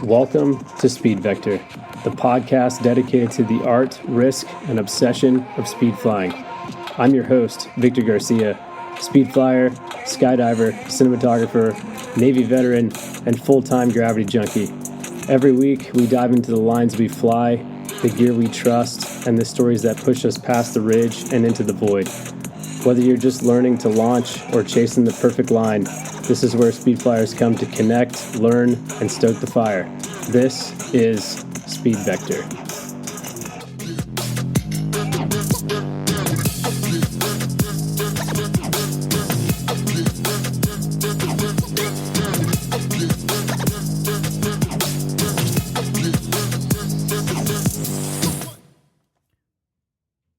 Welcome to Speed Vector, the podcast dedicated to the art, risk, and obsession of speed flying. I'm your host, Victor Garcia, speed flyer, skydiver, cinematographer, Navy veteran, and full-time gravity junkie. Every week, we dive into the lines we fly, the gear we trust, and the stories that push us past the ridge and into the void. Whether you're just learning to launch or chasing the perfect line, this is where speed flyers come to connect, learn, and stoke the fire. This is Speed Vector.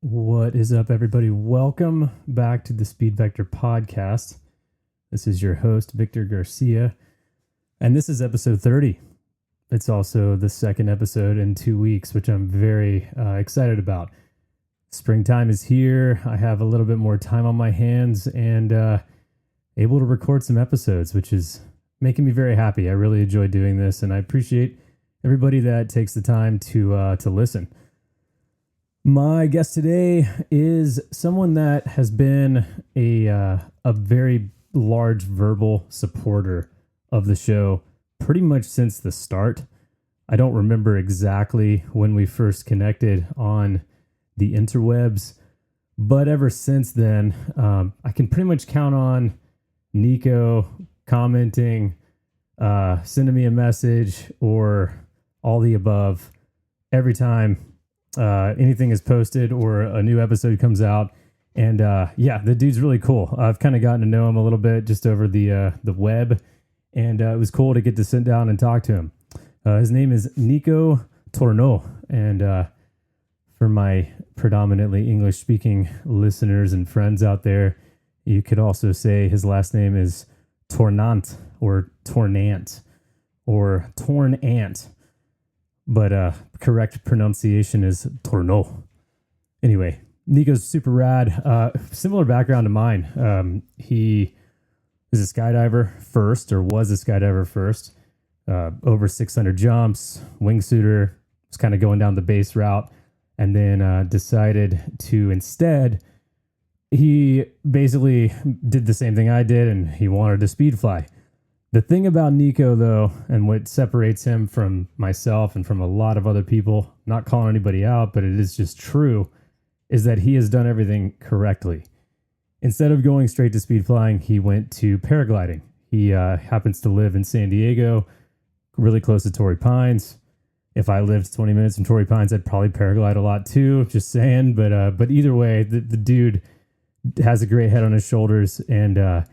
What is up, everybody? Welcome back to the Speed Vector podcast. This is your host, Victor Garcia, and this is episode 30. It's also the second episode in 2 weeks, which I'm very excited about. Springtime is here. I have a little bit more time on my hands and able to record some episodes, which is making me very happy. I really enjoy doing this, and I appreciate everybody that takes the time to listen. My guest today is someone that has been a very large verbal supporter of the show pretty much since the start. I don't remember exactly when we first connected on the interwebs, but ever since then, I can pretty much count on Nico commenting, sending me a message, or all the above every time anything is posted or a new episode comes out. And yeah, the dude's really cool. I've kind of gotten to know him a little bit just over the web, and it was cool to get to sit down and talk to him. His name is Nico Tournant, and for my predominantly English-speaking listeners and friends out there, you could also say his last name is Tournant or Tournant or Tournant, but correct pronunciation is Tournant. Anyway, Nico's super rad. Similar background to mine. He is a skydiver first, or was a skydiver first. Over 600 jumps, wingsuiter, was kind of going down the base route, and then decided to instead, he basically did the same thing I did, and he wanted to speed fly. The thing about Nico, though, and what separates him from myself and from a lot of other people, not calling anybody out, but it is just true, is that he has done everything correctly. Instead of going straight to speed flying, he went to paragliding. He happens to live in San Diego, really close to Torrey Pines. If I lived 20 minutes from Torrey Pines, I'd probably paraglide a lot too, just saying. But either way, the dude has a great head on his shoulders, and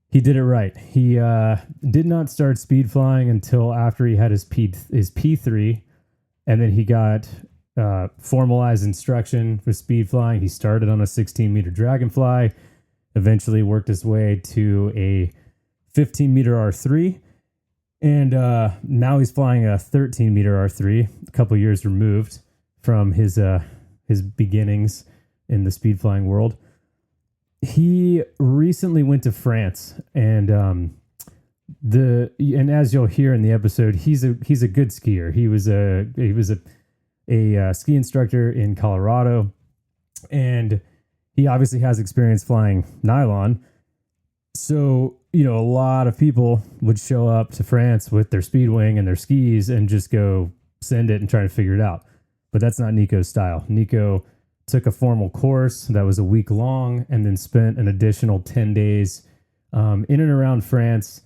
he did it right. He did not start speed flying until after he had his P3, and then he got formalized instruction for speed flying. He started on a 16-meter Dragonfly, eventually worked his way to a 15-meter R3, and now he's flying a 13-meter R3, a couple years removed from his beginnings in the speed flying world. He recently went to France, and as you'll hear in the episode, he's a good skier. He was a ski instructor in Colorado, and he obviously has experience flying nylon. So, a lot of people would show up to France with their speed wing and their skis and just go send it and try to figure it out. But that's not Nico's style. Nico took a formal course that was a week long and then spent an additional 10 days in and around France,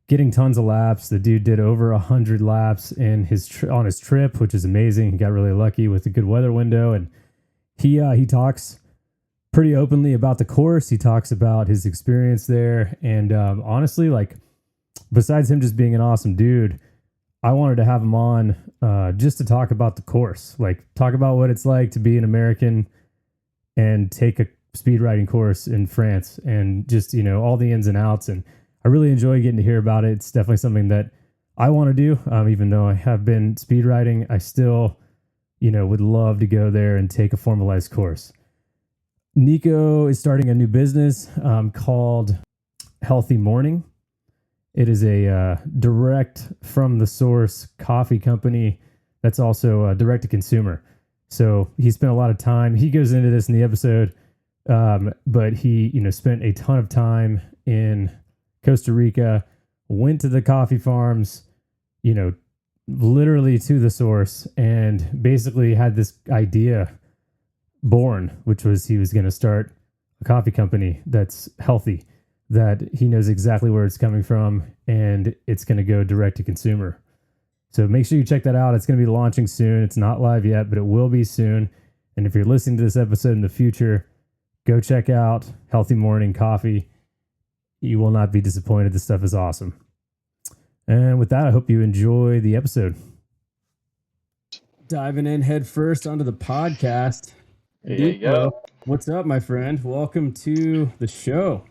getting tons of laps. The dude did over 100 laps on his trip, which is amazing. He got really lucky with a good weather window, and he talks pretty openly about the course. He talks about his experience there, and honestly, like, besides him just being an awesome dude, I wanted to have him on just to talk about the course, like talk about what it's like to be an American and take a speed riding course in France, and just all the ins and outs. And I really enjoy getting to hear about it. It's definitely something that I want to do. Even though I have been speed riding, I still, would love to go there and take a formalized course. Nico is starting a new business called Healthy Morning, It is a direct from the source coffee company that's also direct to consumer. So he spent a lot of time. He goes into this in the episode, but he spent a ton of time in Costa Rica, went to the coffee farms, literally to the source, and basically had this idea born, which was he was going to start a coffee company that's healthy, that he knows exactly where it's coming from, and it's going to go direct to consumer. So make sure you check that out. It's going to be launching soon. It's not live yet, but it will be soon. And if you're listening to this episode in the future, go check out Healthy Morning Coffee. You will not be disappointed. This stuff is awesome. And with that, I hope you enjoy the episode. Diving in head first onto the podcast. There you go. What's up, my friend? Welcome to the show.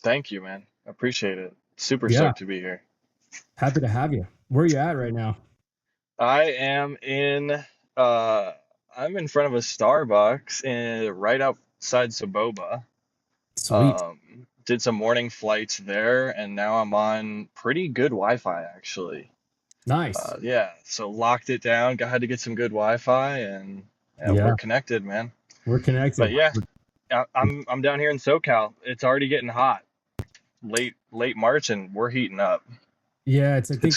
Thank you, man. I appreciate it. Super stoked to be here. Happy to have you. Where are you at right now? I am I'm in front of a Starbucks right outside Saboba. Sweet. Did some morning flights there, and now I'm on pretty good Wi-Fi, actually. Nice. So locked it down, had to get some good Wi-Fi, and we're connected, man. We're connected. But yeah, I'm down here in SoCal. It's already getting hot. Late March, and we're heating up. Yeah, I think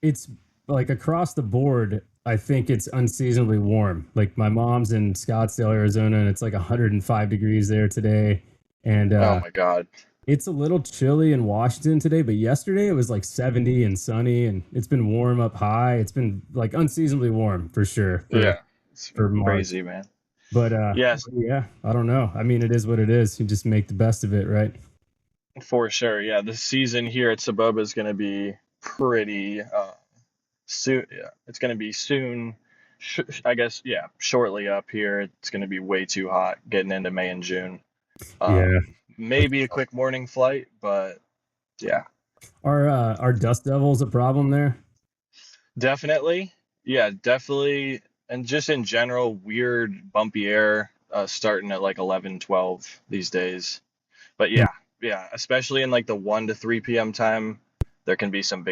it's like across the board. I think it's unseasonably warm. Like my mom's in Scottsdale, Arizona, and it's like 105 degrees there today. And oh my God, it's a little chilly in Washington today, but yesterday it was like 70 and sunny, and it's been warm up high. It's been like unseasonably warm for sure. It's for March. Crazy, man. But yes, yeah, I don't know. I mean, it is what it is. You just make the best of it, right? For sure. Yeah, the season here at Saboba is going to be pretty soon. Yeah, it's going to be soon. I guess, yeah, shortly up here. It's going to be way too hot getting into May and June. Maybe a quick morning flight, but yeah. Are dust devils a problem there? Definitely. Yeah, definitely. And just in general, weird bumpy air starting at like 11, 12 these days. But yeah, especially in like the 1 to 3 p.m. time, there can be some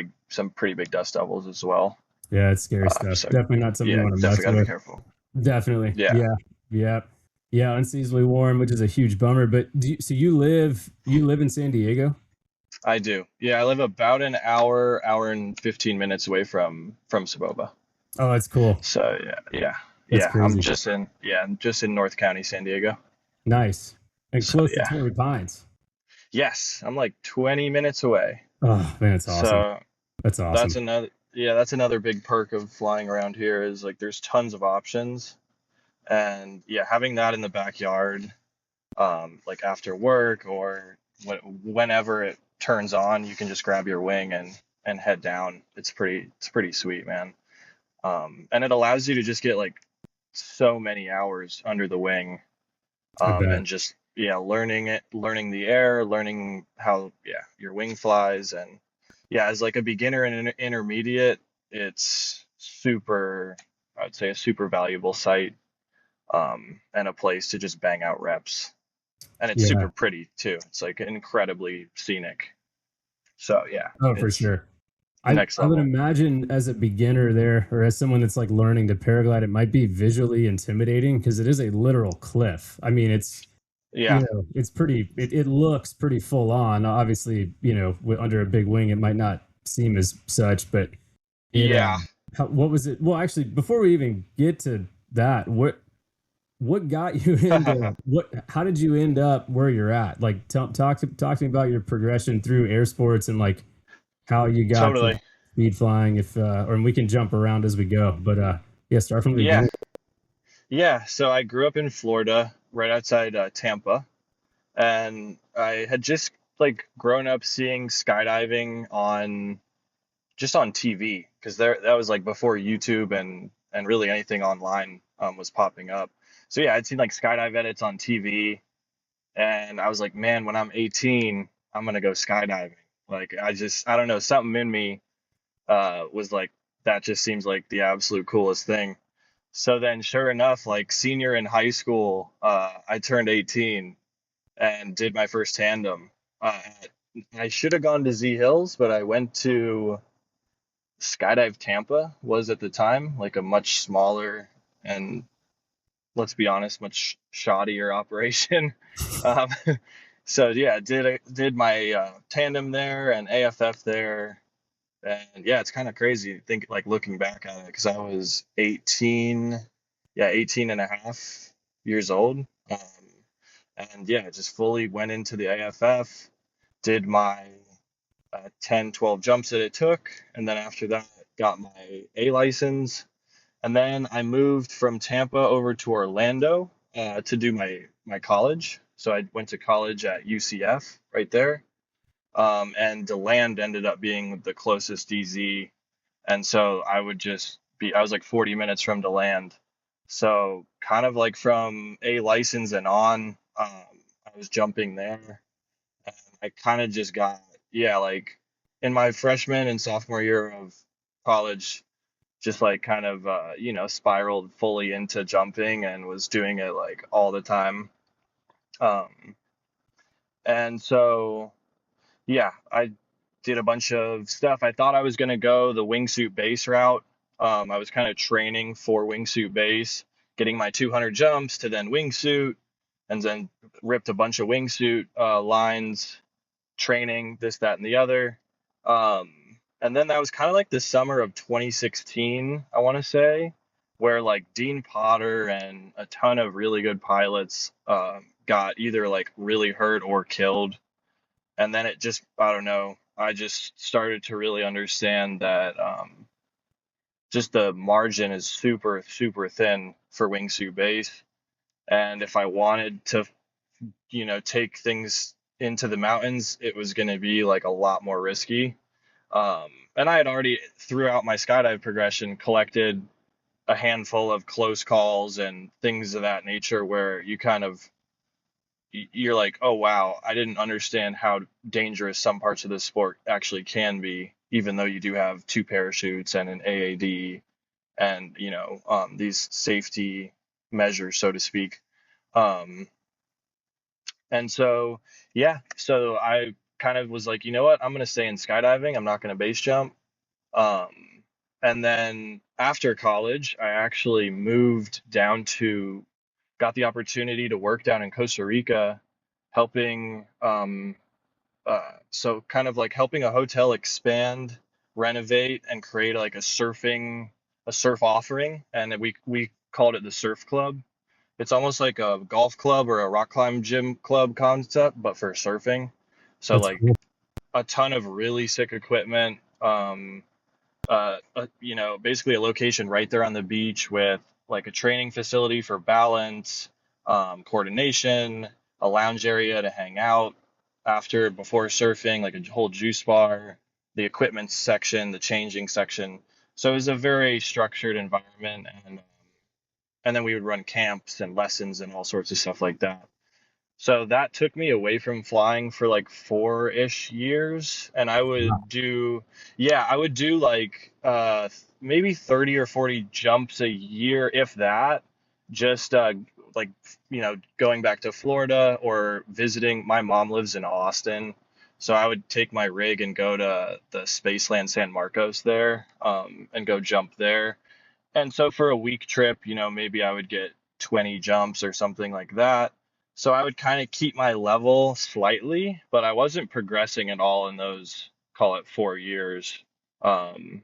pretty big dust devils as well. Yeah, it's scary stuff. So, definitely not something you want to mess with. Definitely gotta be careful. Definitely. Yeah. Unseasonably warm, which is a huge bummer. But so you live in San Diego? I do. Yeah, I live about an hour and 15 minutes away from Saboba. Oh, that's cool. So yeah. Crazy. I'm just in North County, San Diego. Nice. And close to Torrey Pines. Yes, I'm like 20 minutes away. Oh man, that's awesome. So that's awesome. That's another big perk of flying around here is like there's tons of options. And yeah, having that in the backyard, like after work or whenever it turns on, you can just grab your wing and head down. It's pretty sweet, man. And it allows you to just get like so many hours under the wing, and just learning the air, learning how your wing flies, and as like a beginner and an intermediate, it's I'd say a super valuable site. And a place to just bang out reps, and it's super pretty too. It's like incredibly scenic. So yeah. Oh, for sure. I would imagine as a beginner there, or as someone that's like learning to paraglide, it might be visually intimidating because it is a literal cliff. I mean, it's it's pretty. It looks pretty full on. Obviously, under a big wing, it might not seem as such, but what was it? Well, actually, before we even get to that, what got you into how did you end up where you're at? Like talk to me about your progression through air sports and like how you got to speed flying, or we can jump around as we go, but start from the beginning. Yeah, so I grew up in Florida, right outside Tampa, and I had just like grown up seeing skydiving on TV, because that was like before YouTube and really anything online was popping up. So yeah, I'd seen like skydive edits on TV, and I was like, man, when I'm 18, I'm gonna go skydiving. Like I don't know, something in me was like, that just seems like the absolute coolest thing. So then sure enough, like senior in high school, I turned 18 and did my first tandem at I should have gone to Z Hills, but I went to Skydive Tampa was at the time like a much smaller and, let's be honest, much shoddier operation. Um, so yeah, did my tandem there and AFF there, and yeah, it's kind of crazy. Think like looking back at it because I was 18, yeah, 18 and a half years old, and yeah, just fully went into the AFF, did my 10, 12 jumps that it took, and then after that got my A license, and then I moved from Tampa over to Orlando to do my college. So I went to college at UCF right there, and DeLand ended up being the closest DZ, and so I was like 40 minutes from DeLand. So kind of like from A license and on, I was jumping there, and I kind of just got, yeah, like in my freshman and sophomore year of college, just like kind of spiraled fully into jumping and was doing it like all the time. Um, and so yeah, I did a bunch of stuff. I thought I was gonna go the wingsuit base route. I was kind of training for wingsuit base, getting my 200 jumps to then wingsuit, and then ripped a bunch of wingsuit lines, training this, that, and the other. And then that was kind of like the summer of 2016, I want to say, where like Dean Potter and a ton of really good pilots got either like really hurt or killed. And then it just, I don't know, I just started to really understand that just the margin is super, super thin for wingsuit base. And if I wanted to, take things into the mountains, it was going to be like a lot more risky. And I had already, throughout my skydive progression, collected a handful of close calls and things of that nature where you kind of, you're like, oh wow, I didn't understand how dangerous some parts of this sport actually can be, even though you do have two parachutes and an AAD and, these safety measures, so to speak. Um, and so, yeah, so I kind of was like, you know what, I'm going to stay in skydiving. I'm not going to base jump. Um, and then after college, I actually moved down to, got the opportunity to work down in Costa Rica, helping, so kind of like helping a hotel expand, renovate, and create like a surf offering. And we called it the Surf Club. It's almost like a golf club or a rock climb gym club concept, but for surfing. So That's like cool. a ton of really sick equipment. Basically a location right there on the beach with like a training facility for balance, coordination, a lounge area to hang out before surfing, like a whole juice bar, the equipment section, the changing section. So it was a very structured environment, and then we would run camps and lessons and all sorts of stuff like that. So that took me away from flying for like 4-ish years, and I would do like maybe 30 or 40 jumps a year, if that, just like going back to Florida or visiting. My mom lives in Austin, so I would take my rig and go to the Spaceland San Marcos there, and go jump there. And so for a week trip, maybe I would get 20 jumps or something like that. So I would kind of keep my level slightly, but I wasn't progressing at all in those, call it 4 years. Um,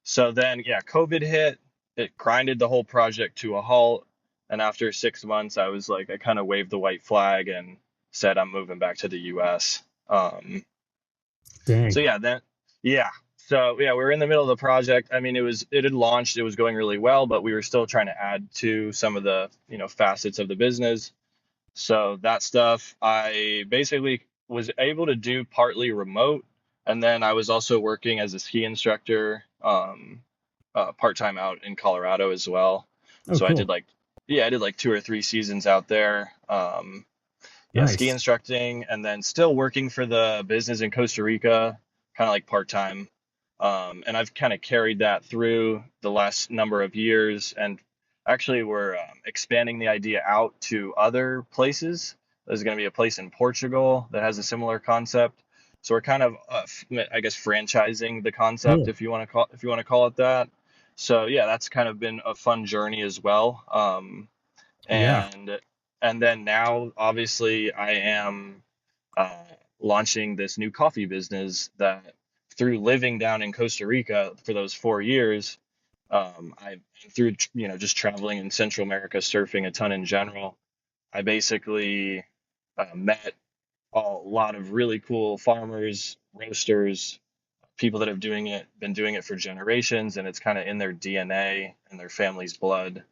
so then, yeah, COVID hit. It grinded the whole project to a halt. And after 6 months, I was like, I kind of waved the white flag and said I'm moving back to the US. Dang. So yeah, then yeah. So yeah, we were in the middle of the project. I mean, it had launched, it was going really well, but we were still trying to add to some of the, facets of the business. So that stuff I basically was able to do partly remote, and then I was also working as a ski instructor, part-time out in Colorado as well. Oh, So cool. I did like 2 or 3 seasons out there. Yeah, ski Nice. instructing, and then still working for the business in Costa Rica, kind of like part time. And I've kind of carried that through the last number of years. And actually, we're expanding the idea out to other places. There's going to be a place in Portugal that has a similar concept. So we're kind of, I guess, franchising the concept, Cool. if you want to call it that. So yeah, that's kind of been a fun journey as well. Yeah. And then now, obviously, I am uh, launching this new coffee business that, through living down in Costa Rica for those 4 years, I through just traveling in Central America, surfing a ton in general, I basically met a lot of really cool farmers, roasters, people that have been doing it for generations, and it's kind of in their DNA and their family's blood.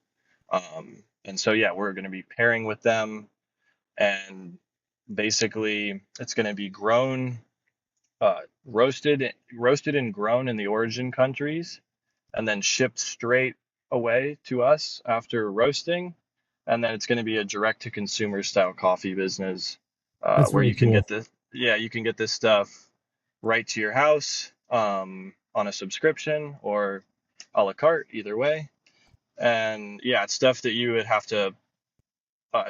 And so yeah, we're going to be pairing with them, and basically it's going to be grown, roasted and grown in the origin countries, and then shipped straight away to us after roasting. And then it's going to be a direct to consumer style coffee business, That's where really you can cool. get this, yeah, you can get this stuff right to your house, on a subscription or a la carte, either way. And yeah, it's stuff that you would have to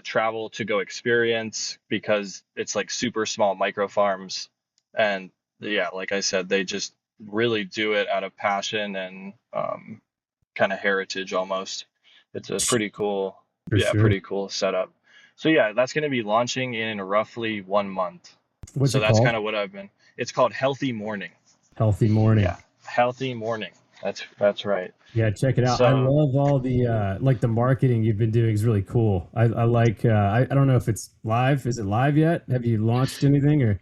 travel to go experience, because it's like super small micro farms. And yeah, like I said, they just really do it out of passion and kind of heritage almost. It's a pretty cool, For yeah, sure. pretty cool setup. So yeah, that's going to be launching in roughly 1 month. What's So it that's called? kind of what I've been. It's called Healthy Morning. Healthy Morning. Yeah, Healthy Morning. That's right. Yeah, check it out. I So love all the like the marketing you've been doing is really cool. I like I don't know if it's live. Is it live yet? Have you launched anything or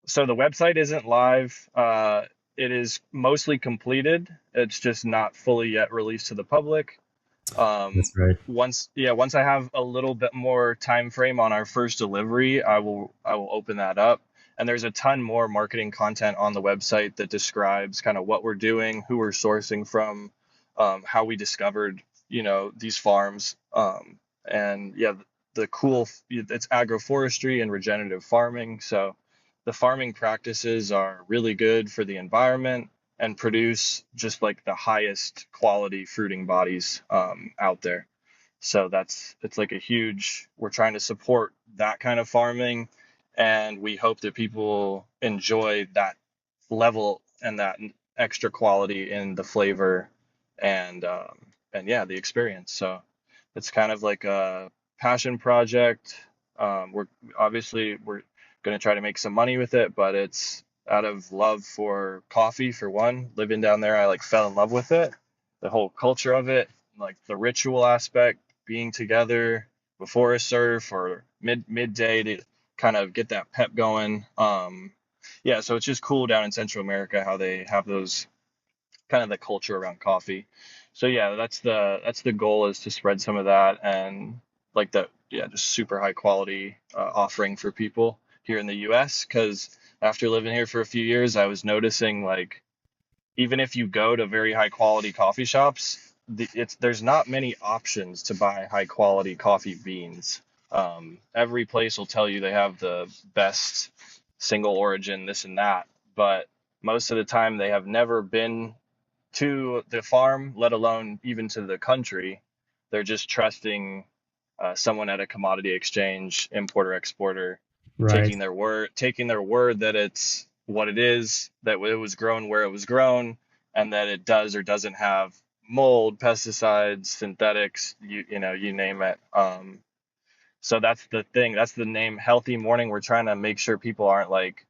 the website isn't live. It is mostly completed. It's just not fully yet released to the public. That's right. Once I have a little bit more time frame on our first delivery, I will open that up. And there's a ton more marketing content on the website that describes kind of what we're doing, who we're sourcing from, how we discovered, these farms. And yeah, the cool, it's agroforestry and regenerative farming. So the farming practices are really good for the environment and produce just like the highest quality fruiting bodies out there. So it's like a huge, we're trying to support that kind of farming, and we hope that people enjoy that level and that extra quality in the flavor, and yeah, the experience. So it's kind of like a passion project. We're going to try to make some money with it, but it's out of love for coffee, for one. Living down there, I like fell in love with it, the whole culture of it, like the ritual aspect, being together before a surf or midday to kind of get that pep going. Yeah, so it's just cool down in Central America how they have those kind of the culture around coffee. So yeah, that's the goal, is to spread some of that, and like the, yeah, just super high quality offering for people here in the US, because after living here for a few years, I was noticing, like, even if you go to very high quality coffee shops, there's not many options to buy high quality coffee beans. Every place will tell you they have the best single origin, this and that, but most of the time they have never been to the farm, let alone even to the country. They're just trusting someone at a commodity exchange, importer exporter, Right. taking their word that it's what it is, that it was grown where it was grown, and that it does or doesn't have mold, pesticides, synthetics, you name it. So that's the thing. That's the name, Healthy Morning. We're trying to make sure people aren't like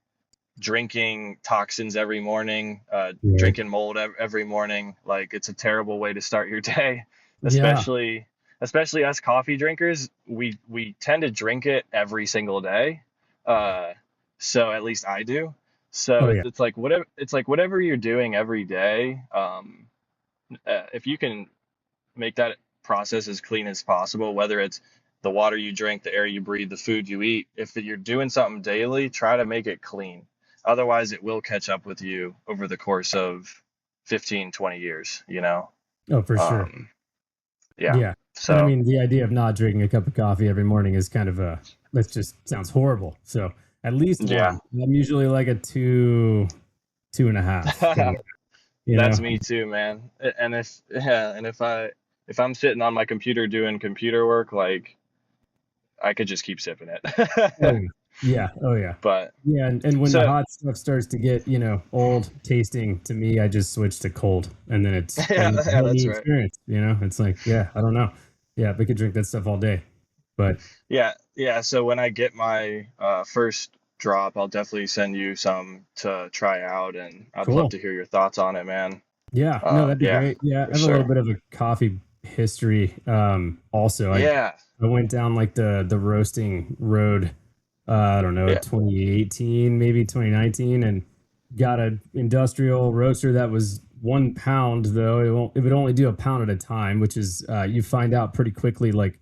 drinking toxins every morning, Right. drinking mold every morning. Like, it's a terrible way to start your day, Yeah. especially us coffee drinkers. We tend to drink it every single day. Uh, so at least I do. So Oh it's, yeah. it's like whatever you're doing every day. If you can make that process as clean as possible, whether it's the water you drink, the air you breathe, the food you eat. If you're doing something daily, try to make it clean. Otherwise, it will catch up with you over the course of 15, 20 years, Oh, for sure. Um, yeah. Yeah. And I So, mean the idea of not drinking a cup of coffee every morning is kind of a that just sounds horrible. So at least yeah. one. I'm usually like a two and a half. Kind of, you That's know? me too, man. And if I'm sitting on my computer doing computer work, like, I could just keep sipping Oh, it. yeah. Yeah. Oh yeah. But Yeah. And when the so hot stuff starts to get, old tasting to me, I just switch to cold, and then it's a yeah, yeah, whole that's new right. experience. It's like, yeah, I don't know. Yeah, we could drink that stuff all day, but Yeah, yeah. So when I get my first drop, I'll definitely send you some to try out, and I'd love cool. to hear your thoughts on it, man. Yeah. No, that'd be Yeah, great. Yeah. I for have a little sure. bit of a coffee history. Also, Yeah, I went down like the roasting road. I don't know, yeah, 2018, maybe 2019, and got an industrial roaster that was 1 pound though. It would only do a pound at a time, which is you find out pretty quickly like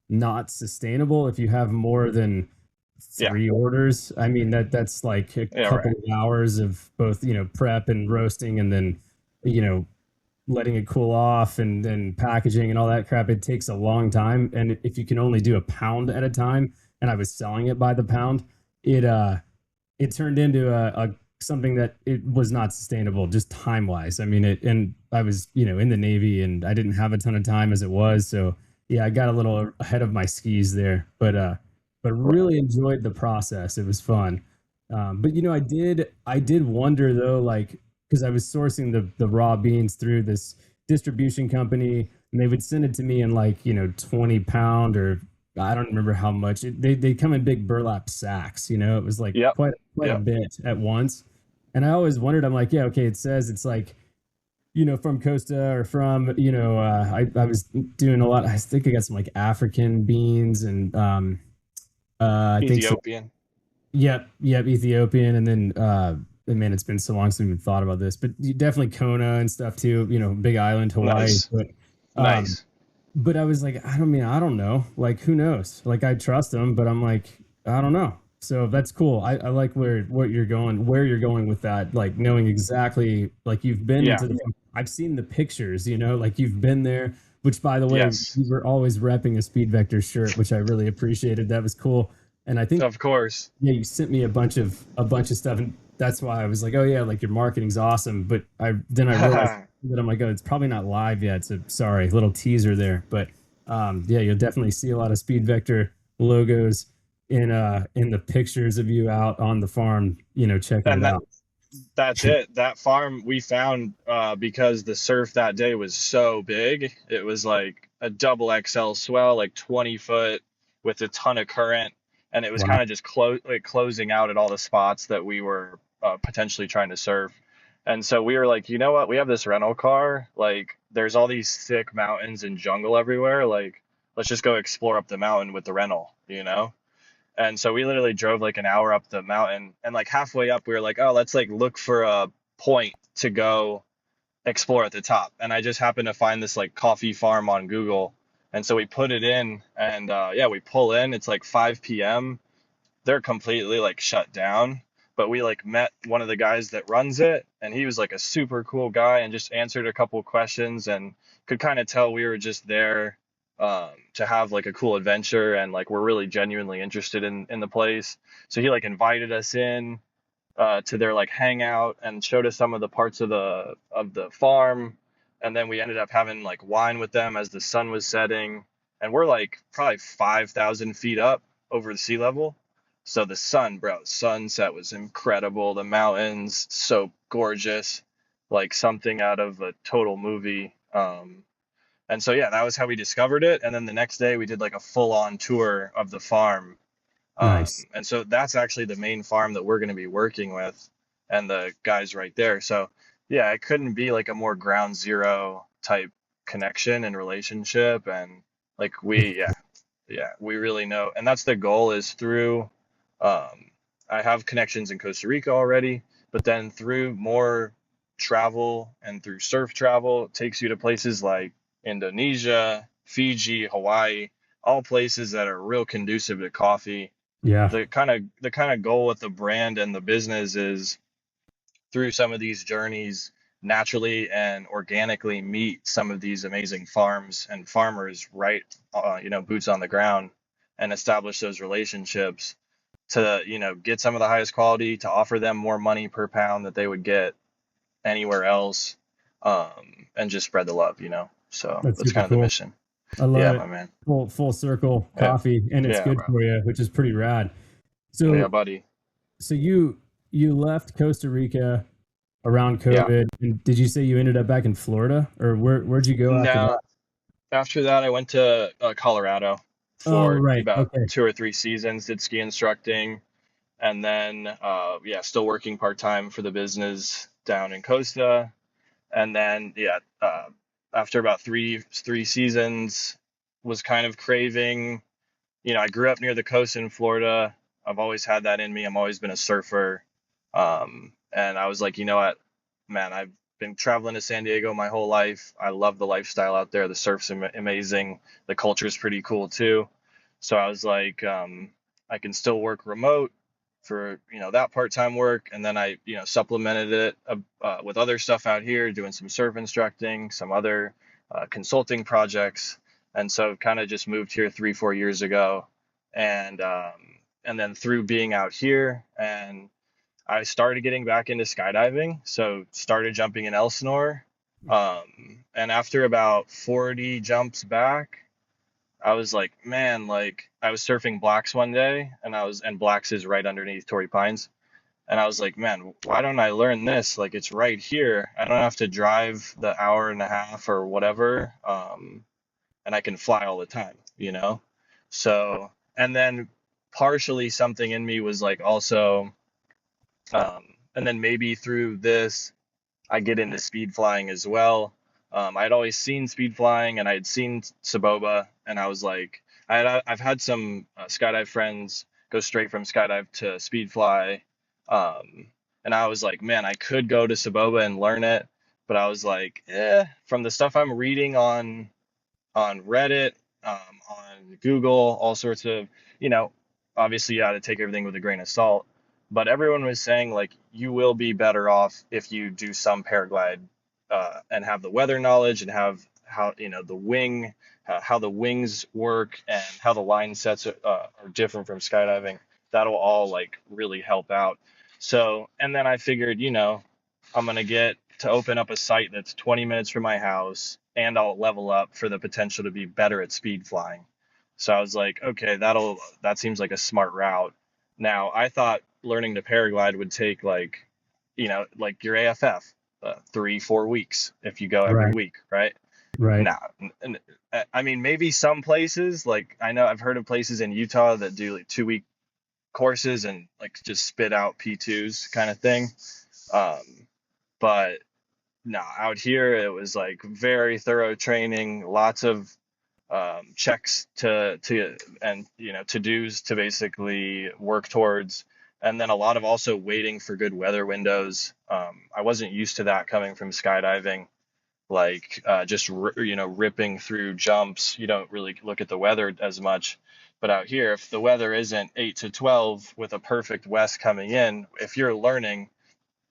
not sustainable if you have more than yeah, 3 orders. I mean that's like a yeah. couple Right. of hours of both prep and roasting, and then you know letting it cool off and then packaging and all that crap. It takes a long time, and if you can only do a pound at a time, and I was selling it by the pound, it it turned into a something that it was not sustainable just time wise. I mean it, and I was in the Navy, and I didn't have a ton of time as it was, so yeah, I got a little ahead of my skis there, but Right. really enjoyed the process. It was fun. But I did wonder though, like, because I was sourcing the raw beans through this distribution company, and they would send it to me in like 20 pound, or I don't remember how much. They come in big burlap sacks. It was like Yep, quite a yep. bit at once. And I always wondered, I'm like, yeah, okay, it says it's like, from Costa, or from, I was doing a lot. I think I got some like African beans, and I think so. Ethiopian. Yep, Ethiopian, and then and man, it's been so long since we've thought about this, but definitely Kona and stuff too. Big Island, Hawaii, Nice, um, nice. but I was like, I don't know. Like, who knows? Like, I trust them, but I'm like, I don't know. So that's cool. I like where you're going with that. Like, knowing exactly, like, you've been Yeah, into the. I've seen the pictures. Like, you've been there. Which, by the way, yes, you were always repping a Speed Vector shirt, which I really appreciated. That was cool. And I think, of course. yeah, you sent me a bunch of stuff, and that's why I was like, oh yeah, like your marketing's awesome. But I realized that I'm like, oh, it's probably not live yet. So sorry, little teaser there. But yeah, you'll definitely see a lot of Speed Vector logos in the pictures of you out on the farm, checking And it that out. that's it. That farm we found because the surf that day was so big. It was like a double XL swell, like 20 foot with a ton of current, and it was Wow. kind of just closing out at all the spots that we were potentially trying to surf. And so we were like, you know what? We have this rental car. Like, there's all these thick mountains and jungle everywhere. Like, let's just go explore up the mountain with the rental. And so we literally drove like an hour up the mountain, and like halfway up we were like, oh, let's like look for a point to go explore at the top. And I just happened to find this like coffee farm on Google. And so we put it in, and yeah, we pull in, it's like 5 p.m. They're completely like shut down. But we like met one of the guys that runs it, and he was like a super cool guy and just answered a couple questions, and could kind of tell we were just there to have like a cool adventure, and like we're really genuinely interested in the place. So he like invited us in to their like hangout and showed us some of the parts of the farm, and then we ended up having like wine with them as the sun was setting, and we're like probably 5,000 feet up over the sea level. So the sun, bro, sunset was incredible. The mountains so gorgeous, like something out of a total movie. And so yeah, that was how we discovered it. And then the next day we did like a full on tour of the farm, Nice. and so that's actually the main farm that we're going to be working with, and the guys right there. So yeah, it couldn't be like a more ground zero type connection and relationship. And like yeah, we really know. And that's the goal, is through, um, I have connections in Costa Rica already, but then through more travel and through surf travel, it takes you to places like Indonesia, Fiji, Hawaii, all places that are real conducive to coffee. Yeah. The kind of goal with the brand and the business is, through some of these journeys, naturally and organically meet some of these amazing farms and farmers, right, boots on the ground, and establish those relationships to get some of the highest quality, to offer them more money per pound that they would get anywhere else, and just spread the love. So That's that's super kind of the cool. mission. I love Yeah, it. my man. Full circle Yeah, coffee, and it's yeah, good bro. for you, which is pretty rad. So Yeah, buddy. so you left Costa Rica around Yeah. COVID, and did you say you ended up back in Florida, or where'd you go after that? Now, after that, I went to Colorado Oh, for right. about Okay. 2 or 3 seasons, did ski instructing, and then yeah, still working part time for the business down in Costa. And then yeah, after about three seasons, was kind of craving. I grew up near the coast in Florida. I've always had that in me. I've always been a surfer. And I was like, you know what, man, I've been traveling to San Diego my whole life. I love the lifestyle out there. The surf's amazing. The culture is pretty cool too. So I was like, I can still work remote for, that part-time work. And then I, supplemented it with other stuff out here, doing some surf instructing, some other consulting projects. And so kind of just moved here 3, 4 years ago. And then through being out here, and I started getting back into skydiving. So started jumping in Elsinore. And after about 40 jumps back, I was like, man, like I was surfing Blacks one day, and Blacks is right underneath Torrey Pines. And I was like, man, why don't I learn this? Like it's right here. I don't have to drive the hour and a half or whatever. And I can fly all the time. So, and then partially something in me was like also, and then maybe through this, I get into speed flying as well. I'd always seen speed flying and I'd seen Saboba, and I was like, I've had some skydive friends go straight from skydive to speed fly. And I was like, man, I could go to Saboba and learn it, but I was like, from the stuff I'm reading on Reddit, on Google, all sorts of, you know, obviously you got to take everything with a grain of salt. But everyone was saying like you will be better off if you do some paraglide and have the weather knowledge and have how the wing, how the wings work and how the line sets are different from skydiving. That'll all like really help out. So, and then I figured, I'm gonna get to open up a site that's 20 minutes from my house, and I'll level up for the potential to be better at speed flying. So I was like, okay, that seems like a smart route. Now I thought learning to paraglide would take like your AFF, 3, 4 weeks if you go every Right. week, right? Right. Nah, I mean maybe some places like I know I've heard of places in Utah that do like 2 week courses and like just spit out P2s kind of thing. Um, but no, out here it was like very thorough training, lots of checks to and to dos to basically work towards, and then a lot of also waiting for good weather windows. I wasn't used to that coming from skydiving, like just ripping through jumps. You don't really look at the weather as much. But out here, if the weather isn't 8 to 12 with a perfect west coming in, if you're learning,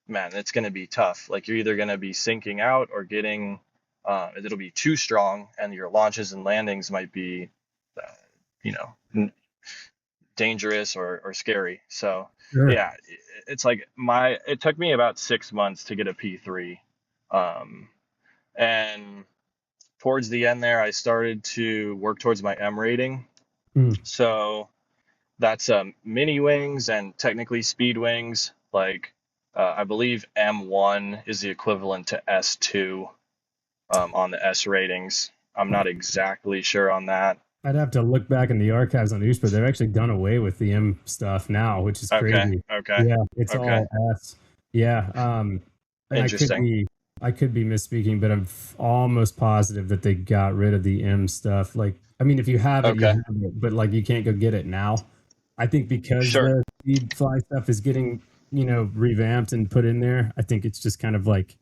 man, it's going to be tough. Like you're either going to be sinking out or getting, it'll be too strong, and your launches and landings might be, uh, you know, dangerous or scary. So Sure. yeah, it's like it took me about 6 months to get a P3. Um, and towards the end there, I started to work towards my M rating. Mm. So that's mini wings and technically speed wings. Like I believe M1 is the equivalent to S2 on the S ratings. I'm not exactly sure on that. I'd have to look back in the archives on News, but they've actually done away with the M stuff now, which is Okay, crazy. okay, Yeah, it's okay. all S. Yeah. And Interesting. I could be misspeaking, but I'm almost positive that they got rid of the M stuff. Like, I mean, if you have it, you Okay, have it, but like you can't go get it now. I think because sure. the speed fly stuff is getting, revamped and put in there, I think it's just kind of like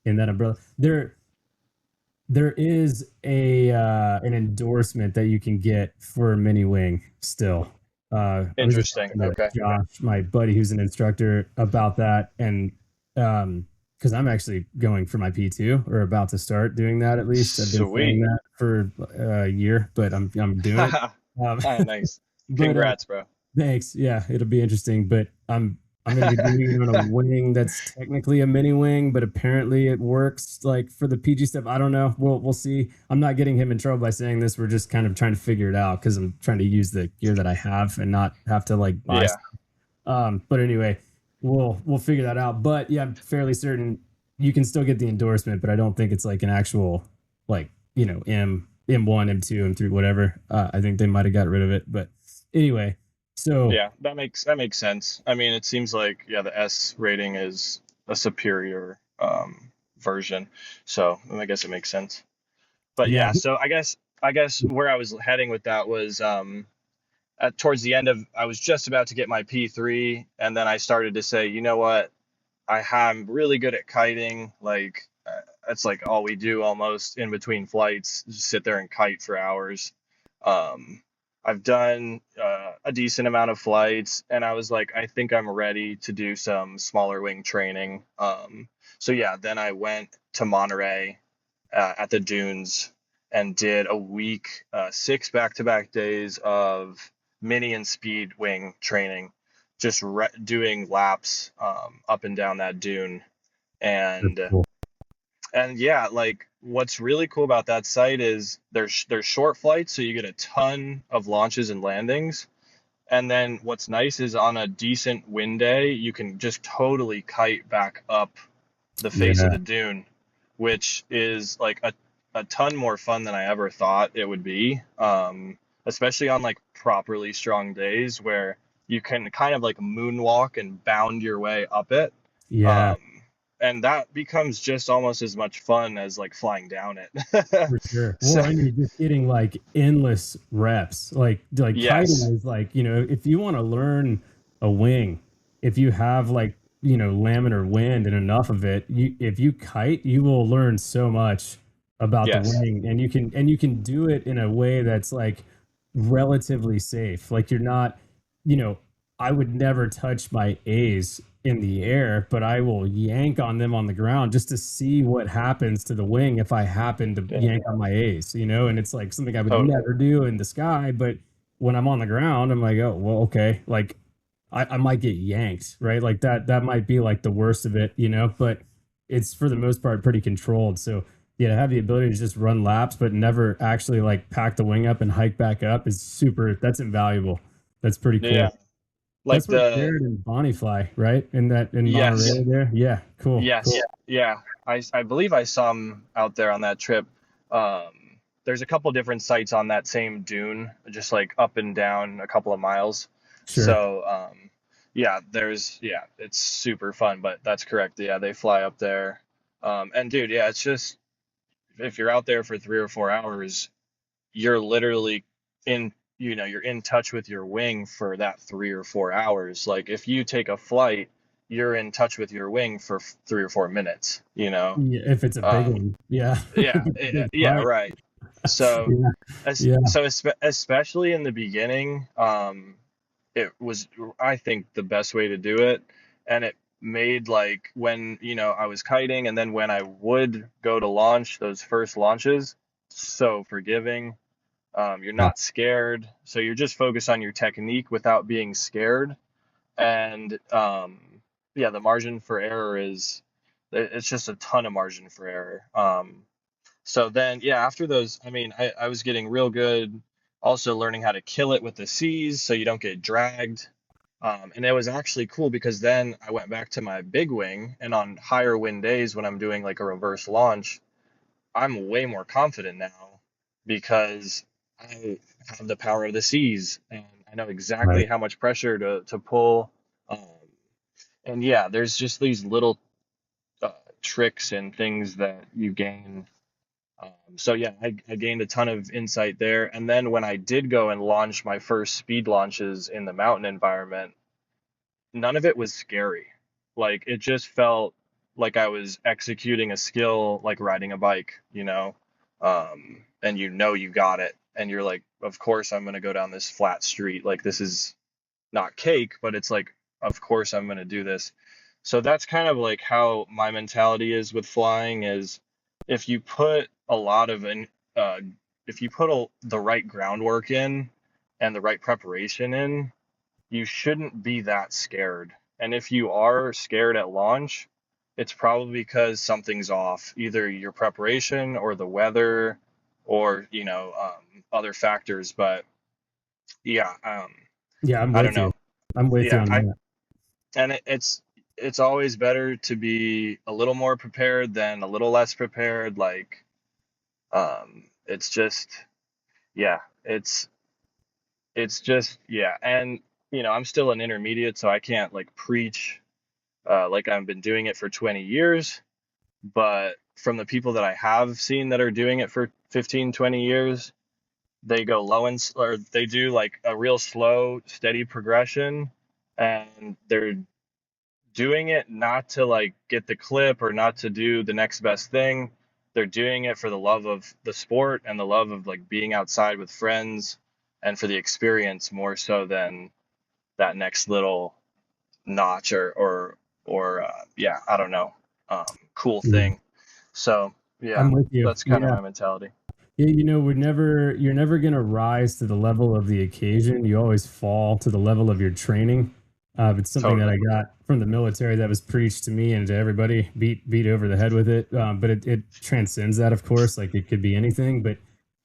in that umbrella. There is a an endorsement that you can get for mini wing still. I was just Interesting. talking to Okay. Josh, my buddy who's an instructor, about that, and because I'm actually going for my P2 or about to start doing that. At least I've been saying Sweet. that for a year, but I'm doing it. Ah, Um, nice. but Congrats, bro. thanks. Yeah, it'll be interesting. But I'm I'm going to be doing it on a wing that's technically a mini wing, but apparently it works like for the PG stuff. I don't know. We'll see. I'm not getting him in trouble by saying this. We're just kind of trying to figure it out because I'm trying to use the gear that I have and not have to like buy. Yeah. But anyway, we'll figure that out. But yeah, I'm fairly certain you can still get the endorsement, but I don't think it's like an actual like M1, M2, M3, whatever. I think they might have got rid of it. But anyway, so Yeah, that makes sense. I mean, it seems like yeah, the S rating is a superior version, so I guess it makes sense. But yeah, yeah, so I guess where I was heading with that was at towards the end of I was just about to get my P3, and then I started to say, you know what, I'm really good at kiting. Like that's like all we do almost in between flights, just sit there and kite for hours. Um, I've done a decent amount of flights, and I was like, I think I'm ready to do some smaller wing training. So yeah, then I went to Monterey at the dunes and did a week, 6 back-to-back days of mini and speed wing training, just doing laps up and down that dune. that's And cool. and yeah, like what's really cool about that site is there's short flights, so you get a ton of launches and landings. And then what's nice is on a decent wind day, you can just totally kite back up the face of Yeah, the dune, which is like a ton more fun than I ever thought it would be. Especially on like properly strong days where you can kind of like moonwalk and bound your way up it. yeah, Um, and that becomes just almost as much fun as like flying down it. for sure. So, Well, and you're just getting like endless reps. Like kiting yes, is like, if you want to learn a wing, if you have like, laminar wind and enough of it, if you kite, you will learn so much about the yes, wing, and you can do it in a way that's like relatively safe. Like you're not, you know, I would never touch my A's in the air, but I will yank on them on the ground just to see what happens to the wing if I happen to yeah, yank on my A's, and it's like something I would totally. never do in the sky. But when I'm on the ground, I'm like, oh, well, okay. Like I might get yanked, right? Like that might be like the worst of it, but it's for the most part pretty controlled. So yeah, to have the ability to just run laps, but never actually like pack the wing up and hike back up is that's invaluable. That's pretty Yeah, cool. like That's where the Jared and Bonnie fly, right? In yes, Monterey there. Yeah, cool, cool. yes, yeah. I believe I saw him out there on that trip. There's a couple different sites on that same dune, just like up and down a couple of miles. Sure. So yeah, it's super fun. But that's correct. Yeah, they fly up there. And dude, yeah, it's just if you're out there for 3 or 4 hours, you're literally you're in touch with your wing for that 3 or 4 hours. Like if you take a flight, you're in touch with your wing for 3 or 4 minutes. Yeah, if it's a big um one, yeah. If yeah, it's a big yeah, flight, right. So yeah, yeah, especially in the beginning, it was, I think, the best way to do it. And it made like when I was kiting, and then when I would go to launch those first launches, so forgiving. You're yeah. not scared, so you're just focused on your technique without being scared. And yeah, the margin for error is it's just a ton of margin for error. So then, yeah, after those, I mean, I was getting real good, also learning how to kill it with the C's so you don't get dragged. And it was actually cool because then I went back to my big wing, and on higher wind days when I'm doing like a reverse launch, I'm way more confident now because I have the power of the seas and I know exactly Right. how much pressure to pull. Um, and yeah, there's just these little uh, tricks and things that you gain. So yeah, I gained a ton of insight there. And then when I did go and launch my first speed launches in the mountain environment, none of it was scary. Like it just felt like I was executing a skill like riding a bike. And you got it. And you're like, of course I'm gonna go down this flat street. Like this is not cake, but it's like, of course I'm gonna do this. So that's kind of like how my mentality is with flying is if you put a lot of an uh, if you put the right groundwork in and the right preparation in, you shouldn't be that scared. And if you are scared at launch, it's probably because something's off, either your preparation or the weather or, other factors. But yeah, Yeah, I'm I don't with you. know. I'm with you Yeah, on that. it's always better to be a little more prepared than a little less prepared. Like, it's just, yeah, it's just, and I'm still an intermediate, so I can't like preach like I've been doing it for 20 years. But from the people that I have seen that are doing it for 15, 20 years, they go low or they do like a real slow, steady progression, and they're doing it not to like get the clip or not to do the next best thing. They're doing it for the love of the sport and the love of like being outside with friends and for the experience more so than that next little notch or yeah, I don't know, cool Yeah. thing. So yeah, I'm with you. that's kind of Yeah. my mentality. Yeah, you're never gonna rise to the level of the occasion. You always fall to the level of your training. It's something that Totally. I got from the military that was preached to me and to everybody, beat over the head with it. But it transcends that, of course. Like it could be anything, but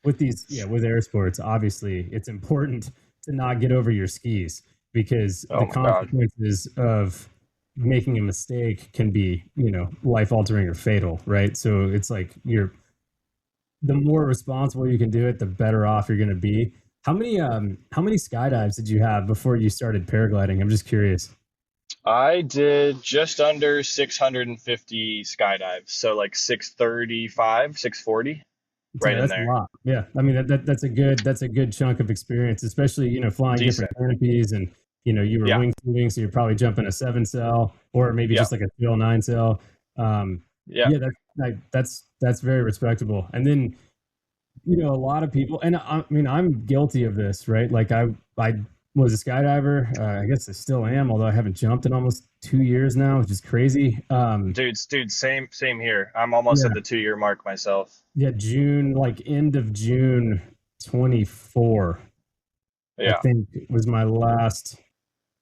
with air sports, obviously, it's important to not get over your skis because the Oh my God. consequences of making a mistake can be, life altering or fatal, right? So it's like the more responsible you can do it, the better off you're going to be. How many skydives did you have before you started paragliding? I'm just curious. I did just under 650 skydives, so like 635, 640, right Yeah, in that's a there. lot. Yeah, I mean that's a good chunk of experience, especially flying different Decent. canopies and you were Yeah. wing shooting, so you're probably jumping a 7 cell or maybe Yeah. just like a 209 cell. Um, Yeah. yeah, that's very respectable. And then a lot of people, and I mean, I'm guilty of this, right? Like I was a skydiver. I guess I still am, although I haven't jumped in almost 2 years now, which is crazy. Dude, same here. I'm almost Yeah, at the 2 year mark myself. yeah, June, like end of June 24, I Yeah. think was my last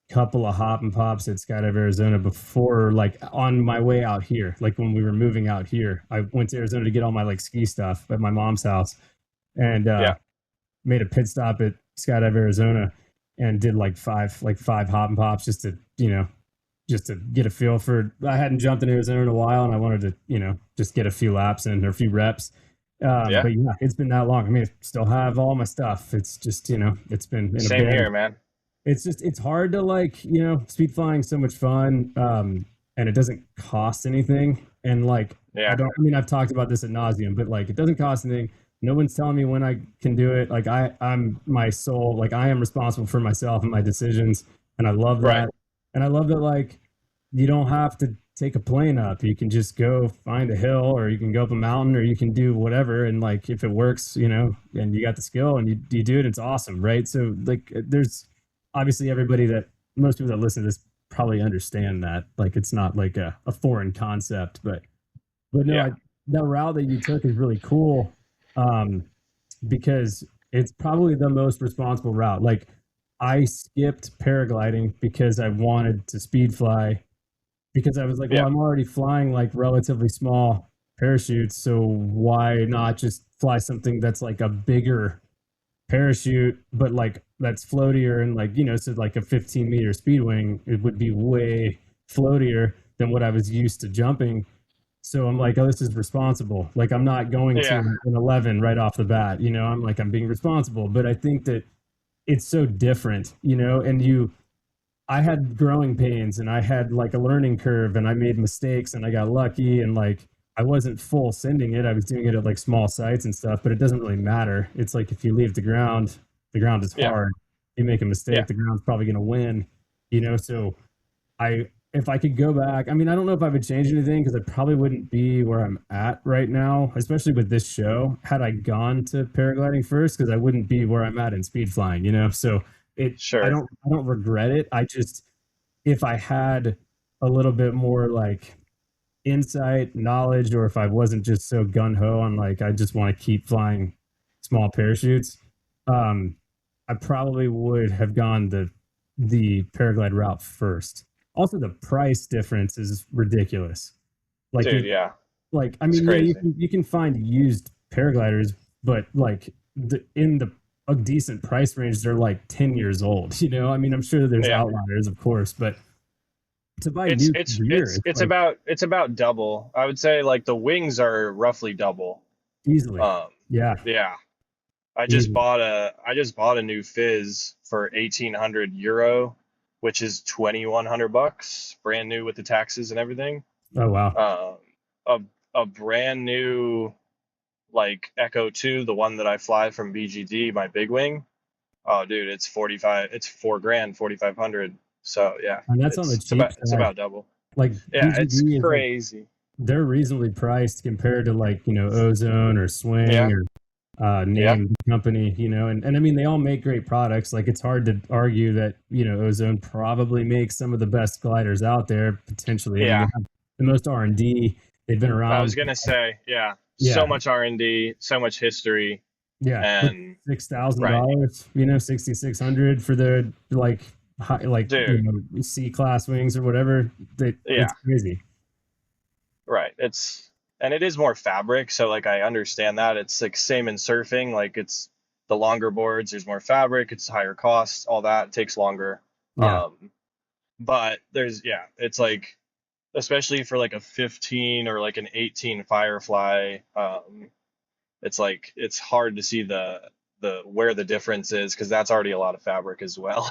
couple of hop and pops at Skydive Arizona before, like on my way out here, like when we were moving out here. I went to Arizona to get all my like ski stuff at my mom's house, and Yeah. made a pit stop at Skydive Arizona and did like five hop and pops just to get a feel for. I hadn't jumped in Arizona in a while, and I wanted to just get a few laps in or a few reps. Yeah. But yeah, it's been that long. I mean, I still have all my stuff. It's just it's been in a Same bin. here, man. It's hard to like speed flying so much fun, and it doesn't cost anything. And like Yeah. I mean, I've talked about this ad nauseum, but like it doesn't cost anything. No one's telling me when I can do it. Like I'm my soul. Like I am responsible for myself and my decisions, and I love Right. that. And I love that like you don't have to take a plane up. You can just go find a hill, or you can go up a mountain, or you can do whatever. And like if it works, and you got the skill and you do it, it's awesome, right? So like there's obviously most people that listen to this probably understand that. Like it's not like a foreign concept, but no, Yeah. the route that you took is really cool, um, because it's probably the most responsible route. Like I skipped paragliding because I wanted to speed fly because I was like, well, Yeah. I'm already flying like relatively small parachutes, so why not just fly something that's like a bigger parachute, but like that's floatier and like so like a 15-meter speed wing, it would be way floatier than what I was used to jumping. So I'm like, oh, this is responsible. Like I'm not going to Yeah. an 11 right off the bat. I'm like I'm being responsible, but I think that it's so different, and I had growing pains and I had like a learning curve and I made mistakes and I got lucky and like I wasn't full sending it. I was doing it at like small sites and stuff, but it doesn't really matter. It's like if you leave the ground is Yeah. hard. You make a Yeah. mistake, the ground's probably going to win, So if I could go back, I mean, I don't know if I would change anything because I probably wouldn't be where I'm at right now, especially with this show. Had I gone to paragliding first, because I wouldn't be where I'm at in speed flying, So I Sure. don't regret it. I just if I had a little bit more like insight, knowledge, or if I wasn't just so gun ho on like I just want to keep flying small parachutes, um, I probably would have gone the paraglide route first, Also, the price difference is ridiculous. Like Dude, yeah, I it's mean, yeah, crazy. you can find used paragliders, but like in the a decent price range, they're like 10 years old. I mean, I'm sure there's Yeah. outliers, of course, but to buy It's new it's gear, it's it's it's like about it's about double. I would say like the wings are roughly double. easily, Um, yeah, yeah. easily. I just bought a new Fizz for 1,800 euro, which is 2,100 bucks, brand new with the taxes and everything. Oh wow, Um, a a brand new like Echo 2, the one that I fly from BGD, my big wing. Oh, dude, it's 45. It's 4 grand, 4,500. So yeah, and that's on the cheap it's side. about double. Like Yeah, it's BGD is like crazy. they're reasonably priced compared to like Ozone or Swing Yeah, or yeah. name company, and I mean they all make great products. Like it's hard to argue that Ozone probably makes some of the best gliders out there potentially. I mean they Yeah, have the most R&D. They've been I around. was gonna say, yeah, so Yeah, much R&D, so much history, yeah, but and right, $6,000, 6,600 for their like high, like dude, C class wings or whatever. It's yeah, crazy. right. And it is more fabric, so like I understand that. It's like same in surfing, like it's the longer boards, there's more fabric, it's higher cost, all that takes longer. Yeah, Um, but it's like especially for like a 15 or like an 18 Firefly, it's like it's hard to see the where the difference is because that's already a lot of fabric as well.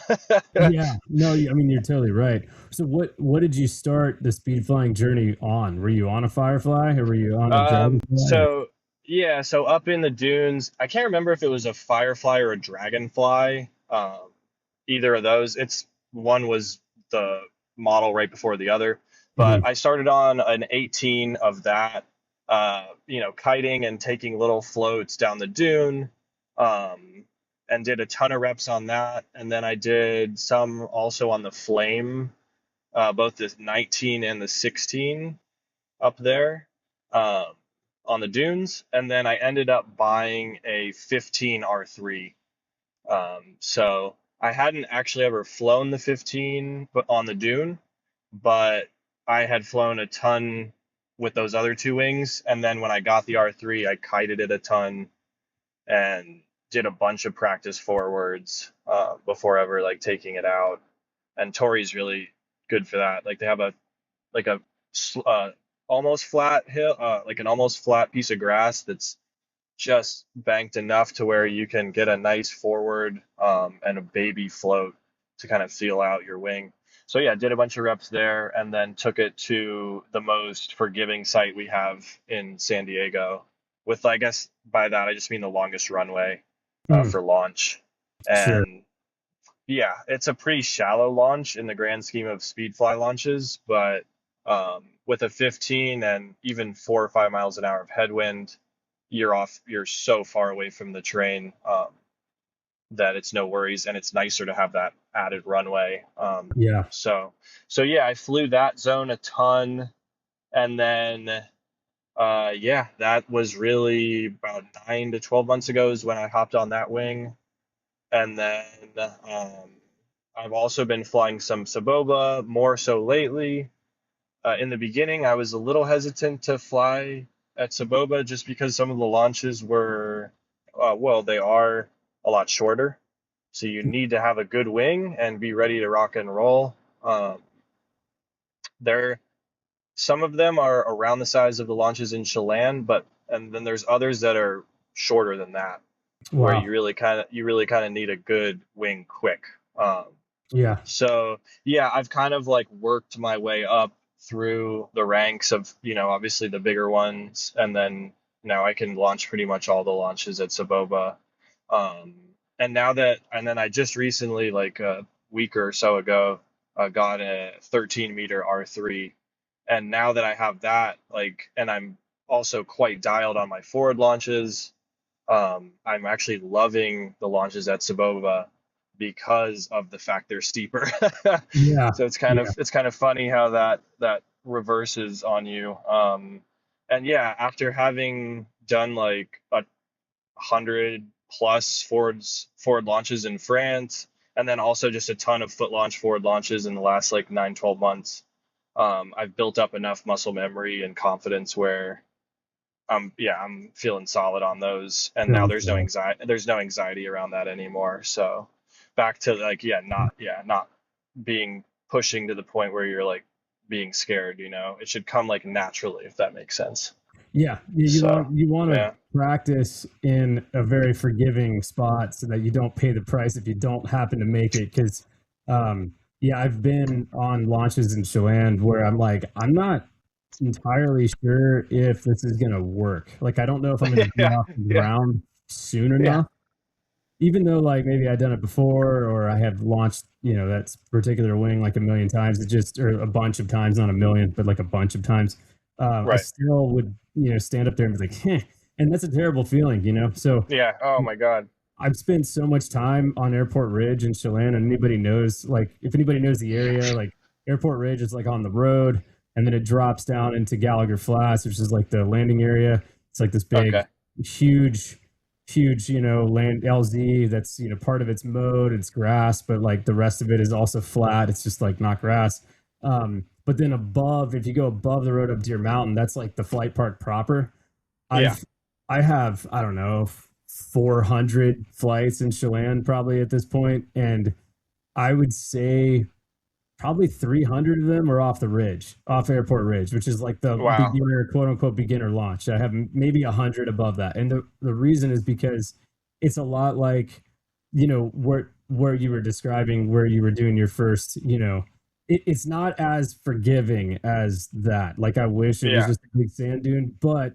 yeah. No, I mean you're totally right. So what did you start the speed flying journey on? Were you on a Firefly or were you on a Dragonfly? Or, So yeah, so up in the dunes, I can't remember if it was a Firefly or a Dragonfly. Either of those. It's one was the model right before the other, but Mhm. I started on an 18 of that. Kiting and taking little floats down the dune, um, and did a ton of reps on that. And then I did some also on the Flame, both the 19 and the 16 up there, um, on the dunes, and then I ended up buying a 15 R3. So I hadn't actually ever flown the 15, but on the dune, but I had flown a ton with those other two wings, and then when I got the R3, I kited it a ton and did a bunch of practice forwards before ever like taking it out. And Tori's really good for that. Like they have a like a uh, almost flat hill, like an almost flat piece of grass that's just banked enough to where you can get a nice forward and a baby float to kind of feel out your wing. So yeah, did a bunch of reps there and then took it to the most forgiving site we have in San Diego. With I guess by that I just mean the longest runway Mm, for launch. sure. And yeah, it's a pretty shallow launch in the grand scheme of speed fly launches, but with a 15 and even 4 or 5 miles an hour of headwind, you're so far away from the train, that it's no worries, and it's nicer to have that added runway. Yeah. So, so yeah, I flew that zone a ton, and then yeah, that was really about 9 to 12 months ago is when I hopped on that wing, and then um, I've also been flying some Saboba more so lately. In the beginning, I was a little hesitant to fly at Saboba just because some of the launches were, well, they are a lot shorter. So you need to have a good wing and be ready to rock and roll. There, some of them are around the size of the launches in Chelan, and then there's others that are shorter than that, where Wow. you really kind of need a good wing quick. Um, Yeah. So yeah, I've kind of like worked my way up through the ranks of, obviously the bigger ones, and then now I can launch pretty much all the launches at Saboba. Um, and then I just recently, like a week or so ago, got a 13-meter R3, and now that I have that, like, and I'm also quite dialed on my forward launches, I'm actually loving the launches at Saboba because of the fact they're steeper. Yeah. So Yeah. it's kind of funny how that reverses on you. And yeah, after having done like 100 plus forward launches in France, And then also just a ton of foot launch forward launches in the last like 9, 12 months. I've built up enough muscle memory and confidence where I'm feeling solid on those. And now there's no anxiety around that anymore. So back to like, not being pushing to the point where you're like being scared, it should come like naturally, if that makes sense. Yeah, So, you want to yeah. practice in a very forgiving spot so that you don't pay the price if you don't happen to make it. Because, I've been on launches in Chelan where I'm like, I'm not entirely sure if this is gonna work. Like, I don't know if I'm gonna be Yeah. off the Yeah. ground soon Yeah. enough. Even though like maybe I've done it before or I have launched, that particular wing like a million times, or a bunch of times, not a million, but like a bunch of times. I Right. still would, stand up there and be like, and that's a terrible feeling, So Yeah. Oh my God. I've spent so much time on Airport Ridge in Chelan, and anybody knows, like, if anybody knows the area, like Airport Ridge is like on the road, and then it drops down into Gallagher Flats, which is like the landing area. It's like this big, Okay. huge, huge, land LZ that's, part of it's mowed, it's grass, but like the rest of it is also flat. It's just like not grass. But then above, if you go above the road up Deer Mountain, that's like the flight park proper. Yeah. I have, I don't know, 400 flights in Chelan probably at this point, and I would say probably 300 of them are off the ridge, off Airport Ridge, which is like the Wow. beginner, quote unquote, beginner launch. I have maybe 100 above that, and the reason is because it's a lot like, where you were describing where you were doing your first, it's not as forgiving as that. Like, I wish it was Yeah. just a big sand dune, but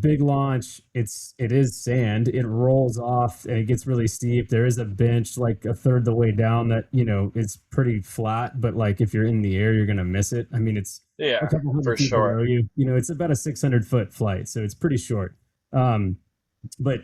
big launch, it is sand, it rolls off and it gets really steep. There is a bench like a third the way down that is pretty flat, but like if you're in the air you're gonna miss it. I mean, it's a Yeah. couple hundred For feet below sure. you. It's about a 600-foot flight, so it's pretty short. But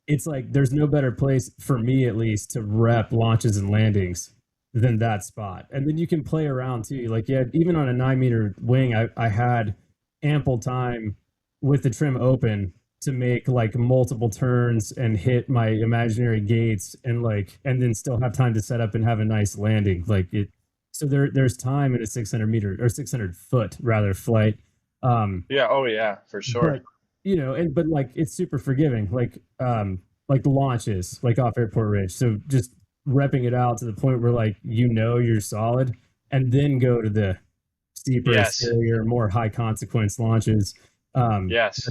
it's like there's no better place for me, at least, to rep launches and landings than that spot. And then you can play around too. Like, yeah, even on a 9-meter wing, I had ample time with the trim open to make like multiple turns and hit my imaginary gates and then still have time to set up and have a nice landing. Like it, so there's time in a 600-meter or 600-foot rather flight. Yeah. Oh yeah, for sure. But but like it's super forgiving, like the launches, like off Airport Ridge. So just repping it out to the point where like you're solid, and then go to the steeper, Yes. scarier, more high consequence launches. Um, Yes.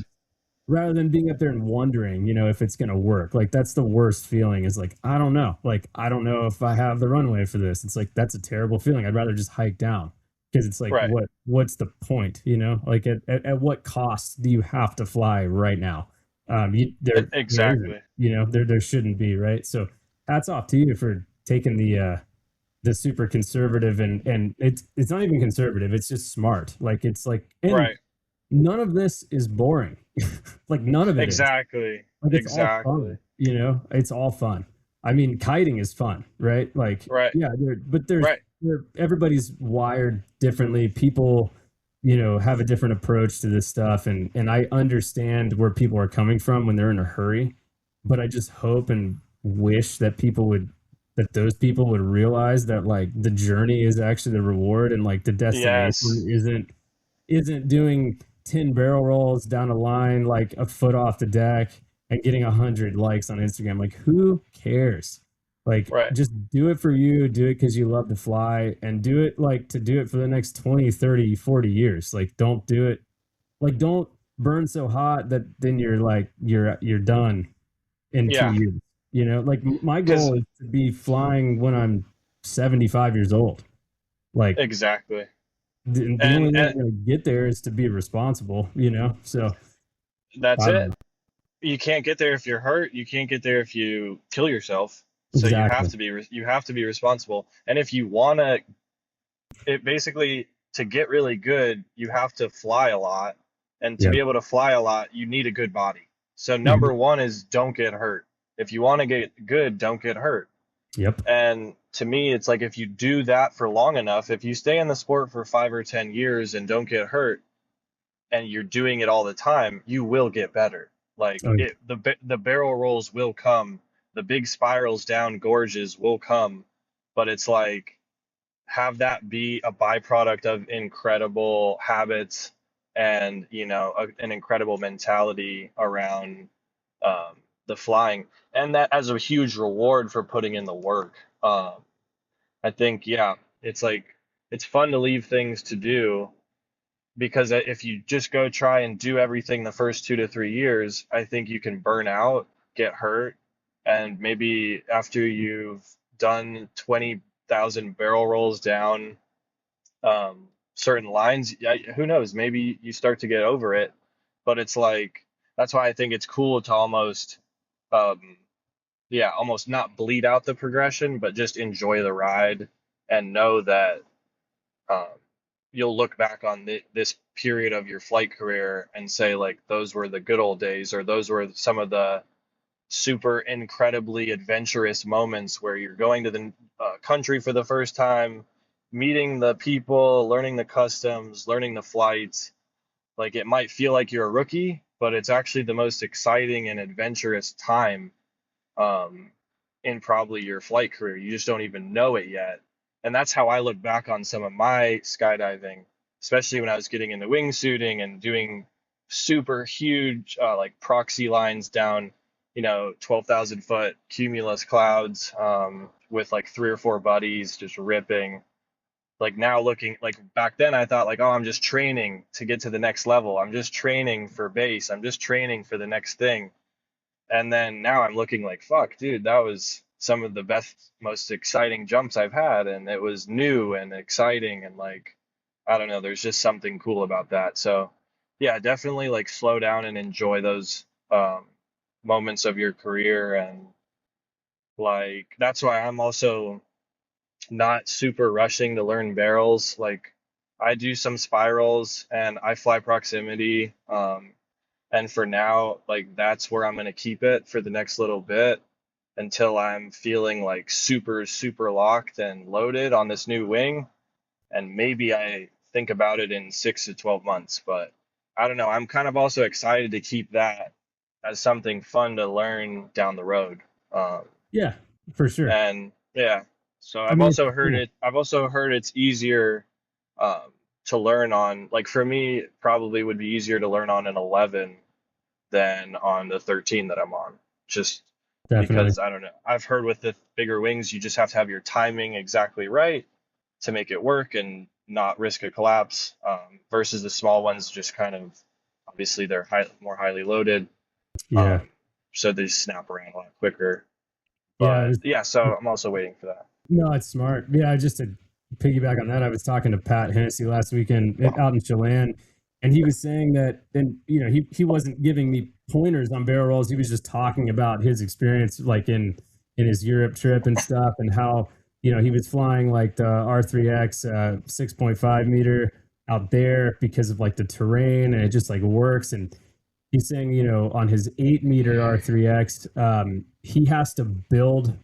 Rather than being up there and wondering, if it's gonna work. Like that's the worst feeling. Is like I don't know. Like I don't know if I have the runway for this. It's like that's a terrible feeling. I'd rather just hike down because it's like Right. what's the point? Like at what cost do you have to fly right now? There isn't. Exactly. There shouldn't be, right? So hats off to you for taking the super conservative and it's not even conservative. It's just smart. Like it's like and Right. none of this is boring. Like none of it is. Exactly. Like it's all Exactly. fun. It's all fun. I mean, kiting is fun, right? Like Right. yeah, but Right. everybody's wired differently. People, have a different approach to this stuff, and I understand where people are coming from when they're in a hurry. But I just hope and wish that those people would realize that like the journey is actually the reward, and like the Yes. destination isn't doing 10 barrel rolls down a line like a foot off the deck and getting 100 likes on Instagram. Like, who cares? Like, Right. just do it for you, do it because you love to fly, and do it like to do it for the next 20, 30, 40 years. Like, don't do it, like, don't burn so hot that then you're like, you're done in Yeah. 2 years. Like, my Because goal is to be flying when I'm 75 years old. Like, exactly. the only And way and I'm going to get there is to be responsible, So that's I don't it. know. You can't get there if you're hurt. You can't get there if you kill yourself. So Exactly. you have to be responsible. And if you want to, it basically, to get really good, you have to fly a lot. And to Yep. be able to fly a lot, you need a good body. So Mhm. number one is don't get hurt. If you want to get good, don't get hurt. Yep. And to me, it's like if you do that for long enough, if you stay in the sport for 5 or 10 years and don't get hurt, and you're doing it all the time, you will get better. Like Oh, the barrel rolls will come the big spirals down gorges will come, but it's like have that be a byproduct of incredible habits and an incredible mentality around the flying, and that as a huge reward for putting in the work. I think, yeah, it's like it's fun to leave things to do, because if you just go try and do everything the first 2 to 3 years, I think you can burn out, get hurt, and maybe after you've done 20,000 barrel rolls down certain lines, yeah, who knows? Maybe you start to get over it, but it's like that's why I think it's cool to almost, um, yeah, almost not bleed out the progression, but just enjoy the ride and know that um, you'll look back on this period of your flight career and say like those were the good old days, or those were some of the super incredibly adventurous moments where you're going to the country for the first time, meeting the people, learning the customs, learning the flights. Like it might feel like you're a rookie, but it's actually the most exciting and adventurous time um, in probably your flight career. You just don't even know it yet. And that's how I look back on some of my skydiving, especially when I was getting into wingsuiting and doing super huge like proxy lines down, 12,000 foot cumulus clouds with like 3 or 4 buddies just ripping. Like now looking like back then, I thought like, oh, I'm just training to get to the next level. I'm just training for base. I'm just training for the next thing. And then now I'm looking like, fuck, dude, that was some of the best, most exciting jumps I've had. And it was new and exciting. And like, I don't know, there's just something cool about that. So yeah, definitely like slow down and enjoy those moments of your career. And like, that's why I'm also not super rushing to learn barrels. Like, I do some spirals and I fly proximity. And for now, like that's where I'm going to keep it for the next little bit until I'm feeling like super, super locked and loaded on this new wing. And maybe I think about it in 6 to 12 months. But I don't know. I'm kind of also excited to keep that as something fun to learn down the road. Um, Yeah, for sure. and yeah, so I I've mean, also heard it. I've also heard it's easier um, to learn on. Like for me, it probably would be easier to learn on an 11 than on the 13 that I'm on. Just definitely. because I don't know. I've heard with the bigger wings, you just have to have your timing exactly right to make it work and not risk a collapse. Versus the small ones, just kind of obviously they're more highly loaded, Yeah. um, so they snap around a lot quicker. Yeah. But yeah, so I'm also waiting for that. No, it's smart. Yeah, just to piggyback on that, I was talking to Pat Hennessy last weekend out in Chelan, and he was saying that, and he wasn't giving me pointers on barrel rolls. He was just talking about his experience, like in his Europe trip and stuff, and how he was flying like the R3X 6.5 meter out there because of like the terrain, and it just like works. And he's saying, on his 8 meter R3X, he has to build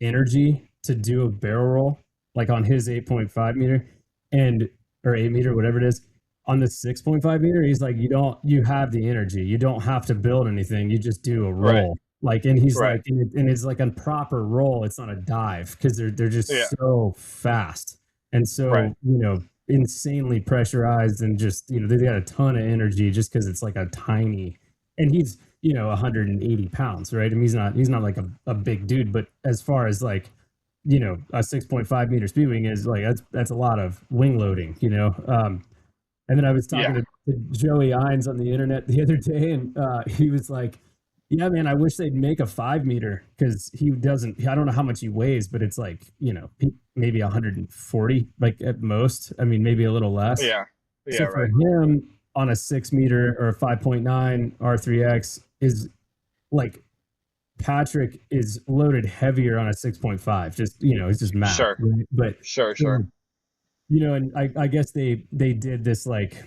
energy to do a barrel roll, like on his 8.5 meter and or 8 meter, whatever it is. On the 6.5 meter, he's like, you have the energy. You don't have to build anything. You just do a Right, roll. Like, and he's right, like, and it's like a proper roll. It's not a dive because they're yeah, just so fast and right, so, insanely pressurized and just, they got a ton of energy just because it's like a tiny, and he's, 180 pounds, right? I mean, he's not like a big dude, but as far as like, a 6.5 meter speed wing is like, that's a lot of wing loading, and then I was talking yeah, to Joey Ines on the internet the other day, and he was like, "Yeah, man, I wish they'd make a 5 meter because he doesn't. I don't know how much he weighs, but it's like maybe 140, like at most. I mean, maybe a little less. yeah, yeah, So for right, him on a 6 meter or a 5.9 R3X is like Patrick is loaded heavier on a 6.5. Just it's just math, sure, right? But sure, so, sure, and I guess they did this like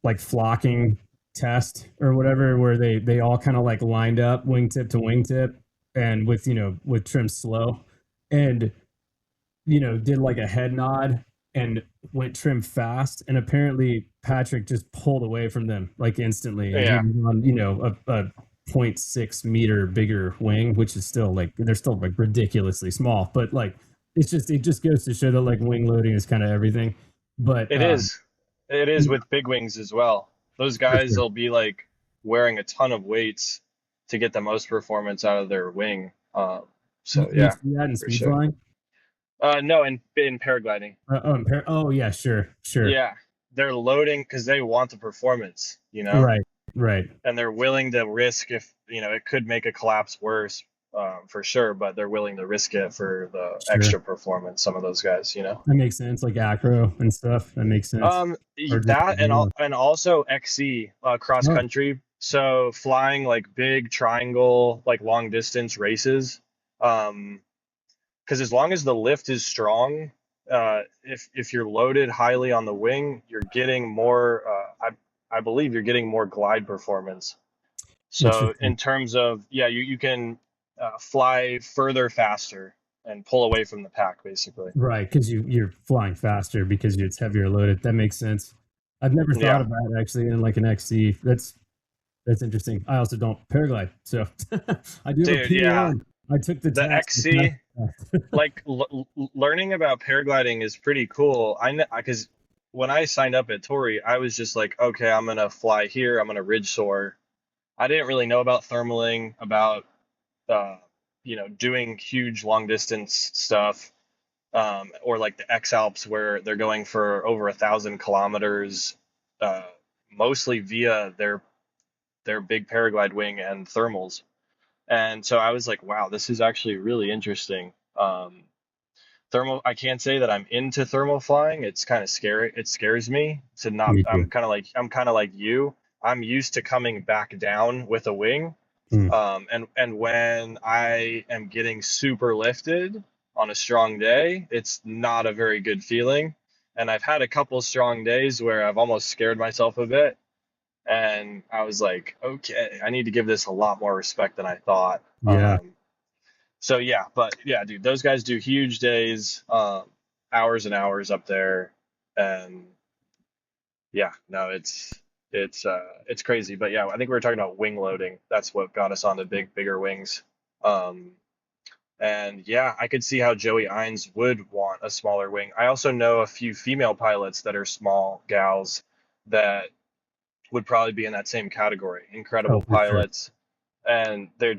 like flocking test or whatever where they all kind of like lined up wingtip to wingtip and with trim slow and did like a head nod and went trim fast, and apparently Patrick just pulled away from them like instantly, and he yeah, was on 0.6 meter bigger wing, which is still like, they're still like ridiculously small, but like, it just goes to show that like wing loading is kind of everything. But It is. It is with big wings as well. Those for guys sure. will be like wearing a ton of weights to get the most performance out of their wing. So You yeah, see that in for speed sure. flying? No, in paragliding. Oh yeah, sure, sure. Yeah, they're loading because they want the performance, you know, Right, right. and they're willing to risk if, it could make a collapse worse, for sure, but they're willing to risk it for the Sure. extra performance, some of those guys, you know. That makes sense. Like acro and stuff. That makes sense. Or just That and also XC, cross oh, country. So flying like big triangle, like long distance races. Um, because as long as the lift is strong, if you're loaded highly on the wing, you're getting more. I believe you're getting more glide performance. So interesting. in terms of, yeah, you can fly further faster and pull away from the pack basically. Right, because you're flying faster because it's heavier loaded. That makes sense. I've never thought Yeah, about it actually in like an XC. That's interesting. I also don't paraglide, so I do have a dude. Yeah, P1. I took the the test. I passed XC. the test. Like learning about paragliding is pretty cool. I know because when I signed up at Tori, I was just like, okay, I'm gonna fly here. I'm gonna ridge soar. I didn't really know about thermaling, about uh, doing huge long distance stuff, or like the X Alps where they're going for over 1,000 kilometers, uh, mostly via their big paraglide wing and thermals. And so I was like, wow, this is actually really interesting. Thermal, I can't say that I'm into thermal flying. It's kind of scary. It scares me to not. Me too. I'm kind of like you. I'm used to coming back down with a wing. Mm, And when I am getting super lifted on a strong day, it's not a very good feeling. And I've had a couple strong days where I've almost scared myself a bit. And I was like, okay, I need to give this a lot more respect than I thought. yeah, So yeah, but yeah, dude, those guys do huge days, hours and hours up there, and yeah, no, it's crazy. But yeah, I think we were talking about wing loading. That's what got us on the bigger wings. Um, and yeah, I could see how Joey Ines would want a smaller wing. I also know a few female pilots that are small gals that would probably be in that same category. oh Incredible for sure. pilots, and they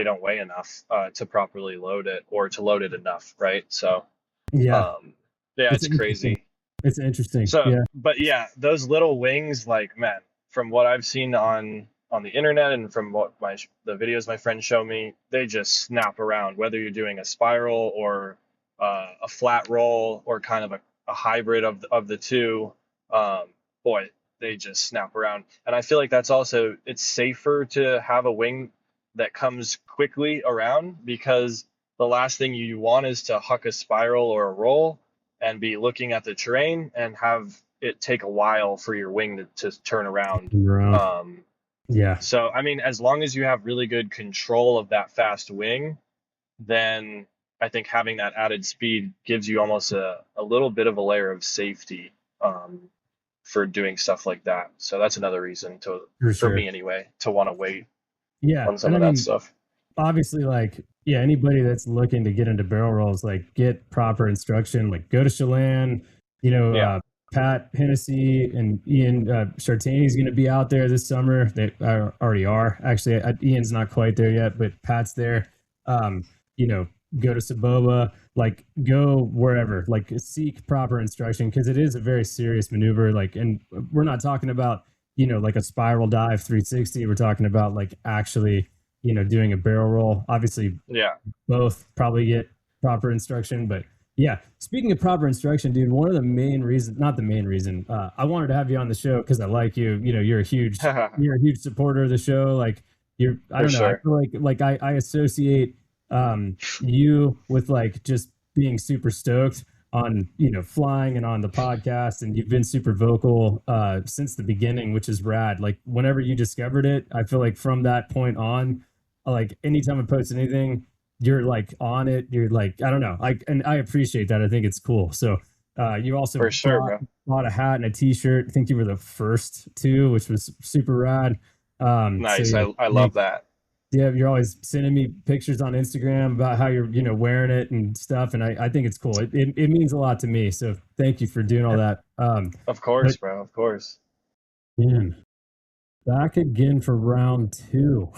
don't weigh enough to properly load it or to load it enough, right? So Yeah, um, yeah, it's it's interesting. crazy. It's interesting. So, Yeah, but yeah, those little wings, like man, from what I've seen on the internet and from what the videos my friends show me, they just snap around. Whether you're doing a spiral or a flat roll or kind of a hybrid of the two, um, boy, they just snap around. And I feel like that's also it's safer to have a wing that comes quickly around because the last thing you want is to huck a spiral or a roll and be looking at the terrain and have it take a while for your wing to turn around. around. Um, Yeah, so, I mean, as long as you have really good control of that fast wing, then I think having that added speed gives you almost a little bit of a layer of safety, for doing stuff like that. So that's another reason for for sure. me anyway, to want to wait Yeah, on some and I of that mean, stuff. obviously, like, yeah, anybody that's looking to get into barrel rolls, like, get proper instruction, like, go to Chelan, you know, Yeah. Pat Hennessy and Ian Chartani is going to be out there this summer. They already are. Actually, Ian's not quite there yet, but Pat's there. Um, you know, go to Saboba, like, go wherever, like, seek proper instruction because it is a very serious maneuver. Like, and we're not talking about, you know, like a spiral dive 360. We're talking about, like, actually, you know, doing a barrel roll. Obviously, Yeah. both probably get proper instruction, but yeah. Speaking of proper instruction, dude, one of the main reasons, not the main reason, I wanted to have you on the show because I like you. You know, you're a huge supporter of the show. Like I For don't know. I sure. feel like I associate you with like just being super stoked on, you know, flying and on the podcast, and you've been super vocal since the beginning, which is rad. Like whenever you discovered it, I feel like from that point on, like anytime I post anything, you're like on it. You're like, I don't know. And I appreciate that. I think it's cool. So you also For sure, bro. bought a hat and a t-shirt. I think you were the first two, which was super rad. So Nice. yeah, I love that. yeah, you're always sending me pictures on Instagram about how you're, wearing it and stuff. And I think it's cool. It means a lot to me. So thank you for doing all that. Of But course, bro. Of course. man, back again for round two.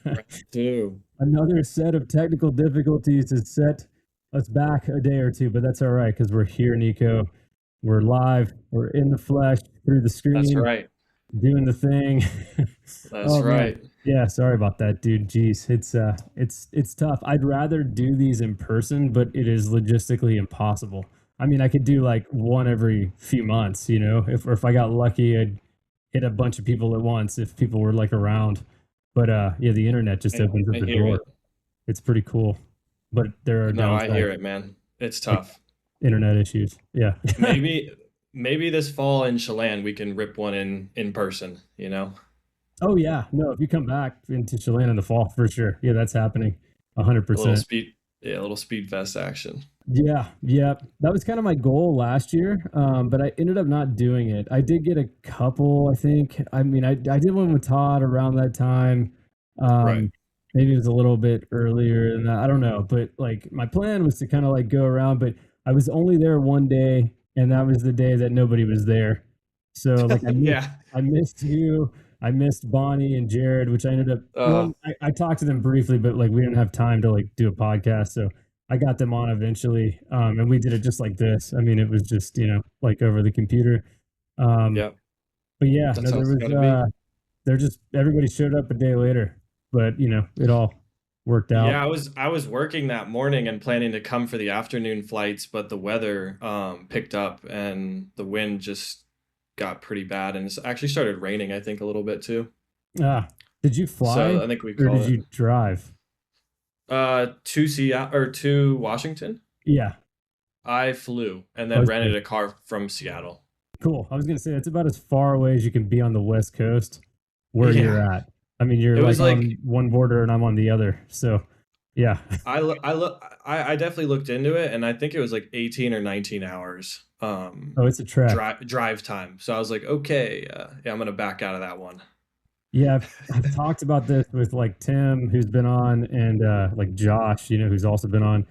Round two. Another set of technical difficulties has set us back a day or two, but that's all right because we're here, Nico. We're live. We're in the flesh through the screen. That's right. Doing the thing. That's Oh, man. right. Yeah, sorry about that, dude. Jeez, it's tough. I'd rather do these in person, but it is logistically impossible. I mean, I could do like one every few months, if I got lucky, I'd hit a bunch of people at once if people were like around. But yeah, the internet just opens up I the hear door. it. It's pretty cool, but there are No, I downsides, hear it, man. It's tough. internet issues. Yeah. Maybe this fall in Chelan we can rip one in person, Oh yeah, no. If you come back into Chelan in the fall, for sure. Yeah, that's happening. 100%. A little speed fest action. Yeah, yeah. That was kind of my goal last year, but I ended up not doing it. I did get a couple, I think. I mean, I did one with Todd around that time. Right. Maybe it was a little bit earlier than that. I don't know. But like my plan was to kind of like go around, but I was only there one day, and that was the day that nobody was there. So like Yeah. I missed you. I missed Bonnie and Jared, which I ended up. Well, I talked to them briefly, but like we didn't have time to like do a podcast, so I got them on eventually, and we did it just like this. I mean, it was just like over the computer. Yeah. But yeah, That's no, how there it's gotta was. They're just everybody showed up a day later, but it all worked out. Yeah, I was working that morning and planning to come for the afternoon flights, but the weather picked up and the wind just got pretty bad, and it's actually started raining, I think, a little bit too. Did you fly? So I think we or call did you drive? To Seattle or to Washington. Yeah. I flew and then rented a car from Seattle. Cool. I was gonna say that's about as far away as you can be on the West Coast where you're at. I mean, you're like on one border and I'm on the other. So yeah. I definitely looked into it, and I think it was like 18 or 19 hours. Oh, it's a trek. Drive time. So I was like, okay, yeah, I'm gonna back out of that one. Yeah, I've talked about this with like Tim, who's been on, and like Josh, who's also been on,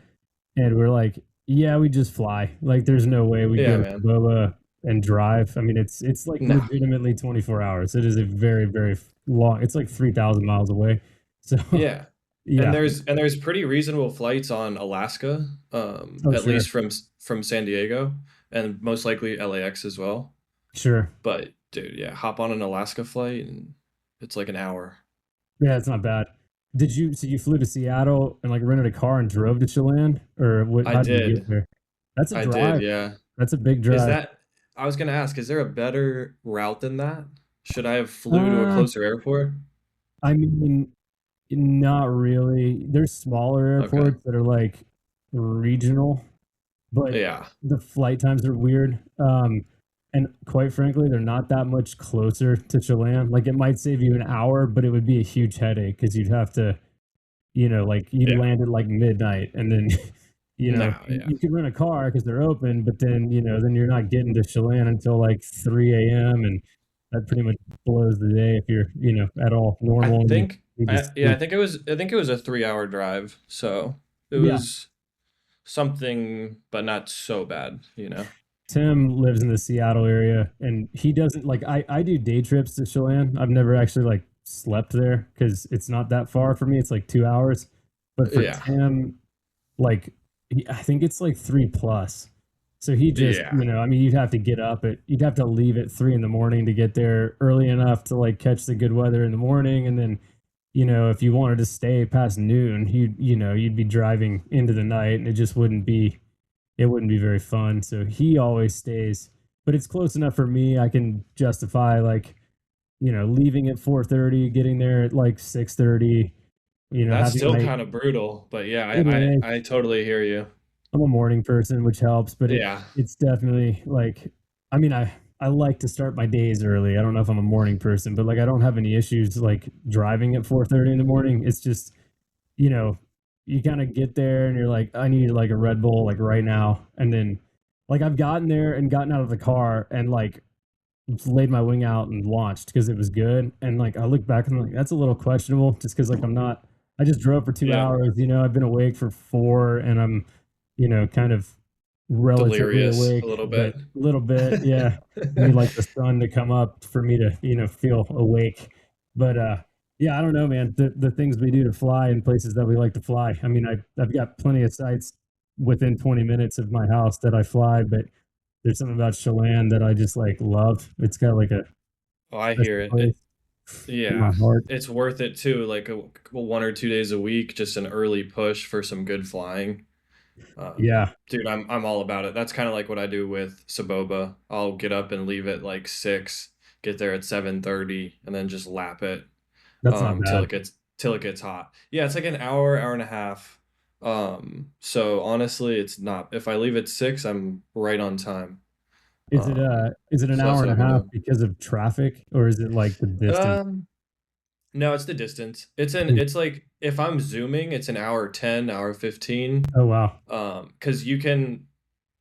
and we're like, yeah, we just fly. Like, there's no way we go to Boba and drive. I mean, it's like legitimately 24 hours. It is a very, very long. It's like 3,000 miles away. So yeah. And there's pretty reasonable flights on Alaska, at least from San Diego, and most likely LAX as well. Sure. But dude, yeah, hop on an Alaska flight and it's like an hour. Yeah, it's not bad. So you flew to Seattle and like rented a car and drove to Chelan, or what? I did. You get there? That's a drive. I did, yeah. That's a big drive. I was gonna ask, is there a better route than that? Should I have flew to a closer airport? I mean, not really. There's smaller airports that are like regional, but the flight times are weird. And quite frankly, they're not that much closer to Chelan. Like, it might save you an hour, but it would be a huge headache because you'd have to, like you'd land at like midnight, and then you could rent a car because they're open, but then then you're not getting to Chelan until like 3 a.m. and that pretty much blows the day if you're at all normal. I think it was a 3-hour drive, so it was something, but not so bad, Tim lives in the Seattle area, and he doesn't like. I do day trips to Chelan. I've never actually like slept there because it's not that far for me. It's like 2 hours, but for Tim, like I think it's like 3+. So he just, I mean, you'd have to you'd have to leave at 3 a.m. to get there early enough to like catch the good weather in the morning, and then if you wanted to stay past noon, you'd be driving into the night, and it just wouldn't be very fun. So he always stays, but it's close enough for me. I can justify like, leaving at 4:30, getting there at like 6:30. That's still kind of brutal, but yeah, I totally hear you. I'm a morning person, which helps, but it's definitely like, I mean, I like to start my days early. I don't know if I'm a morning person, but like, I don't have any issues like driving at 4:30 in the morning. It's just, you kind of get there and you're like, I need like a Red Bull like right now. And then like I've gotten there and gotten out of the car and like laid my wing out and launched because it was good. And like I look back and I'm like, that's a little questionable just because like I just drove for 2 hours, I've been awake for 4 and I'm, kind of relatively Delirious a awake, little but bit. a little bit, yeah. I need like the sun to come up for me to, feel awake. But yeah, I don't know, man. The things we do to fly in places that we like to fly. I mean, I've got plenty of sites within 20 minutes of my house that I fly, but there's something about Chelan that I just like love. It's got like a Oh, I special hear it. place in my Yeah, heart. it's worth it too. Like 1 or 2 days a week, just an early push for some good flying. Yeah, Dude, I'm all about it. That's kind of like what I do with Saboba. I'll get up and leave at like 6, get there at 7:30, and then just lap it that's not till bad. it gets hot. Yeah, it's like an hour and a half. So honestly, it's not. If I leave at 6, I'm right on time. Is it an So hour that's and what a I've been half doing. because of traffic or is it like the distance? Um, no, it's the distance. Hmm. It's like if I'm zooming, it's an hour 10, hour 15. Oh wow. Because you can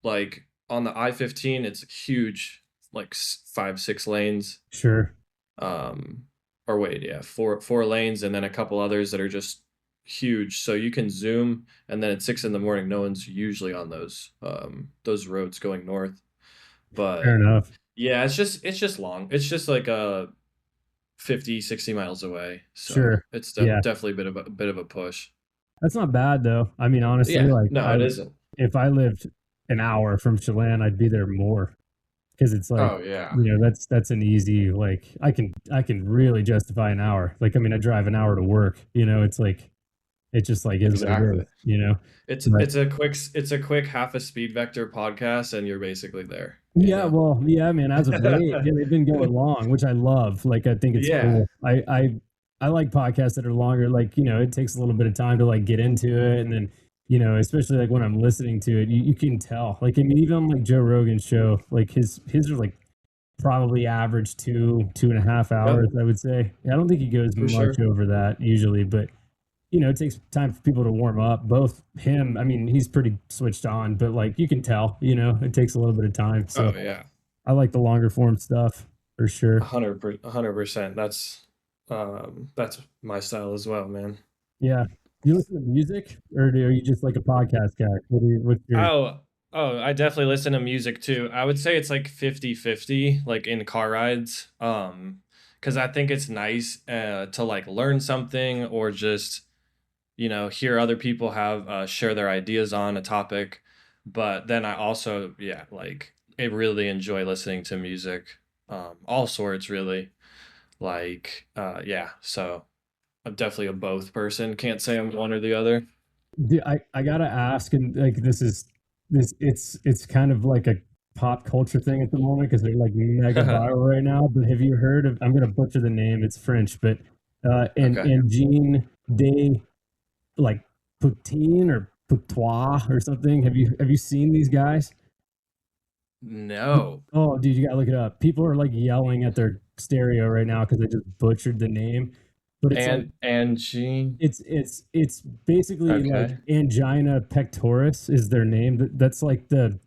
like on the I-15, it's huge, like 5, 6 lanes. Sure. Um, or wait, yeah, four lanes, and then a couple others that are just huge. So you can zoom, and then at 6 in the morning, no one's usually on those roads going north. Fair But enough. yeah, it's just long. It's just like 50, 60 miles away. So Sure. it's Yeah. definitely a bit of a push. That's not bad though. I mean, honestly, Yeah, like no, it isn't. if I lived an hour from Chelan, I'd be there more because it's like, Oh yeah, that's an easy, like I can really justify an hour. Like, I mean, I drive an hour to work, it's like, it just like is what it exactly. is. It's But it's a quick half a speed vector podcast, and you're basically there. yeah, well, yeah, man. As of late, yeah, they've been going long, which I love. Like, I think it's Yeah, cool. I like podcasts that are longer. Like, it takes a little bit of time to like get into it, and then especially like when I'm listening to it, you can tell. Like, I mean, even on like Joe Rogan's show, like his are like probably average 2.5 hours. yep, I would say. I don't think he goes for much sure. over that usually, but it takes time for people to warm up. Both him, I mean, he's pretty switched on, but like you can tell, it takes a little bit of time. Oh So yeah, I like the longer form stuff for sure. 100%. That's my style as well, man. Yeah. Do you listen to music or are you just like a podcast guy? What's your, Oh, I definitely listen to music too. I would say it's like 50-50, like in car rides. Because I think it's nice to like learn something or just hear other people have share their ideas on a topic. But then I also, yeah, like I really enjoy listening to music, all sorts really. Like, yeah, so I'm definitely a both person. Can't say I'm one or the other. I gotta ask, and like it's kind of like a pop culture thing at the moment because they're like mega viral right now. But have you heard of? I'm gonna butcher the name. It's French, but Okay. and Jean de like Poutine or Poutois or something. Have you seen these guys? No. Oh, dude, you gotta look it up. People are like yelling at their stereo right now because they just butchered the name. But it's like And Gene. it's basically like Okay. angina pectoris is their name. That's like the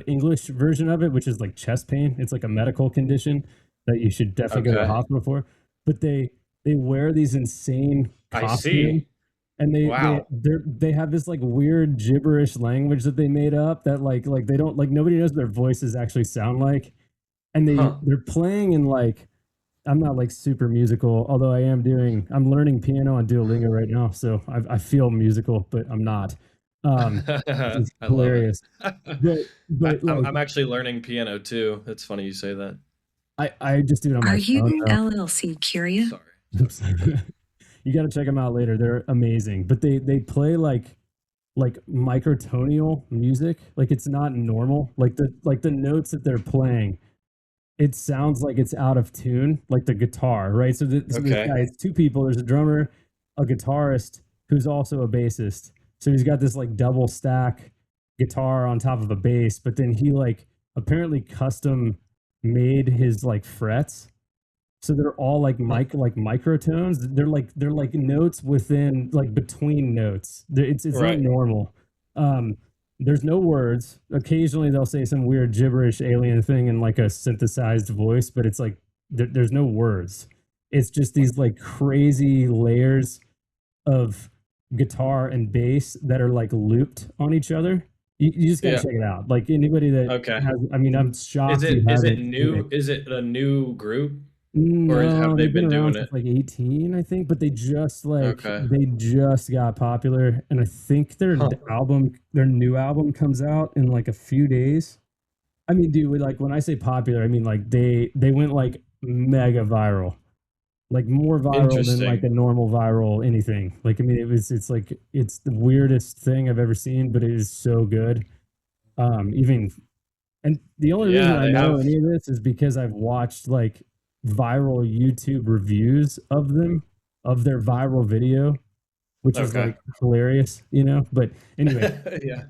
English version of it, which is like chest pain. It's like a medical condition that you should definitely go to the Okay. hospital for. But they wear these insane I costumes, see. and Wow. they have this like weird gibberish language that they made up that like they don't like nobody knows what their voices actually sound like, and Huh. they're playing in like I'm not like super musical, although I'm learning piano on Duolingo right now, so I feel musical, but I'm not. It's I love it. hilarious. But I'm like I'm actually learning piano too. It's funny you say that. I just do it on Are my phone you now. LLC curious? Sorry. Oops. You got to check them out later. They're amazing. But they play like microtonal music. Like it's not normal. Like the notes that they're playing, it sounds like it's out of tune, like the guitar, right? So this Okay. guy, it's two people. There's a drummer, a guitarist who's also a bassist. So he's got this like double stack guitar on top of a bass, but then he like apparently custom made his like frets. So they're all like Huh. like microtones. They're like notes within like between notes. It's not Right. normal. Um, there's no words. Occasionally they'll say some weird gibberish alien thing in like a synthesized voice, but it's like there's no words. It's just these like crazy layers of guitar and bass that are like looped on each other. You just gotta Yeah. check it out. Like anybody that Okay. has, I mean, I'm Is shocked you it is it haven't seen it. new? Is it a new group, or have No, they they've been been around doing since it? like 18, I think, but Okay. they just got popular, and I think Huh. their new album comes out in like a few days. I mean, dude, like when I say popular, I mean like they went like mega viral, like more viral than like a Interesting. normal viral anything. Like I mean, it's like it's the weirdest thing I've ever seen, but it is so good. Even and the only reason Yeah, I they know have. any of this is because I've watched like viral YouTube reviews of them, of their viral video, which is Okay. like hilarious, you know. But anyway, Yeah.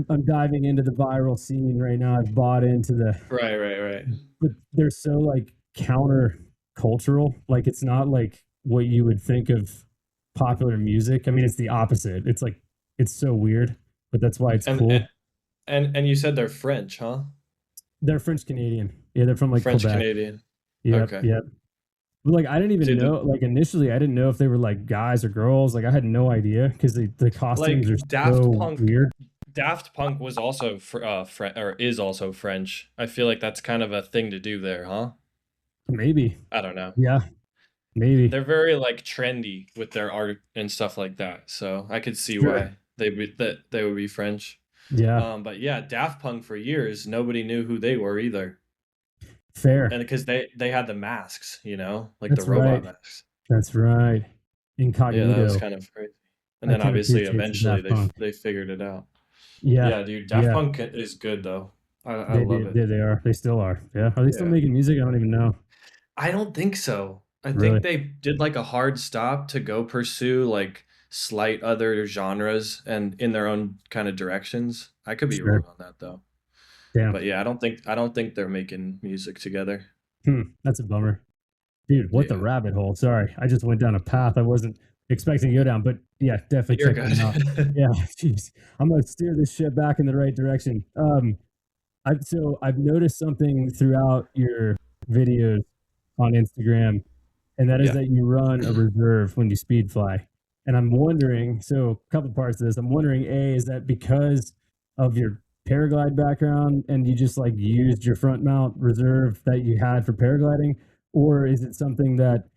I'm diving into the viral scene right now. I've bought into the, Right, right, right. but they're so like counter cultural. Like it's not like what you would think of popular music. I mean, it's the opposite. It's like it's so weird, but that's why it's And cool. and you said they're French, huh? They're French Canadian. Yeah, they're from like French Quebec. Canadian. Yep, Okay. yep. But like I didn't even Dude, know. Like initially, I didn't know if they were like guys or girls. Like I had no idea because the costumes like are Daft so Punk. weird. Daft Punk was also or is also French. I feel like that's kind of a thing to do there, huh? Maybe, I don't know. yeah, maybe. They're very like trendy with their art and stuff like that. So I could see Sure. why they would be French. Yeah, But yeah, Daft Punk for years, nobody knew who they were either. fair. And because they had the masks, like the That's robot right. masks. That's right. Yeah, that was Incognito. kind of crazy. And I then can obviously appreciate some eventually Daft Punk. they figured it out. Yeah, Yeah, dude, Daft yeah. Punk is good though. I They love do. it. They are. They still are. Yeah. Are they still Yeah. making music? I don't even know. I don't think so. I Really. think they did like a hard stop to go pursue like slight other genres and in their own kind of directions. I could be Sure. wrong on that though. Damn. But yeah, I don't think they're making music together. That's a bummer. Dude, what the Yeah. rabbit hole? Sorry, I just went down a path I wasn't expecting to go down, but yeah, definitely You're check them out. good. Yeah, jeez, I'm gonna steer this ship back in the right direction. I've noticed something throughout your videos on Instagram, and that is Yeah. that you run a reserve when you speed fly. And I'm wondering, so a couple parts of this. I'm wondering, A, is that because of your paraglide background and you just like used your front mount reserve that you had for paragliding, or is it something that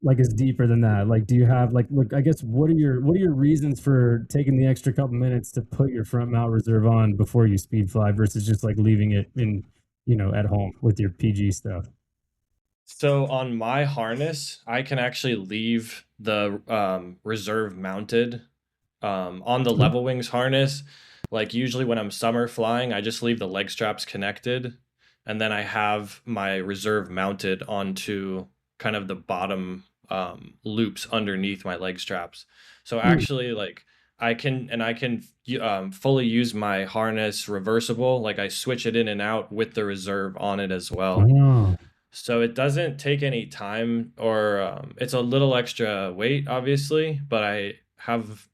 like is deeper than that? Like, do you have like, look, I guess what are your reasons for taking the extra couple minutes to put your front mount reserve on before you speed fly versus just like leaving it in, at home with your PG stuff? So on my harness, I can actually leave the reserve mounted on the level wings harness. Like usually when I'm summer flying, I just leave the leg straps connected, and then I have my reserve mounted onto kind of the bottom loops underneath my leg straps. So Hmm. actually, like I can fully use my harness reversible. Like I switch it in and out with the reserve on it as well. Oh, So it doesn't take any time, or it's a little extra weight, obviously, but I have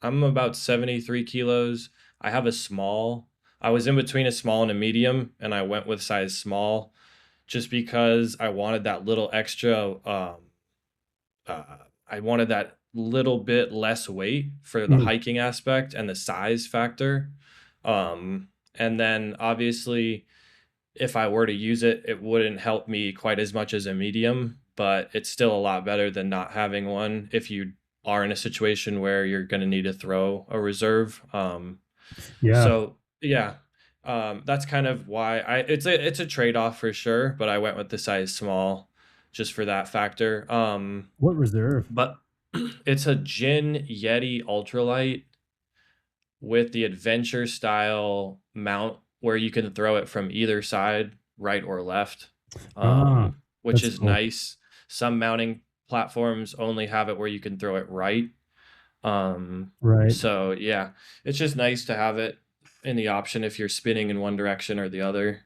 I'm about 73 kilos. I have a small. I was in between a small and a medium, and I went with size small just because I wanted that little extra. Uh, I wanted that little bit less weight for the hmm. hiking aspect and the size factor. And then obviously if I were to use it, it wouldn't help me quite as much as a medium, but it's still a lot better than not having one if you are in a situation where you're going to need to throw a reserve. Yeah. So yeah, that's kind of why it's a trade-off for sure, but I went with the size small just for that factor. What reserve? But it's a Jin Yeti ultralight with the adventure style mount where you can throw it from either side, right or left, Ah, which that's is cool. nice. Some mounting platforms only have it where you can throw it right. Right. So yeah, it's just nice to have it in the option if you're spinning in one direction or the other.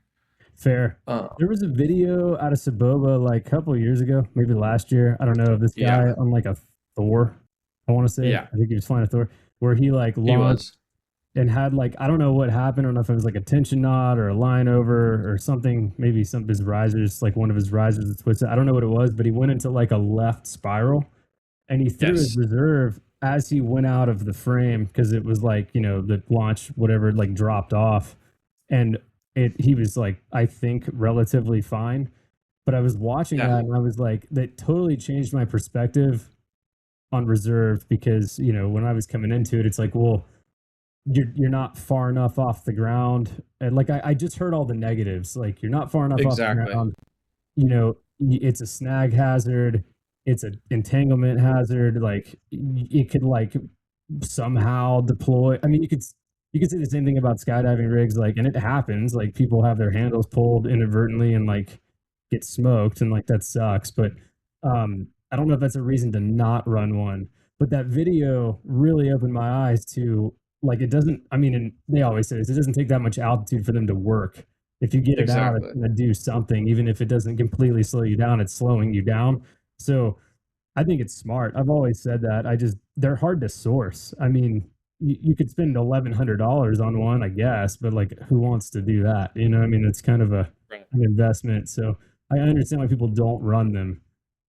Fair. Uh, There was a video out of Saboba like a couple of years ago, maybe last year. I don't know, of this guy yeah, on like a Thor, I want to say. yeah, I think he was flying a Thor, where he like he launched was. and had like, I don't know what happened. I don't know if it was like a tension knot or a line over or something. Maybe some of his risers, like one of his risers that twisted. I don't know what it was, but he went into like a left spiral, and he threw his Yes. reserve as he went out of the frame because it was like, you know, the launch whatever like dropped off, and he was like, I think relatively fine. But I was watching Yeah. that and I was like, that totally changed my perspective on reserve, because, you know, when I was coming into it, it's like, well, you're not far enough off the ground. And like I just heard all the negatives. Like, you're not far enough off the Exactly. ground, you know, it's a snag hazard, it's an entanglement hazard. Like, it could like somehow deploy. I mean, you could say the same thing about skydiving rigs, like, and it happens. Like, people have their handles pulled inadvertently and like get smoked, and like that sucks. But I don't know if that's a reason to not run one. But that video really opened my eyes to, like, it doesn't. I mean, and they always say this, it doesn't take that much altitude for them to work. If you get it out, it's Exactly. going to do something. Even if it doesn't completely slow you down, it's slowing you down. So I think it's smart. I've always said that. They're hard to source. I mean, you could spend $1,100 on one, I guess, but like, who wants to do that? You know, I mean, it's kind of Right. an investment. So I understand why people don't run them.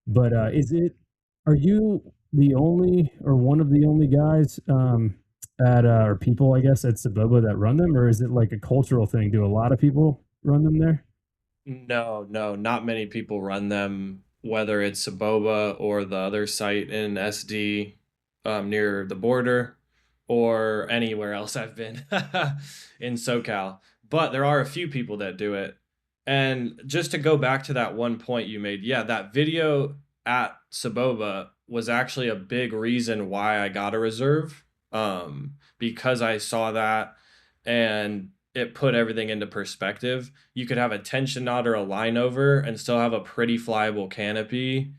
But are you the only or one of the only guys at or people, I guess, at Saboba that run them, or is it like a cultural thing? Do a lot of people run them there? No, no, not many people run them, whether it's Saboba or the other site in SD, near the border, or anywhere else I've been in SoCal. But there are a few people that do it. And just to go back to that one point you made, yeah, that video at Saboba was actually a big reason why I got a reserve, because I saw that and it put everything into perspective. You could have a tension knot or a line over and still have a pretty flyable canopy,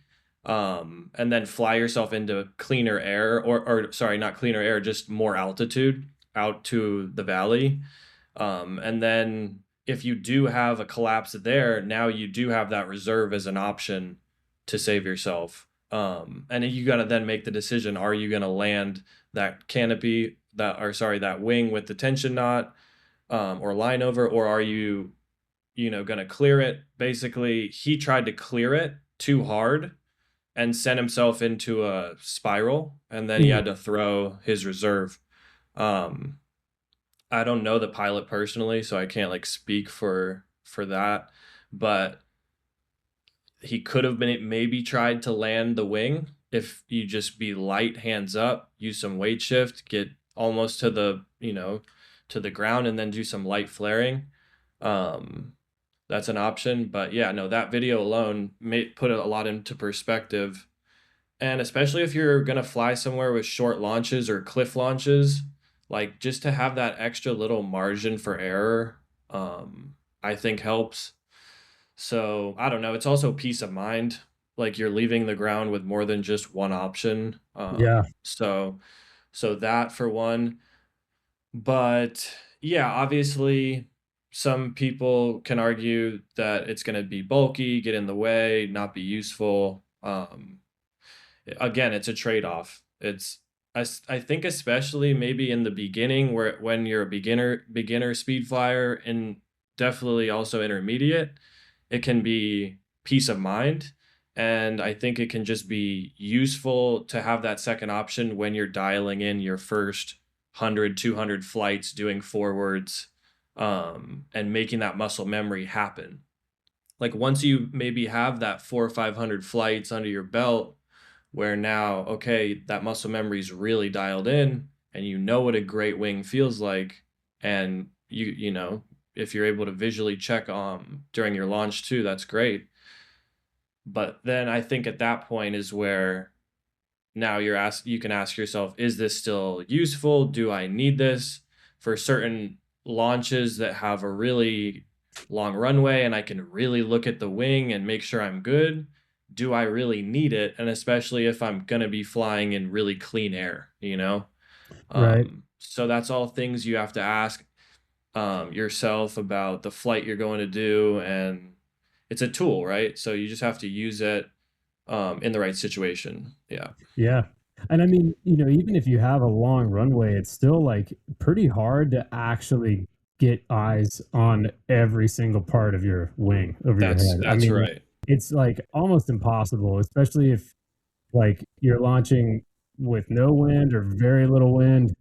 and then fly yourself into cleaner air, or sorry, not cleaner air, just more altitude out to the valley. And then if you do have a collapse there, now you do have that reserve as an option to save yourself. And you got to then make the decision: are you going to land that canopy, that wing with the tension knot, or line over, or are you, going to clear it? Basically, he tried to clear it too hard and sent himself into a spiral, and then he Mm, had to throw his reserve. Um, I don't know the pilot personally, so I can't like speak for that, but he could have been maybe tried to land the wing if you just be light, hands up, use some weight shift, get almost to the ground, and then do some light flaring. Um, that's an option, but yeah, no, that video alone put a lot into perspective. And especially if you're gonna fly somewhere with short launches or cliff launches, like, just to have that extra little margin for error, I think helps. So I don't know. It's also peace of mind. Like, you're leaving the ground with more than just one option. yeah, So that for one. But yeah, obviously, some people can argue that it's going to be bulky, get in the way, not be useful. Again, it's a trade-off. I think, especially maybe in the beginning, when you're a beginner speed flyer, and definitely also intermediate, it can be peace of mind. And I think it can just be useful to have that second option when you're dialing in your first 100, 200 flights, doing forwards, and making that muscle memory happen. Like, once you maybe have that 400 or 500 flights under your belt, where now, okay, that muscle memory is really dialed in, and you know what a great wing feels like, and if you're able to visually check during your launch too, that's great. But then I think at that point is where now you can ask yourself, is this still useful? Do I need this for certain launches that have a really long runway and I can really look at the wing and make sure I'm good? Do I really need it? And especially if I'm going to be flying in really clean air. right. So that's all things you have to ask yourself about the flight you're going to do. And it's a tool, right? So you just have to use it in the right situation. Yeah. Yeah. And I mean, even if you have a long runway, it's still like pretty hard to actually get eyes on every single part of your wing over your That's head. I that's mean, right. it's like almost impossible, especially if like you're launching with no wind or very little wind,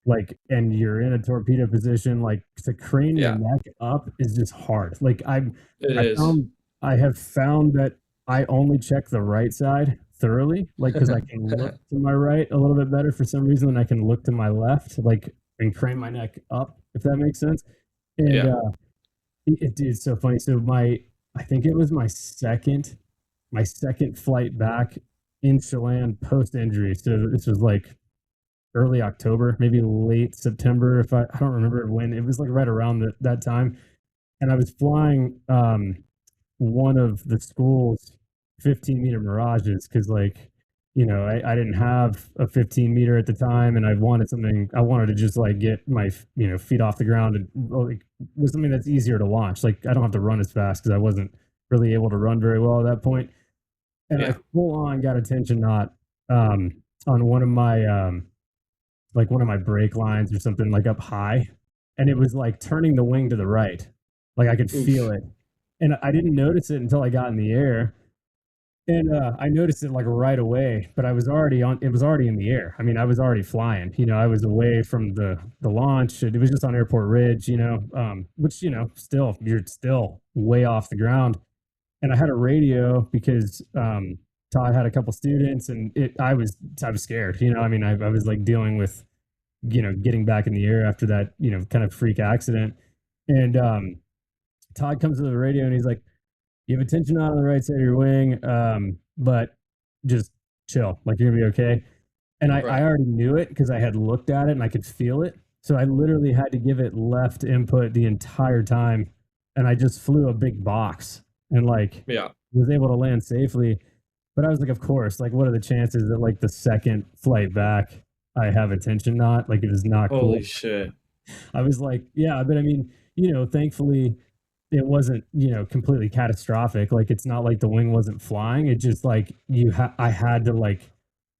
like, and you're in a torpedo position, like to crane your Yeah, neck up is just hard. Like it I is. found, I have found that I only check the right side thoroughly, like, because I can look to my right a little bit better for some reason than I can look to my left, like, and crane my neck up, if that makes sense. And Yeah. it's so funny. So I think it was my second flight back in Chelan post injury. So this was like early October, maybe late September, if I don't remember when. It was like right around that time, and I was flying one of the school's 15-meter Mirages because, like, I didn't have a 15-meter at the time, and I wanted to just like get my feet off the ground, and like, was something that's easier to launch. Like, I don't have to run as fast because I wasn't really able to run very well at that point, and I Yeah. full on got a tension knot um, on one of my brake lines or something, like up high, and it was like turning the wing to the right, like I could feel Oof. it, and I didn't notice it until I got in the air, and I noticed it like right away, but I was already on. It was already in the air. I mean, I was already flying. I was away from the launch. It was just on Airport Ridge. Which still you're still way off the ground. And I had a radio because Todd had a couple students, and I was scared. I mean, I was like dealing with getting back in the air after that kind of freak accident, and Todd comes to the radio and he's like, you have a tension knot on the right side of your wing, but just chill. Like, you're gonna be okay. And I Right. already knew it because I had looked at it and I could feel it. So I literally had to give it left input the entire time. And I just flew a big box and like Yeah. was able to land safely. But I was like, of course, like, what are the chances that like the second flight back I have a tension knot? Like, it is not Holy cool. shit. I was like, yeah, but I mean, thankfully it wasn't, completely catastrophic. Like, it's not like the wing wasn't flying. It just like I had to like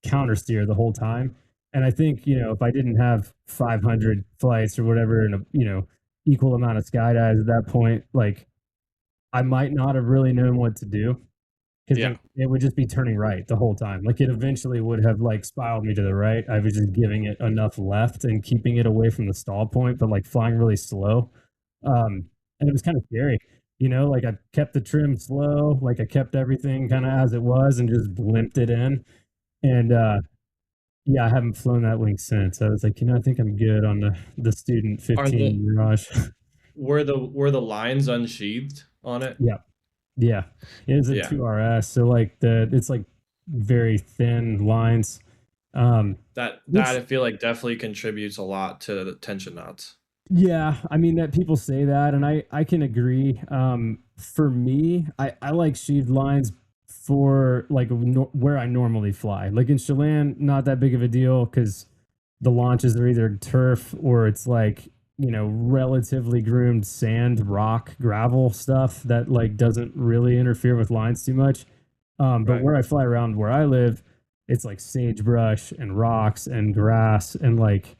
counter steer the whole time. And I think, if I didn't have 500 flights or whatever and equal amount of skydives at that point, like, I might not have really known what to do because Yeah. it would just be turning right the whole time. Like, it eventually would have like spiraled me to the right. I was just giving it enough left and keeping it away from the stall point, but like flying really slow. And it was kind of scary. Like, I kept the trim slow, like I kept everything kind of as it was and just blimped it in. And yeah, I haven't flown that wing since. I was like, I think I'm good on the student Are 15 the Mirage. were the lines unsheathed on it? Yeah. Yeah. It is a Yeah. 2RS. So like it's like very thin lines. That Which, I feel like definitely contributes a lot to the tension knots. yeah, I mean, that people say that, and I can agree. For me, I like sheathed lines for like where I normally fly. Like in Chelan, not that big of a deal because the launches are either turf or it's like relatively groomed sand, rock, gravel stuff that like doesn't really interfere with lines too much. But Right. where I fly around where I live, it's like sagebrush and rocks and grass and like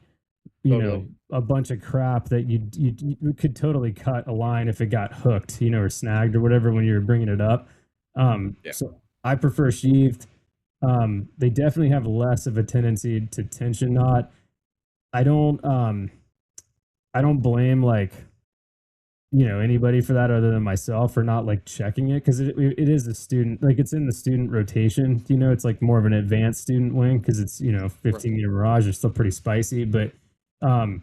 Totally. a bunch of crap that you could totally cut a line if it got hooked, or snagged or whatever when you're bringing it up. Yeah. So I prefer sheathed. They definitely have less of a tendency to tension knot. I don't I don't blame like anybody for that other than myself for not like checking it because it is a student, like, it's in the student rotation. It's like more of an advanced student wing because it's 15-meter Mirage are still pretty spicy, um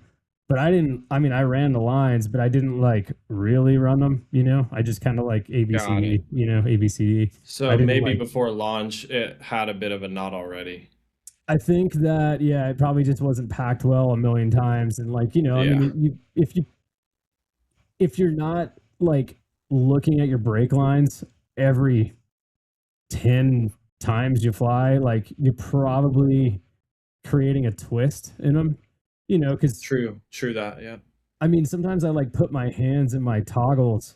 but I mean, I ran the lines, but I didn't like really run them. I just kind of like Got ABCD, it. ABCD. I So didn't maybe like. before launch it had a bit of a knot already. I think that, yeah, it probably just wasn't packed well a million times, and like, I mean, Yeah. if you're not like looking at your brake lines every 10 times you fly, like, you're probably creating a twist in them, because True. True that. Yeah. I mean, sometimes I like put my hands in my toggles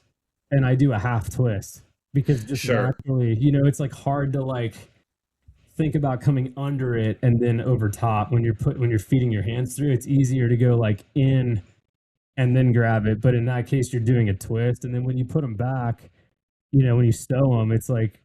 and I do a half twist because just Sure. naturally, it's like hard to like think about coming under it and then over top when you're feeding your hands through. It's easier to go like in and then grab it, but in that case, you're doing a twist, and then when you put them back, when you stow them, it's like,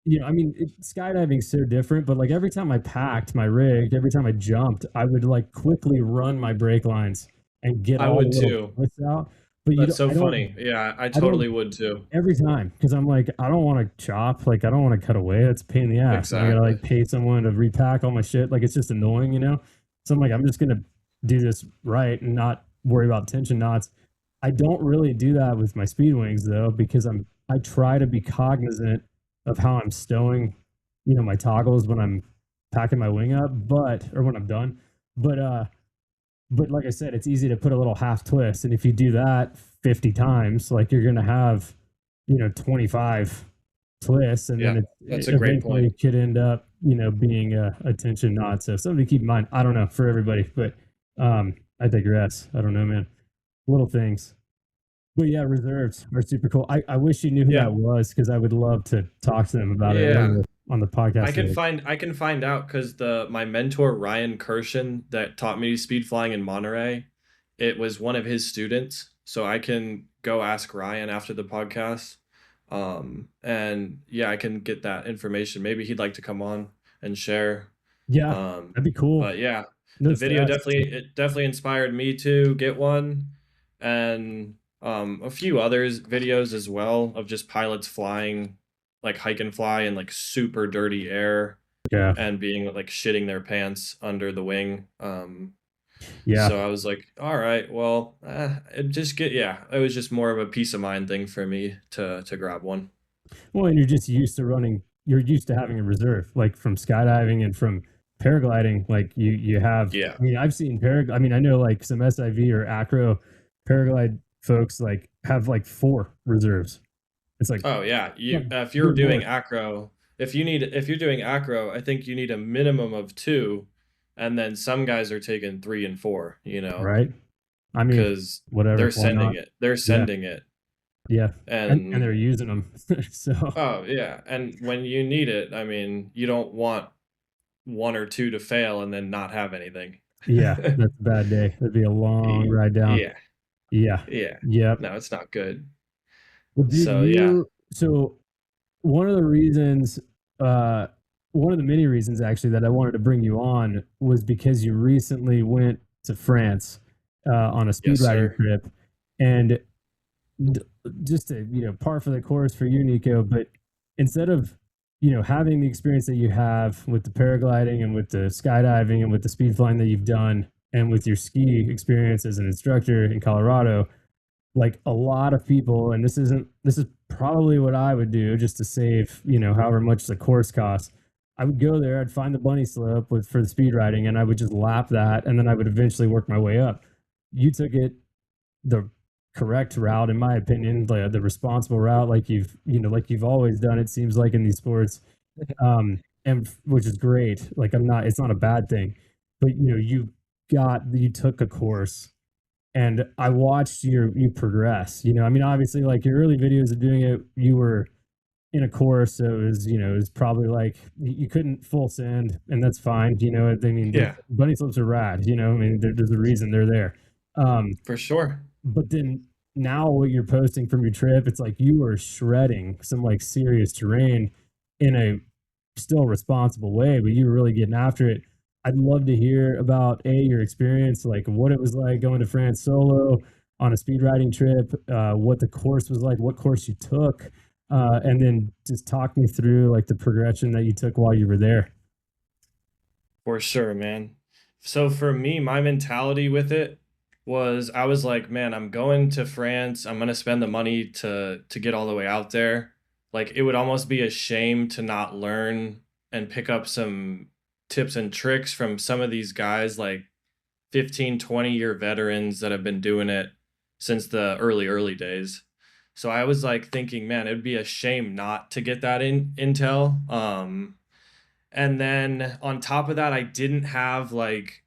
skydiving's so different, but like every time I packed my rig, every time I jumped, I would like quickly run my brake lines and get I all the would little too. twists out. But That's so funny. Yeah, I I don't totally would too. every time because I'm like, I don't want to chop, like I don't want to cut away. That's a pain in the ass. And I gotta Exactly. like pay someone to repack all my shit. Like it's just annoying. So I'm like, I'm just gonna do this right and not worry about tension knots. I don't really do that with my speed wings though, because I try to be cognizant of how I'm stowing, my toggles when I'm packing my wing up, or when I'm done. But like I said, it's easy to put a little half twist. And if you do that 50 times, like you're gonna have, 25 twists, and Yeah, then that's it a great eventually point. could end up, being a tension knot. So something to keep in mind. I don't know for everybody, but I digress. I don't know, man. Little things. But yeah, reserves are super cool. I wish you knew who Yeah. that was because I would love to talk to them about it Yeah. later on the podcast today. I can find out because the my mentor Ryan Kirshen that taught me speed flying in Monterey, it was one of his students. So I can go ask Ryan after the podcast. And yeah, I can get that information. Maybe he'd like to come on and share. Yeah, Um, that'd be cool. but yeah, No the video stress. definitely inspired me to get one, and a few others videos as well of just pilots flying like hike and fly in like super dirty air Yeah, and being like shitting their pants under the wing. yeah. So I was like, all right, well, it was just more of a peace of mind thing for me to grab one. Well, and you're just used to running. You're used to having a reserve, like from skydiving and from paragliding. Like you have. Yeah. I mean, I've seen I mean, I know like some SIV or acro paraglide folks like have like 4 reserves. It's like, Oh yeah, yeah, if you're good doing lord, acro, if you're doing acro, I think you need a minimum of 2, and then some guys are taking 3 and 4, right? I mean, because whatever, why not? They're Yeah, sending it, yeah, and and they're using them. So oh yeah, and when you need it, I mean, you don't want 1 or 2 to fail and then not have anything. yeah, that's a bad day. That'd be a long ride down. Yeah, Yeah, yeah. yep. No, it's not good. Well, do So yeah, you? So one of the reasons, uh, one of the many reasons actually that I wanted to bring you on was because you recently went to France on a speed yes, riding sir. trip, and d- just to par for the course for you, Nico. But instead of having the experience that you have with the paragliding and with the skydiving and with the speed flying that you've done, and with your ski experience as an instructor in Colorado, like a lot of people, and this is probably what I would do just to save, however much the course costs. I would go there, I'd find the bunny slope for the speed riding, and I would just lap that, and then I would eventually work my way up. You took it the correct route, in my opinion, the responsible route, like you've always done. It seems like in these sports, and which is great. Like it's not a bad thing, but you took a course, and I watched you progress. I mean, obviously, like your early videos of doing it, you were in a course, so it was probably like you couldn't full send, and that's fine. I mean, Yeah, bunny slips are rad. I mean, there's a reason they're there. for sure. But then now, what you're posting from your trip, it's like you are shredding some like serious terrain in a still responsible way, but you were really getting after it. I'd love to hear about your experience, like what it was like going to France solo on a speed riding trip, what the course was like, what course you took, and then just talk me through like the progression that you took while you were there. For sure, man. So for me, my mentality with it was I was like, man, I'm going to France. I'm gonna spend the money to get all the way out there. Like it would almost be a shame to not learn and pick up some tips and tricks from some of these guys like 15, 20-year veterans that have been doing it since the early days. So I was like thinking, man, it'd be a shame not to get that intel. And then on top of that, I didn't have like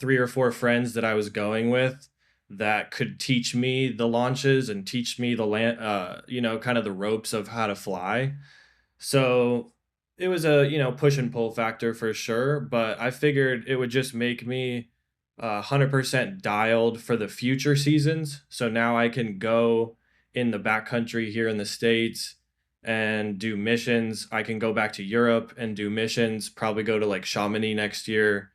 3 or 4 friends that I was going with that could teach me the launches and teach me the land, kind of the ropes of how to fly. So it was a, push and pull factor for sure, but I figured it would just make me 100% dialed for the future seasons. So now I can go in the backcountry here in the States and do missions. I can go back to Europe and do missions, probably go to like Chamonix next year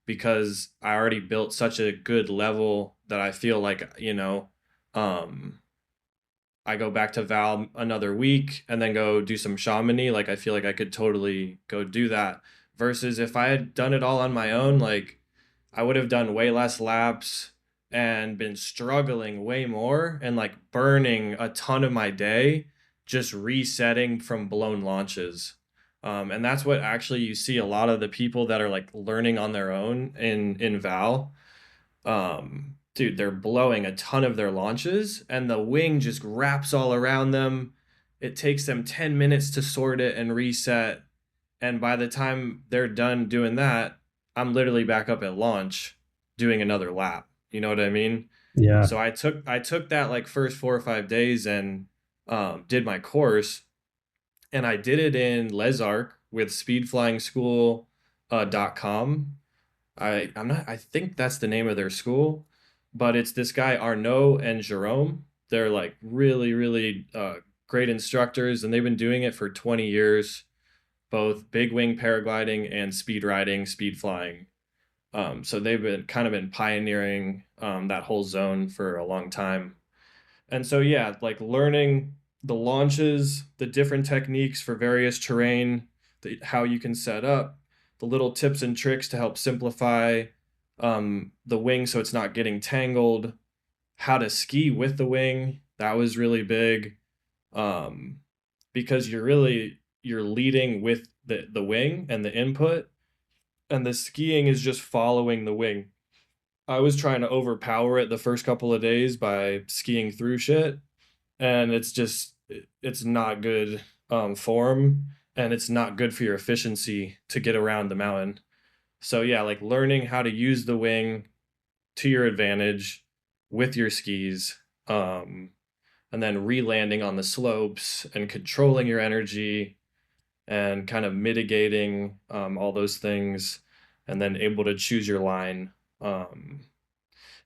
because I already built such a good level that I feel like, um, I go back to Val another week and then go do some Chamonix. Like I feel like I could totally go do that. Versus if I had done it all on my own, like I would have done way less laps and been struggling way more and like burning a ton of my day just resetting from blown launches. And that's what actually you see a lot of the people that are like learning on their own in Val. Dude, they're blowing a ton of their launches and the wing just wraps all around them. It takes them 10 minutes to sort it and reset. And by the time they're done doing that, I'm literally back up at launch doing another lap. You know what I mean? Yeah. So I took that like first 4 or 5 days and did my course, and I did it in Les Arc with speedflyingschool.com. I think that's the name of their school, but it's this guy Arnaud and Jerome. They're like really, really great instructors, and they've been doing it for 20 years, both big wing paragliding and speed riding, speed flying. So they've been pioneering that whole zone for a long time. And so yeah, like learning the launches, the different techniques for various terrain, how you can set up, the little tips and tricks to help simplify the wing so it's not getting tangled, how to ski with the wing, that was really big. Um, because you're leading with the wing and the input, and the skiing is just following the wing. I was trying to overpower it the first couple of days by skiing through shit, and it's not good form, and it's not good for your efficiency to get around the mountain. So yeah, like learning how to use the wing to your advantage with your skis, and then re-landing on the slopes and controlling your energy and kind of mitigating all those things, and then able to choose your line.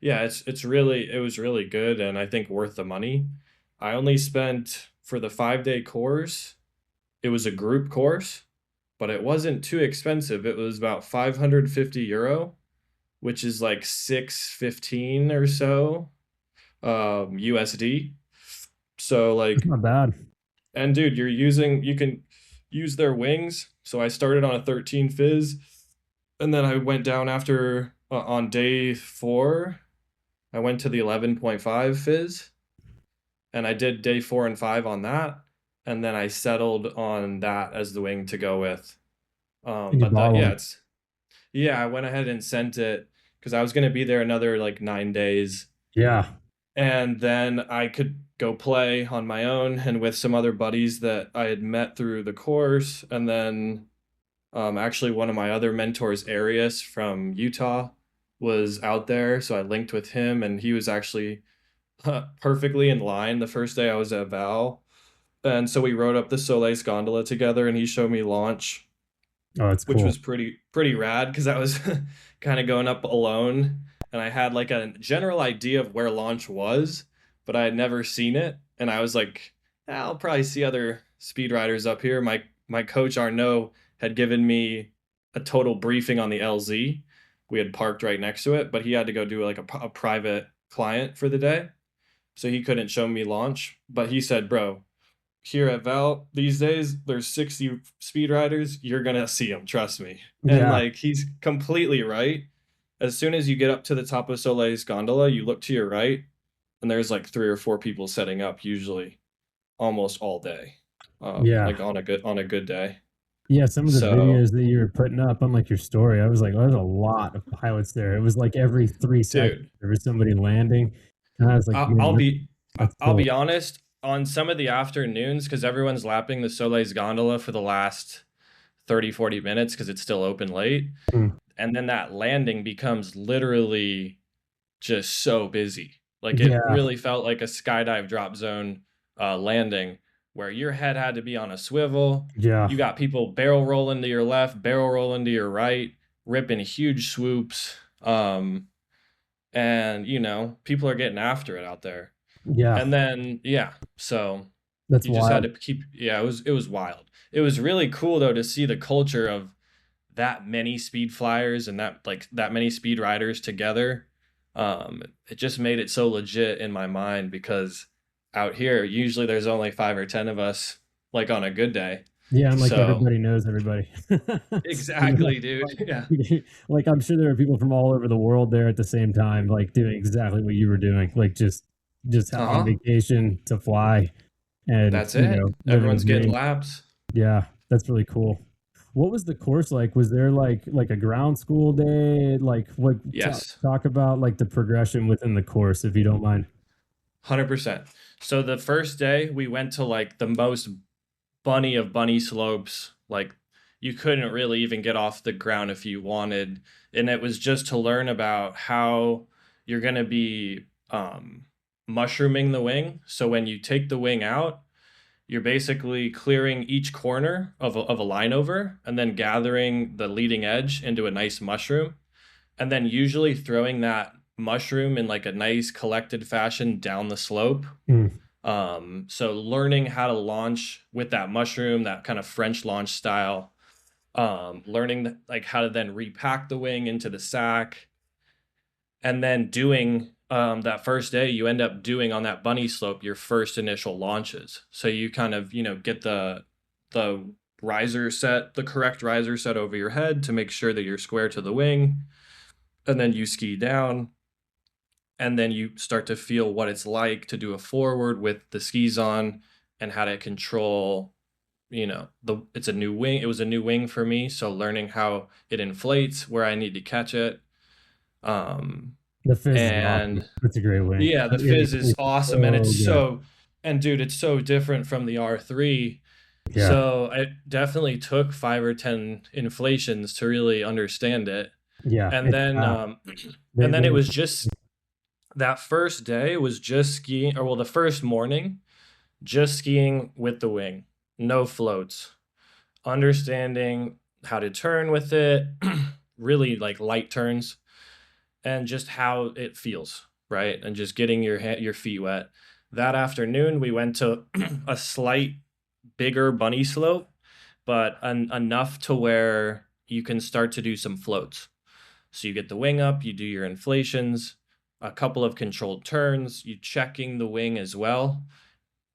Yeah, it was really good, and I think worth the money. I only spent for the 5 day course. It was a group course, but it wasn't too expensive. It was about €550, which is like 615 or so USD. So like, It's not bad. and dude, you can use their wings. So I started on a 13 fizz, and then I went down after on day 4. I went to the 11.5 fizz, and I did day 4 and 5 on that, and then I settled on that as the wing to go with. You But bought one. I went ahead and sent it because I was gonna be there another like 9 days, Yeah. and then I could go play on my own and with some other buddies that I had met through the course, and then actually one of my other mentors, Arius from Utah, was out there, so I linked with him, and he was actually perfectly in line the first day I was at Val. And so we rode up the Soleil's gondola together, and he showed me launch, Oh, it's which cool. was pretty rad because I was kind of going up alone, and I had like a general idea of where launch was, but I had never seen it, and I was like, "Ah, I'll probably see other speed riders up here." My coach Arnaud had given me a total briefing on the LZ. We had parked right next to it, but he had to go do like a private client for the day, so he couldn't show me launch. But he said, "Bro, here at Val these days, there's 60 speed riders. You're gonna see them, trust me." And Yeah. like he's completely right. As soon as you get up to the top of Soleil's gondola, you look to your right, and there's like 3 or 4 people setting up, usually almost all day, Yeah. like on a good day. Yeah. Some of the So, videos that you were putting up on like your story, I was like, oh, there's a lot of pilots there. It was like every 3 seconds dude, there was somebody landing. And I was like, I- man, I'll be that's I'll cool. be honest. On some of the afternoons, because everyone's lapping the Soleil's gondola for the last 30, 40 minutes because it's still open late. Mm. And then that landing becomes literally just so busy. Like it Yeah. really felt like a skydive drop zone landing where your head had to be on a swivel. Yeah. You got people barrel rolling to your left, barrel rolling to your right, ripping huge swoops. And people are getting after it out there. Yeah. And then so That's you just had wild. to keep it was wild. It was really cool though to see the culture of that many speed flyers and that many speed riders together. It just made it so legit in my mind because out here usually there's only 5 or 10 of us, like on a good day. Yeah, and like So everybody knows everybody. exactly, dude. Yeah. Like I'm sure there are people from all over the world there at the same time, like doing exactly what you were doing, like just on Uh-huh. vacation to fly and That's it. living a Everyone's getting dream. laps. Yeah, that's really cool. What was the course like? Was there like a ground school day? Like what Yes. talk about like the progression within the course, if you don't mind. 100%. So the first day we went to like the most bunny of bunny slopes. Like you couldn't really even get off the ground if you wanted. And it was just to learn about how you're going to be mushrooming the wing. So when you take the wing out, you're basically clearing each corner of a line over and then gathering the leading edge into a nice mushroom. And then usually throwing that mushroom in like a nice collected fashion down the slope. Mm. So learning how to launch with that mushroom, that kind of French launch style, learning like how to then repack the wing into the sack, and then doing that first day, you end up doing on that bunny slope your first initial launches. So you kind of get the riser set, the correct riser set over your head to make sure that you're square to the wing, and then you ski down. And then you start to feel what it's like to do a forward with the skis on and how to control, it's a new wing. It was a new wing for me. So learning how it inflates, where I need to catch it. The fizz is awesome. And That's a great wing. yeah, the fizz is It's awesome. And so good. and dude, it's so different from the R3. Yeah. So I definitely took 5 or 10 inflations to really understand it. Yeah. And then, it was just, that first day was just skiing, the first morning, just skiing with the wing, no floats, understanding how to turn with it, really like light turns, and just how it feels, right? And just getting your feet wet. That afternoon, we went to a slight bigger bunny slope, but enough to where you can start to do some floats. So you get the wing up, you do your inflations, a couple of controlled turns, you checking the wing as well.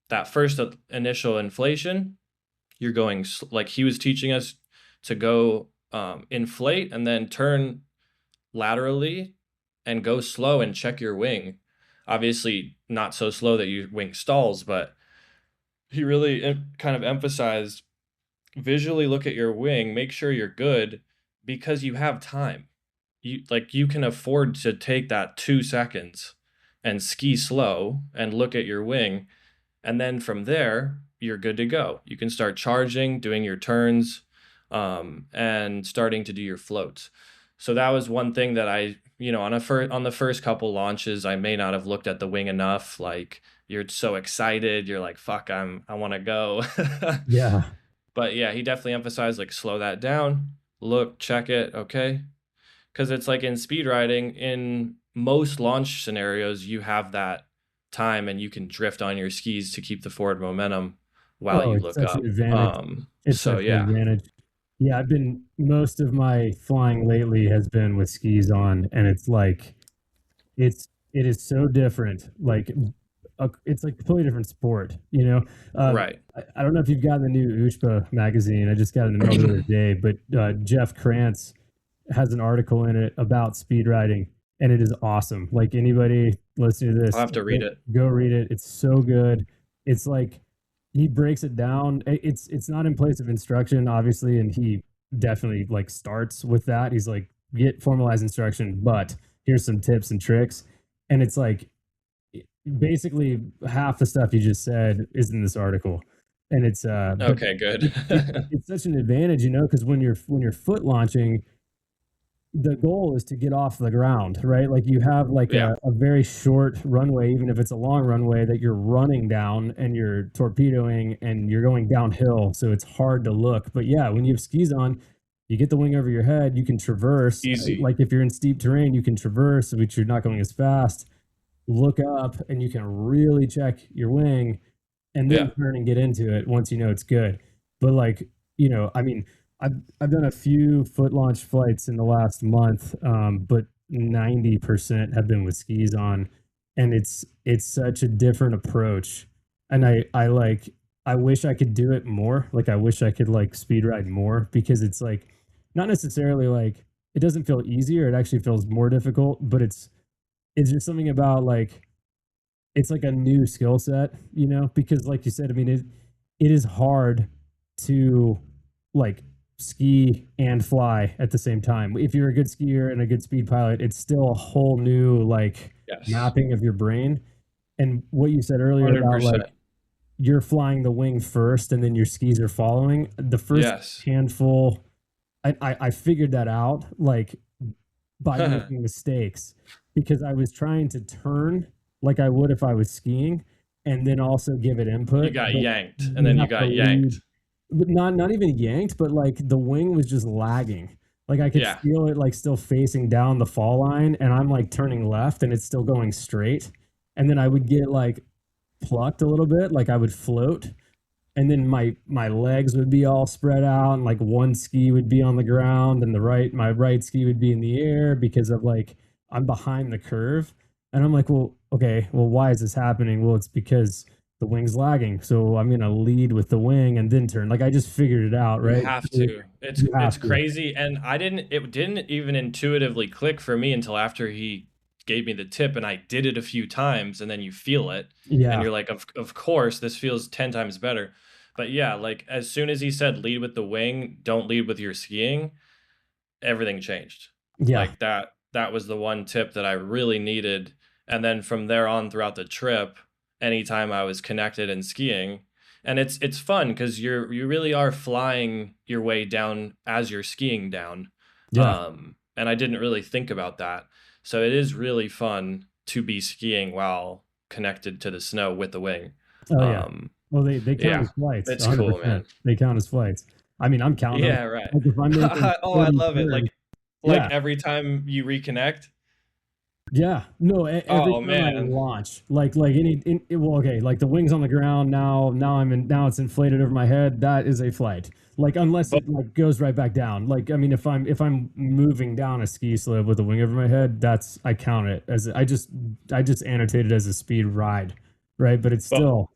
That first initial inflation, you're going like he was teaching us to go inflate and then turn laterally and go slow and check your wing. Obviously, not so slow that your wing stalls, but he really kind of emphasized visually look at your wing, make sure you're good because you have time. You can afford to take that 2 seconds and ski slow and look at your wing. And then from there, you're good to go. You can start charging, doing your turns, and starting to do your floats. So that was one thing that I, on the first couple launches, I may not have looked at the wing enough. Like you're so excited. You're like, fuck, I want to go. Yeah. But yeah, he definitely emphasized like, slow that down, look, check it. Okay. Because it's like in speed riding, in most launch scenarios, you have that time and you can drift on your skis to keep the forward momentum while you It's look such up. an advantage. It's So such an yeah, advantage. Yeah, most of my flying lately has been with skis on, and it's like it is so different. Like it's like a completely different sport, right. I don't know if you've gotten the new USPA magazine. I just got it in the mail the other day, but Jeff Krantz has an article in it about speed riding, and it is awesome. Like anybody listening to this, I'll have to read it. Go read it. It's so good. It's like he breaks it down. It's not in place of instruction, obviously, and he definitely like starts with that. He's like, get formalized instruction, but here's some tips and tricks. And it's like basically half the stuff you just said is in this article. And it's Okay, good. it's such an advantage, because when you're foot launching, the goal is to get off the ground, right? Like you have like Yeah. a very short runway, even if it's a long runway that you're running down and you're torpedoing and you're going downhill. So it's hard to look. But yeah, when you have skis on, you get the wing over your head, you can traverse. Easy. Like if you're in steep terrain, you can traverse, which you're not going as fast. Look up and you can really check your wing and then Yeah. turn and get into it once you know it's good. But like, I mean, I've done a few foot launch flights in the last month, but 90% have been with skis on, and it's such a different approach. And I wish I could do it more. Like I wish I could like speed ride more because it's like not necessarily like it doesn't feel easier. It actually feels more difficult, but it's just something about like it's like a new skill set, because like you said, I mean, it is hard to like ski and fly at the same time. If you're a good skier and a good speed pilot, it's still a whole new like Yes. mapping of your brain. And what you said earlier about 100%. like you're flying the wing first and then your skis are following. The first Yes. handful, I figured that out like by making mistakes because I was trying to turn like I would if I was skiing and then also give it input. You got But yanked, and you then you have to got lead, yanked. but not even yanked, but like the wing was just lagging. Like I could Yeah. feel it like still facing down the fall line and I'm like turning left and it's still going straight. And then I would get like plucked a little bit, like I would float and then my legs would be all spread out and like one ski would be on the ground and my right ski would be in the air because of like I'm behind the curve and I'm like, well, okay, well, why is this happening? Well, it's because the wing's lagging, so I'm gonna lead with the wing and then turn. Like I just figured it out, You right? have You to. It's have to. crazy, and it didn't even intuitively click for me until after he gave me the tip, and I did it a few times, and then you feel it, and Yeah, you're like, of course, this feels 10 times better. But yeah, like as soon as he said lead with the wing, don't lead with your skiing, everything changed. yeah, Like that was the one tip that I really needed. And then from there on throughout the trip, anytime I was connected and skiing, and it's fun because you really are flying your way down as you're skiing down. yeah. And I didn't really think about that. So it is really fun to be skiing while connected to the snow with the wing. Oh yeah. Um, Well, they count yeah, as flights, it's cool, 100%. man. They count as flights. I mean, I'm counting them. Yeah, right. Like if I'm making Oh, I 30 love it. turns, Like yeah, every time you reconnect. yeah, no. Every Oh time I man. launch, well, okay, like the wings on the ground now. Now it's inflated over my head. That is a flight. Like unless But it like goes right back down. Like I mean, if I'm moving down a ski slope with a wing over my head, I count it as I just annotate it as a speed ride, right? But but it still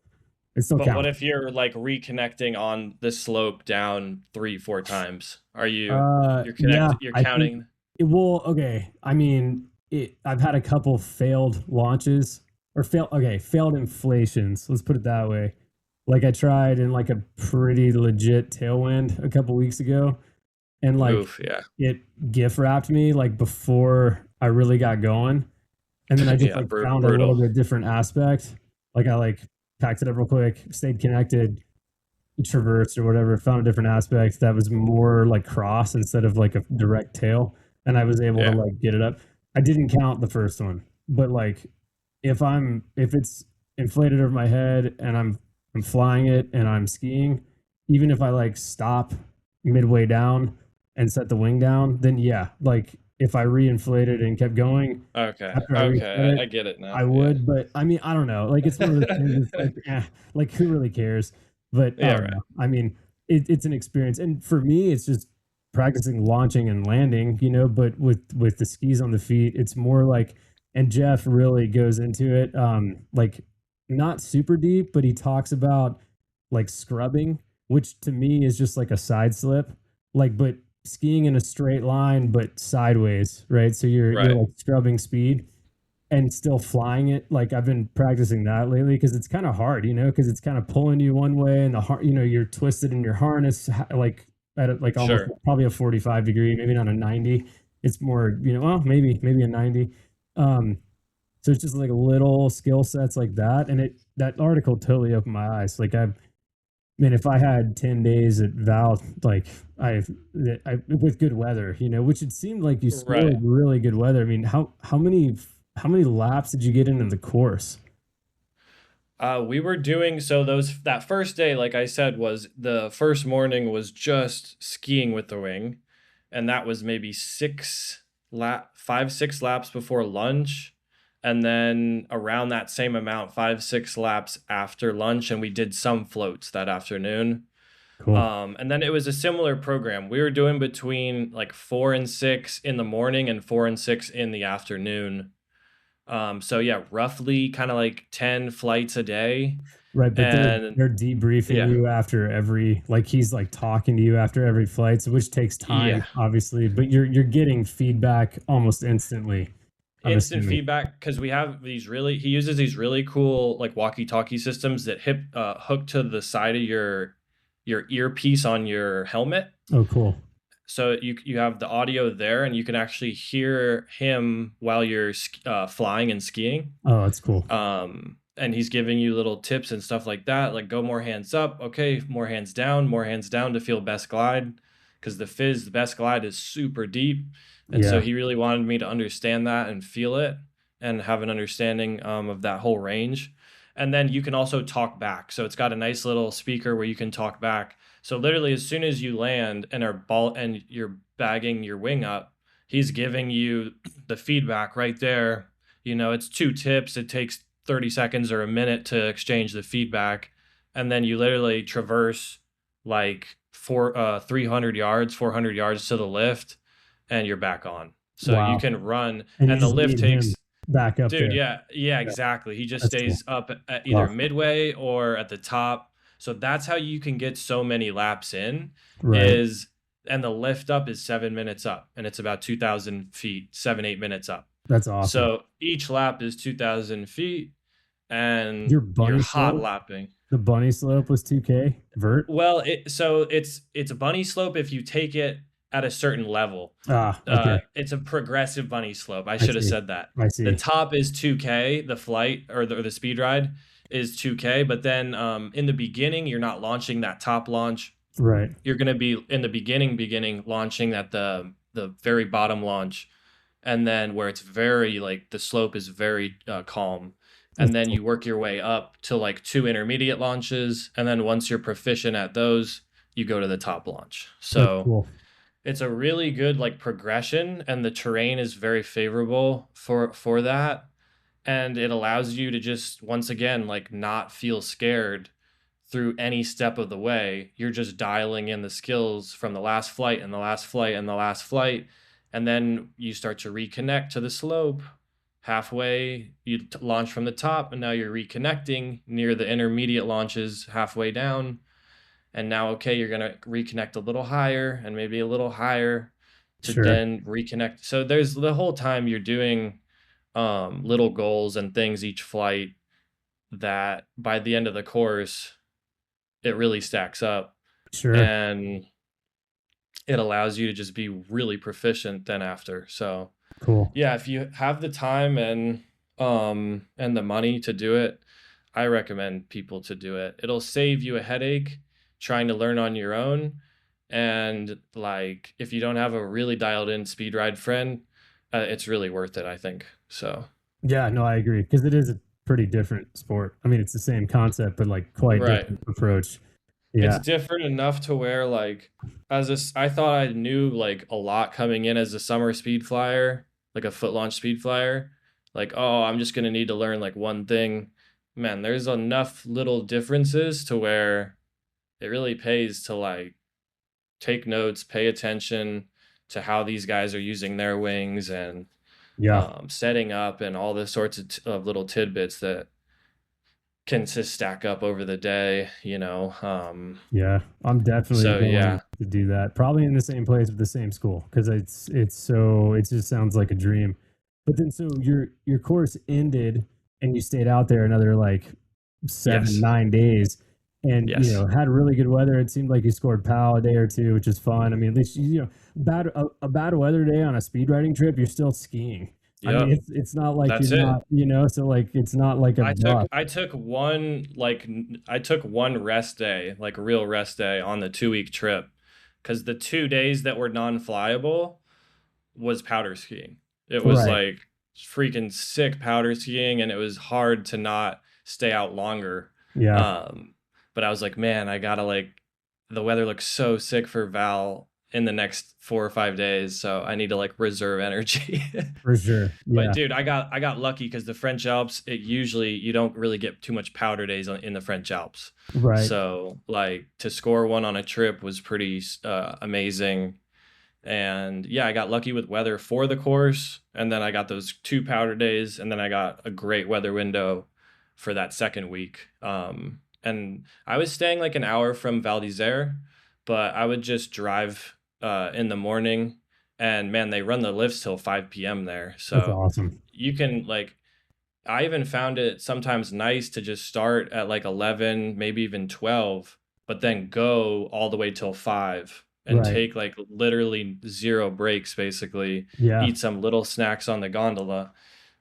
but what counts. if you're like reconnecting on the slope down 3, 4 times? Yeah, You're I think counting? it will. Okay, I mean, I've had a couple failed launches or failed inflations. Let's put it that way. Like I tried in like a pretty legit tailwind a couple weeks ago, and like Oof, yeah. it gift wrapped me like before I really got going, and then I just Yeah, like found a little brutal. bit different aspect. Like I like packed it up real quick, stayed connected, traversed or whatever, found a different aspect that was more like cross instead of like a direct tail, and I was able to Yeah. like get it up. I didn't count the first one, but like if it's inflated over my head and I'm flying it and I'm skiing, even if I like stop midway down and set the wing down, then yeah, like if I reinflated and kept going Okay. after I reset Okay. it, I get it now. I Yeah. would. But I mean, I don't know. Like it's one of those things. It's like, like who really cares? But I Yeah, don't right. know. I mean, it's an experience, and for me, it's just practicing launching and landing. But with the skis on the feet, it's more like. And Jeff really goes into it, like not super deep, but he talks about like scrubbing, which to me is just like a side slip, like but skiing in a straight line but sideways, right? So you're Right. like scrubbing speed and still flying it. Like I've been practicing that lately because it's kind of hard, because it's kind of pulling you one way and you're twisted in your harness, like at like almost Sure. probably a 45 degree, maybe not a 90. It's more, well, maybe a 90. Um, so it's just like little skill sets like that. And that article totally opened my eyes. Like Man, if I had 10 days at Val, like I, with good weather, which it seemed like you scored Right. really good weather. I mean, how many laps did you get into the course? We were doing so those that first day, like I said, was the first morning was just skiing with the wing, and that was maybe 5, 6 laps before lunch, and then around that same amount, 5, 6 laps after lunch, and we did some floats that afternoon. Cool. And then it was a similar program. We were doing between like 4 and 6 in the morning and 4 and 6 in the afternoon. So yeah, roughly kind of like 10 flights a day. Right, but they're And they're debriefing yeah, you after every, like he's like talking to you after every flight, so which takes yeah. time, obviously, but you're getting feedback almost instantly, I'm Instant assuming. feedback because we have he uses these really cool like walkie-talkie systems that hook to the side of your earpiece on your helmet. Oh, cool. So you have the audio there, and you can actually hear him while you're flying and skiing. Oh, that's cool. And he's giving you little tips and stuff like that, like go more hands up, okay, more hands down to feel best glide, because the best glide is super deep, and so Yeah, he really wanted me to understand that and feel it and have an understanding of that whole range. And then you can also talk back, so it's got a nice little speaker where you can talk back. So literally, as soon as you land and you're bagging your wing up, he's giving you the feedback right there. It's 2 tips. It takes 30 seconds or a minute to exchange the feedback, and then you literally traverse like 300 yards, 400 yards to the lift, and you're back on. So you wow. can run, And you and the just lift need him takes. back up Dude, there. yeah, Yeah, exactly. He just that's cool. stays up at either Wow. midway or at the top. So that's how you can get so many laps in Right. is and the lift up is 7 minutes up, and it's about 2,000 feet, 7, 8 minutes up. That's awesome. So each lap is 2,000 feet, Your and you're bunny hot slope, lapping. the bunny slope was 2K vert. Well, it's a bunny slope if you take it at a certain level. Ah, okay. It's a progressive bunny slope. I I should have see. said that. I The see. top is 2K, the flight or the speed ride is 2K, but then in the beginning you're not launching that top launch. Right. You're going to be in the beginning launching at the very bottom launch, and then where it's very like the slope is very calm, and That's then cool. you work your way up to like 2 intermediate launches, and then once you're proficient at those, you go to the top launch. That's So cool. it's a really good like progression, and the terrain is very favorable for that, and it allows you to just once again like not feel scared through any step of the way. You're just dialing in the skills from the last flight and the last flight and the last flight. And then you start to reconnect to the slope. Halfway, you launch from the top, and now you're reconnecting near the intermediate launches halfway down. And now, okay, you're going to reconnect a little higher and maybe a little higher to Sure. then reconnect. So there's the whole time you're doing little goals and things each flight that by the end of the course, it really stacks up, Sure. and it allows you to just be really proficient then after. So Cool. yeah, if you have the time and the money to do it, I recommend people to do it. It'll save you a headache trying to learn on your own, and like if you don't have a really dialed in speed ride friend, it's really worth it, I think. So Yeah, no, I agree because it is a pretty different sport. I mean, it's the same concept, but like quite right. different approach. It's Yeah. different enough to where like I thought I knew like a lot coming in as a summer speed flyer, like a foot launch speed flyer. Like, oh, I'm just gonna need to learn like one thing. Man, there's enough little differences to where it really pays to like take notes, pay attention to how these guys are using their wings and Yeah. setting up and all the sorts of little tidbits that can just stack up over the day. Yeah. I'm definitely So going yeah. to do that. Probably in the same place with the same school because it just sounds like a dream. But then so your course ended and you stayed out there another like seven, Yes. 9 days and Yes. had really good weather. It seemed like you scored PAL a day or two, which is fun. I mean, at least a bad weather day on a speed riding trip, you're still skiing. I mean, Yep. it's not like you're That's it. not, so like it's not like a buff. I took one rest day, like a real rest day on the 2 week trip, because the 2 days that were non-flyable was powder skiing. It was Right. like freaking sick powder skiing, and it was hard to not stay out longer. Yeah, Um, but I was like, man, I gotta like, the weather looks so sick for Val in the next 4 or 5 days, so I need to like reserve energy. for sure. But Yeah. dude, I got lucky because the French Alps, it usually you don't really get too much powder days in the French Alps. Right. So like to score one on a trip was pretty amazing. And yeah, I got lucky with weather for the course, and then I got those 2 powder days, and then I got a great weather window for that second week. And I was staying like an hour from Val d'Isere, but I would just drive in the morning, and man, they run the lifts till 5 p.m. there. That's So awesome. you can like, I even found it sometimes nice to just start at like 11, maybe even 12, but then go all the way till 5 and Right. take like literally zero breaks, basically, Yeah. eat some little snacks on the gondola.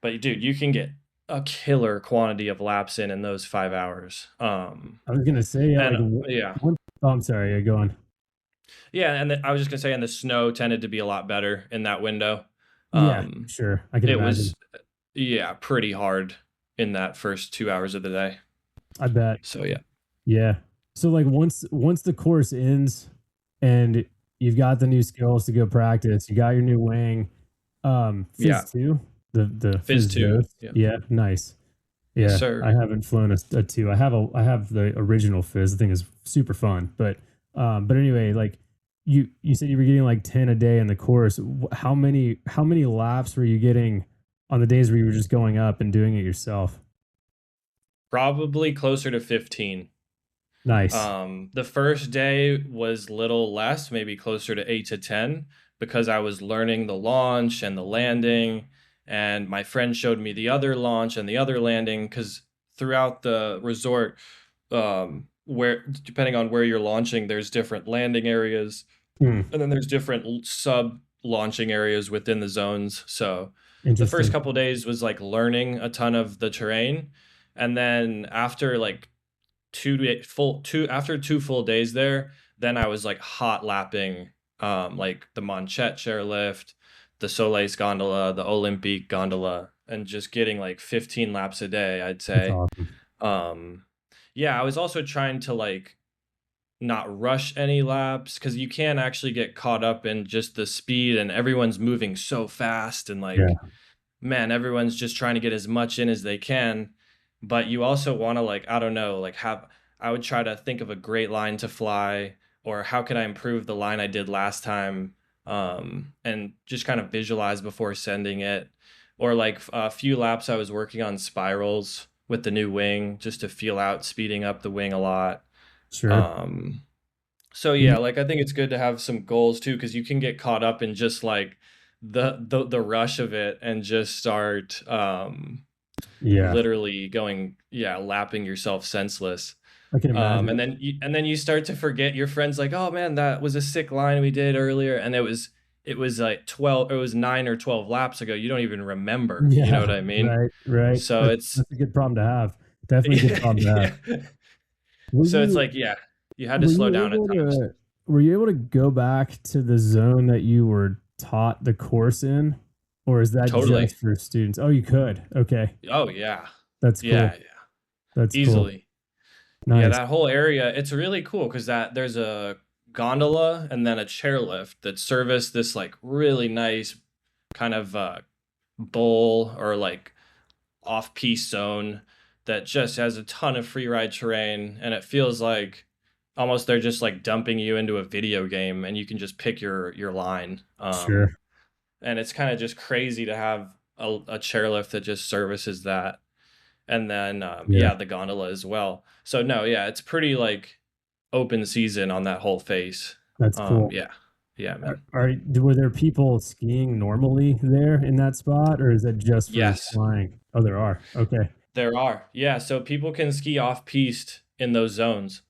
But dude, you can get a killer quantity of laps in those 5 hours. I was gonna say, yeah, And like, yeah, oh, I'm sorry. Yeah, go on. yeah, and I was just gonna say, and the snow tended to be a lot better in that window. Yeah, Um, sure. I can it imagine. was, yeah, pretty hard in that first 2 hours of the day. I bet. So yeah. Yeah. So like once the course ends and you've got the new skills to go practice, you got your new wing, Yeah. Fizz 2, the Fizz Fizz 2. Ghost. Yeah. Yeah, nice. Yes, Yeah, I sir. haven't flown a 2. I have the original Fizz. The thing is super fun, but anyway, like you said you were getting like 10 a day in the course. How many laps were you getting on the days where you were just going up and doing it yourself? Probably closer to 15. Nice. The first day was little less, maybe closer to 8 to 10, because I was learning the launch and the landing, and my friend showed me the other launch and the other landing, because throughout the resort, where depending on where you're launching, there's different landing areas, Hmm, and then there's different sub launching areas within the zones. So the first interesting. couple days was like learning a ton of the terrain, and then after like 2 full days there, then I was like hot lapping like the Manchette chairlift, the Soleil's gondola, the Olympique gondola, and just getting like 15 laps a day, I'd That's say. awesome. um yeah, I was also trying to like not rush any laps, because you can actually get caught up in just the speed, and everyone's moving so fast, and like, Yeah, man, everyone's just trying to get as much in as they can. But you also want to like, I don't know, like have, I would try to think of a great line to fly, or how could I improve the line I did last time, and just kind of visualize before sending it. Or like a few laps I was working on spirals with the new wing, just to feel out speeding up the wing a lot. sure. um so You- yeah, like I think it's good to have some goals too, because you can get caught up in just like the rush of it, and just start Yeah, literally going, yeah, lapping yourself senseless. I can imagine. And then you start to forget, your friends like, oh man, that was a sick line we did earlier, and it was like 12, it was 9 or 12 laps ago. You don't even remember, you know Yeah, what I mean? right, right. So That's it's that's a good problem to have. Definitely a good problem to have. yeah. Were So it's you like, yeah, you had to were slow you down at able times. to were you able to go back to the zone that you were taught the course in, or is that Totally. just for students? Oh, you could. Okay, Oh yeah. that's Yeah, cool. yeah. That's cool. Easily. Yeah, Nice. that whole area, it's really cool because that there's a gondola and then a chairlift that service this like really nice kind of bowl, or like off-piste zone, that just has a ton of free ride terrain, and it feels like almost they're just like dumping you into a video game, and you can just pick your line. Sure. And it's kind of just crazy to have a chairlift that just services that, and then Yeah, yeah, the gondola as well. So no, yeah, it's pretty like open season on that whole face. that's cool. Yeah, yeah, man. Were there people skiing normally there in that spot, or is that just for Yes, flying? Oh, there are. Okay, there are. Yeah, so people can ski off piste in those zones.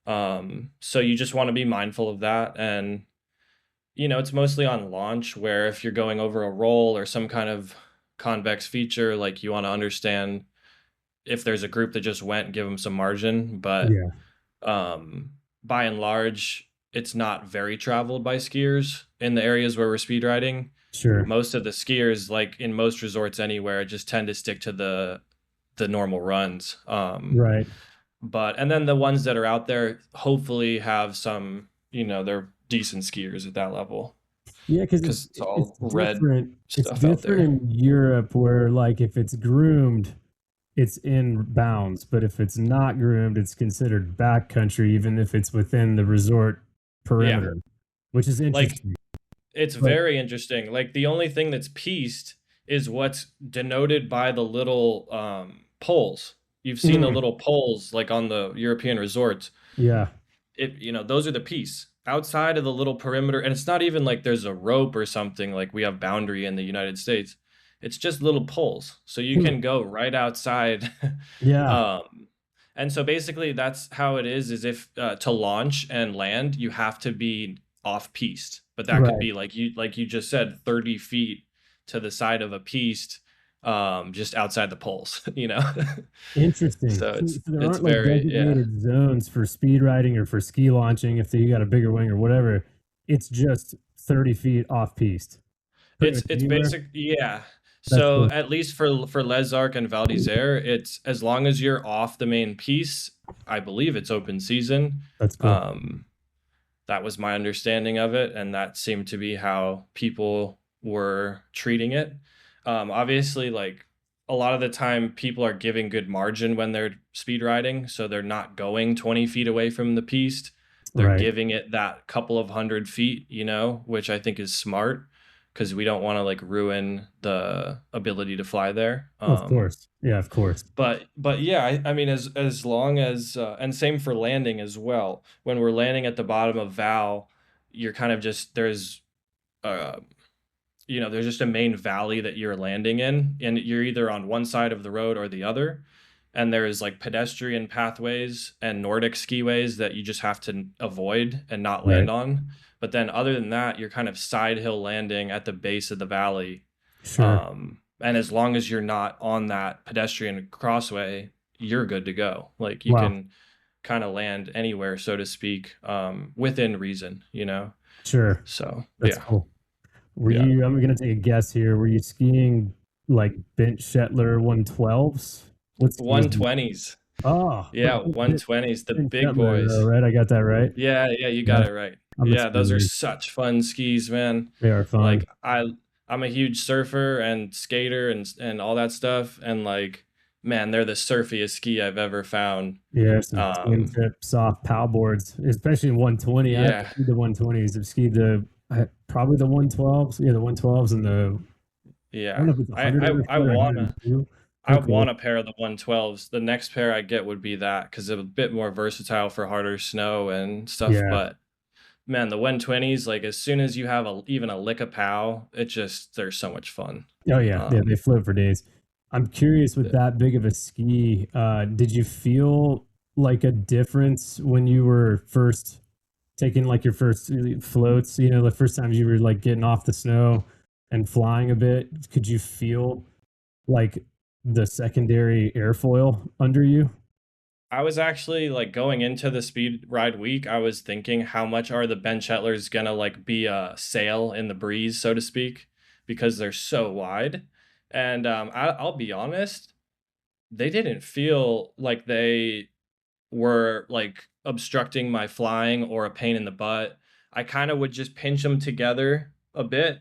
So you just want to be mindful of that, and it's mostly on launch, where if you're going over a roll or some kind of convex feature. Like you want to understand if there's a group that just went, give them some margin. But Yeah, by and large, it's not very traveled by skiers in the areas where we're speed riding. sure. Most of the skiers, like in most resorts anywhere, just tend to stick to the normal runs. Right. But and then the ones that are out there hopefully have some, they're decent skiers at that level Yeah, because because it's it's all red different. It's stuff out different there. in Europe where like if it's groomed, it's in bounds, but if it's not groomed, it's considered backcountry, even if it's within the resort Yeah. perimeter, which is Like interesting. it's But very interesting. Like the only thing that's pieced is what's denoted by the little poles. You've seen the mm, little poles like on the European resorts. yeah, Those are the piece outside of the little perimeter, and it's not even like there's a rope or something like we have boundary in the United States. It's just little poles, so you hmm, can go right outside. yeah, um and so basically that's how it is if to launch and land you have to be off piste, but that could right. be like you just said 30 feet to the side of a piste, just outside the poles. Interesting. So So, it's so there it's aren't like very, yeah. designated zones for speed riding or for ski launching if you got a bigger wing or whatever. It's just 30 feet off piste, pretty much It's anywhere. basic, yeah. That's So cool. at least for Les Arc and Val d'Isere, it's as long as you're off the main piece, I believe it's open season. That's cool. Um, that was my understanding of it, and that seemed to be how people were treating it. Obviously, like a lot of the time, people are giving good margin when they're speed riding, so they're not going 20 feet away from the piste. They're Right. giving it that couple of hundred feet, which I think is smart because we don't want to like ruin the ability to fly there. Of course. Yeah, of course. But yeah, I mean, as long as and same for landing as well. When we're landing at the bottom of Val, you're kind of just uh there's just a main valley that you're landing in, and you're either on one side of the road or the other. And there's like pedestrian pathways and Nordic skiways that you just have to avoid and not Right. land on. But then other than that, you're kind of side hill landing at the base of the valley. Sure. And as long as you're not on that pedestrian crossway, you're good to go. Like you Wow. can kind of land anywhere, so to speak, within reason. Sure. So That's yeah, cool. Were yeah. you, I'm going to take a guess here. Were you skiing like Bent Shetler 112s? What skis? 120s. Oh, Yeah, 120s, the Bent big Shetler, though, boys. right? I got that right. Yeah, you got Yeah, it right. I'm a Yeah, ski those are nerd. such fun skis, man. They are fun. Like I'm a huge surfer and skater and all that stuff, and like man, they're the surfiest ski I've ever found. Yeah, some twin Um tip soft pow boards, especially in 120. I haven't yeah, skied the 120s. I've skied probably the 112s. Yeah, the 112s and I don't yeah. know if it's I 100 I, or I wanna 102. I They're cool. want a pair of the 112s. The next pair I get would be that because it's a bit more versatile for harder snow and stuff. Yeah. But man, the 120s, like as soon as you have even a lick of pow, they're so much fun. Oh yeah, yeah, they Um, float for days. I'm curious with that big of a ski, did you feel like a difference when you were first taking like your first floats, the first time you were like getting off the snow and flying a bit? Could you feel like the secondary airfoil under you? I was actually like going into the speed ride week, I was thinking how much are the Ben Chetlers gonna like be a sail in the breeze, so to speak, because they're so wide. And I'll be honest, they didn't feel like they were like obstructing my flying or a pain in the butt. I kind of would just pinch them together a bit,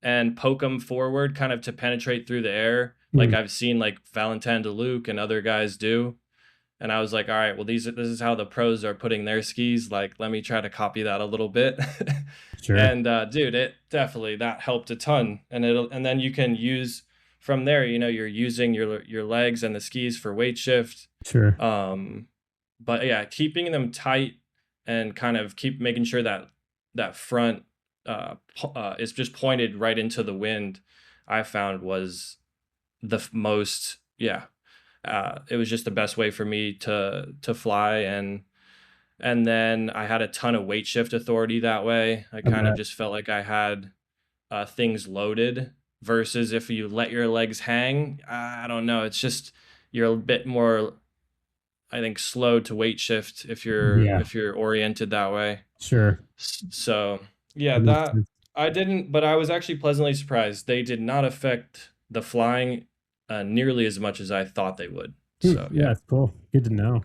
and poke them forward kind of to penetrate through the air, like Mm, I've seen like Valentin DeLuc and other guys do. And I was like, all right, well, this is how the pros are putting their skis. Like, let me try to copy that a little bit. sure, And dude, it definitely that helped a ton. And then you can use from there, you're using your legs and the skis for weight shift. sure. Um, but yeah, keeping them tight and kind of keep making sure that front is just pointed right into the wind, I found was most, yeah. It was just the best way for me to fly, and then I had a ton of weight shift authority that way. I I kind of bet. just felt like I had things loaded versus if you let your legs hang. I don't know. It's just you're a bit more, I think, slow to weight shift Yeah, if you're oriented that way. sure. So yeah, That makes that sense. I didn't, but I was actually pleasantly surprised. They did not affect the flying nearly as much as I thought they would. So Yeah, yeah. it's cool. Good to know.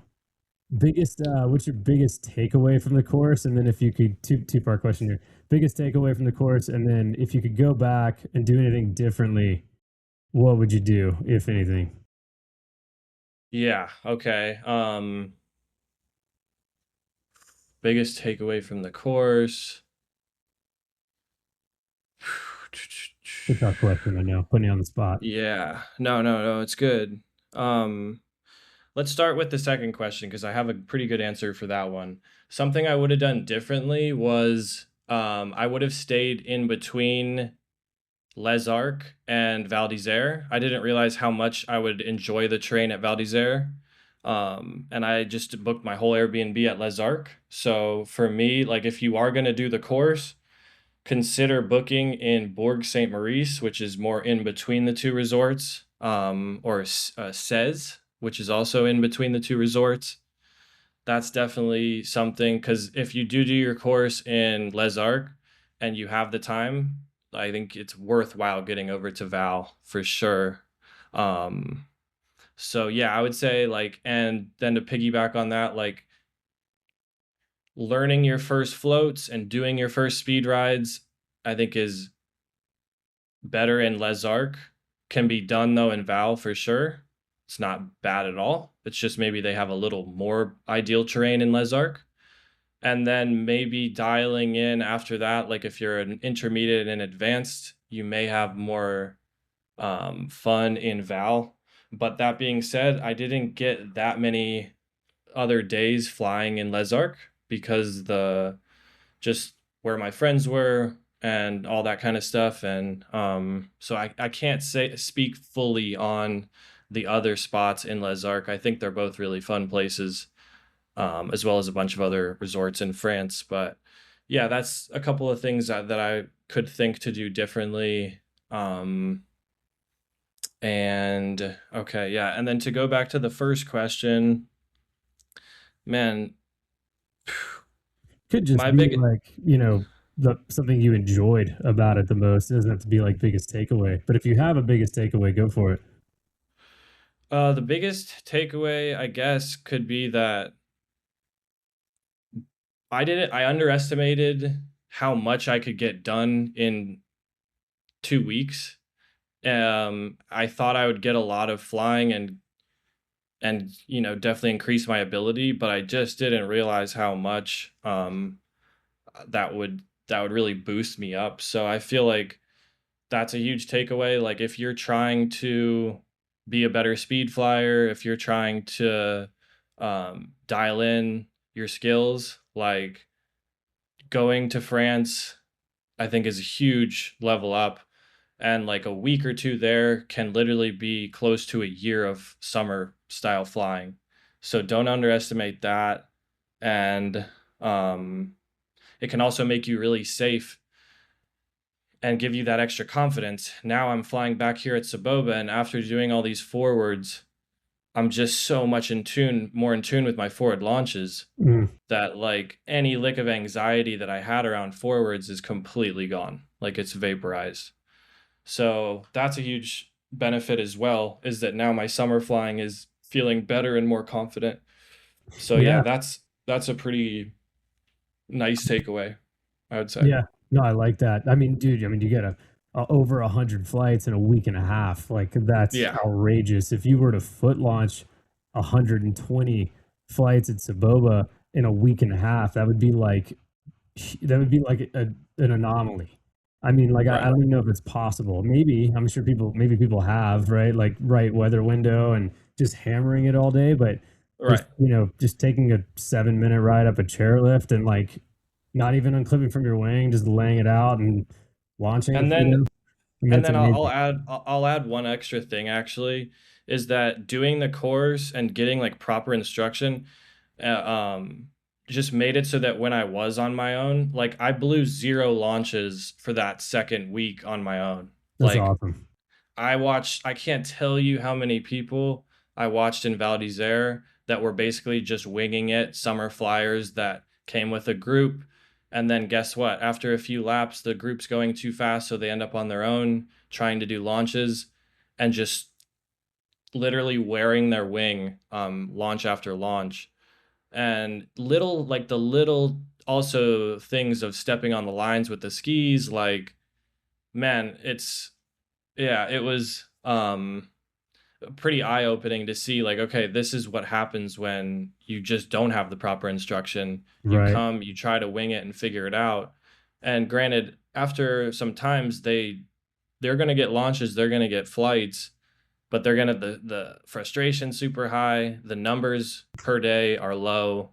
What's your biggest takeaway from the course? And then if you could, two-part question here. Biggest takeaway from the course, and then if you could go back and do anything differently, what would you do, if anything? Yeah, okay. Biggest takeaway from the course. It's a tough question, I know, putting you on the spot. Yeah. No, it's good. Um, let's start with the second question because I have a pretty good answer for that one. Something I would have done differently was I would have stayed in between Les Arcs and Val d'Isere. I didn't realize how much I would enjoy the train at Val d'Isere. And I just booked my whole Airbnb at Les Arcs. So for me, like if you are going to do the course, consider booking in Bourg Saint Maurice, which is more in between the two resorts, or Cez, which is also in between the two resorts. That's definitely something because if you do your course in Les Arcs and you have the time, I think it's worthwhile getting over to Val for sure. Um, so yeah, I would say like, and then to piggyback on that, like learning your first floats and doing your first speed rides, I think is better in Les Arcs. Can be done though in Val for sure. It's not bad at all. It's just maybe they have a little more ideal terrain in Les Arcs. And then maybe dialing in after that, like if you're an intermediate and advanced, you may have more fun in Val. But that being said, I didn't get that many other days flying in Les Arcs because the just where my friends were and all that kind of stuff. And so I can't speak fully on the other spots in Les Arcs. I think they're both really fun places, as well as a bunch of other resorts in France. But yeah, that's a couple of things that I could think to do differently. And okay, yeah. And then to go back to the first question, man, Could just my be big like, something you enjoyed about it the most. It doesn't have to be like biggest takeaway. But if you have a biggest takeaway, go for it. the biggest takeaway, I guess, could be that I underestimated how much I could get done in 2 weeks. I thought I would get a lot of flying and definitely increase my ability, but I just didn't realize how much that would really boost me up. So I feel like that's a huge takeaway. Like if you're trying to be a better speed flyer, if you're trying to dial in your skills, like going to France, I think is a huge level up. And like a week or two there can literally be close to a year of summer style flying. So don't underestimate that. And it can also make you really safe and give you that extra confidence. Now I'm flying back here at Saboba, and after doing all these forwards, I'm just so much more in tune with my forward launches Mm. that like any lick of anxiety that I had around forwards is completely gone. Like it's vaporized. So that's a huge benefit as well, is that now my summer flying is feeling better and more confident. So yeah, Yeah. that's a pretty nice takeaway, I would say. Yeah. No, I like that. I mean, dude, you get over 100 flights in a week and a half. Like that's Yeah, outrageous. If you were to foot launch 120 flights at Saboba in a week and a half, that would be like an anomaly. I mean, like I right, don't even know if it's possible. Maybe I'm sure maybe people have, right? Like right weather window and just hammering it all day, but right. just taking a 7-minute ride up a chairlift and like not even unclipping from your wing, just laying it out and launching. And then I mean, and that's then amazing. I'll add one extra thing actually is that doing the course and getting like proper instruction uh, um just made it so that when I was on my own, like I blew 0 launches for that second week on my own. That's Like awesome. I can't tell you how many people I watched in Val d'Isere that were basically just winging it, summer flyers that came with a group. And then guess what? After a few laps, the group's going too fast, so they end up on their own trying to do launches and just literally wearing their wing launch after launch. And the little also things of stepping on the lines with the skis, like, man, it was pretty eye-opening to see, like, okay, this is what happens when you just don't have the proper instruction. You Right. come, you try to wing it and figure it out. And granted, after some times they're going to get launches, they're going to get flights, but they're going to the frustration super high, the numbers per day are low,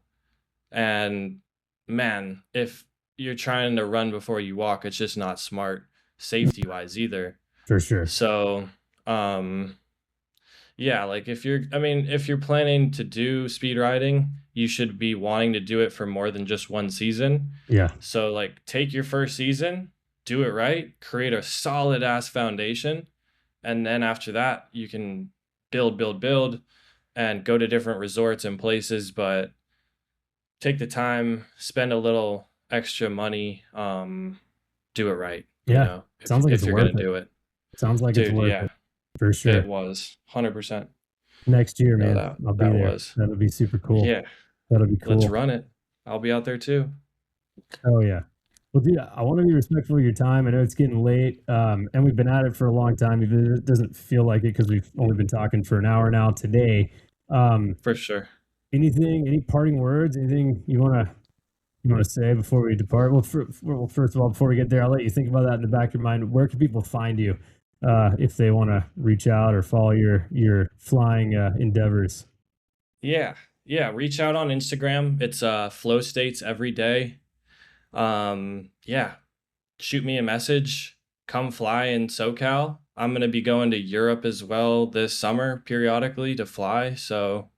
and man, if you're trying to run before you walk, it's just not smart safety wise either. For sure. So, yeah, like if you're planning to do speed riding, you should be wanting to do it for more than just one season. Yeah. So, like, take your first season, do it right, create a solid ass foundation, and then after that, you can build, and go to different resorts and places, but take the time, spend a little extra money, do it right, Yeah. Sounds like if it's you're worth gonna it. do it. Sounds like it's Dude, worth yeah, it for sure. it was 100%. Next year, No, man, I'll be that there. was. That'll be super cool. Yeah, That'll be let's cool. run it. I'll be out there too. Oh yeah. Well, dude, I want to be respectful of your time. I know it's getting late, and we've been at it for a long time. Even it doesn't feel like it because we've only been talking for an hour now today. For sure. Any parting words? Anything you want to say before we depart? Well, first of all, before we get there, I'll let you think about that in the back of your mind. Where can people find you if they want to reach out or follow your flying endeavors? Yeah, reach out on Instagram. It's flow states every day. Yeah, shoot me a message. Come fly in SoCal. I'm gonna be going to Europe as well this summer periodically to fly. So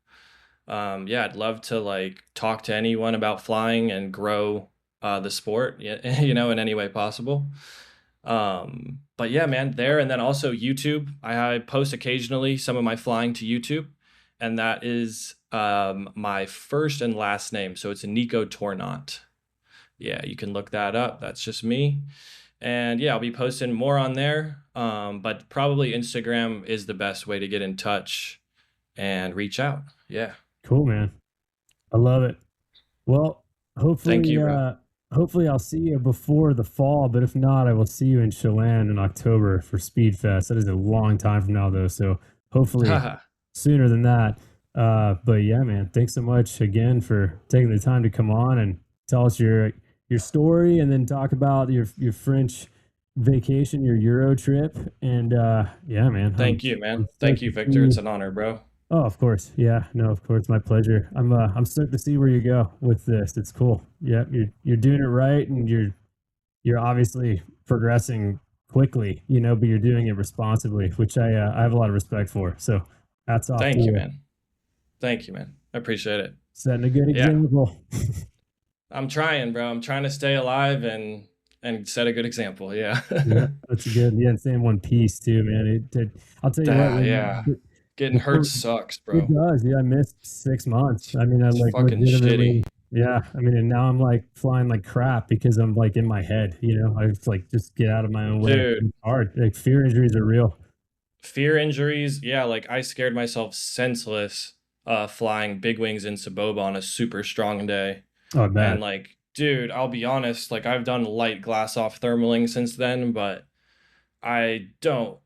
yeah, I'd love to like talk to anyone about flying and grow the sport, in any way possible. But yeah, man, there. And then also YouTube. I post occasionally some of my flying to YouTube, and that is my first and last name. So it's Nico Tournant. Yeah, you can look that up. That's just me. And yeah, I'll be posting more on there. But probably Instagram is the best way to get in touch and reach out. Yeah. Cool, man. I love it. Well, hopefully, Thank you, bro. hopefully I'll see you before the fall, but if not, I will see you in Chelan in October for Speed Fest. That is a long time from now, though. So hopefully sooner than that. But yeah, man, thanks so much again for taking the time to come on and tell us your story, and then talk about your French vacation, your Euro trip, and yeah, man. Thank you, man. Thank you, Victor. It's an honor, bro. Oh, of course. Yeah, no, of course, my pleasure. I'm stoked to see where you go with this. It's cool. Yeah, you're doing it right, and you're obviously progressing quickly, but you're doing it responsibly, which I have a lot of respect for. So hats off. Thank you, man. Thank you, man. I appreciate it. Setting a good example. I'm trying, bro. I'm trying to stay alive and set a good example. Yeah. Yeah, that's good. Yeah, and stay in one piece too, man. I'll tell you what. Yeah. Getting hurt sucks, bro. It does. Yeah, I missed 6 months. I mean, I It's like fucking legitimately. shitty. Yeah, I mean, and now I'm like flying like crap because I'm like in my head. I have to like just get out of my own way. Dude. It's hard. Like fear injuries are real. Fear injuries, yeah. Like I scared myself senseless flying big wings in Saboba on a super strong day. Oh, man. And like, dude, I'll be honest, like I've done light glass off thermaling since then, but I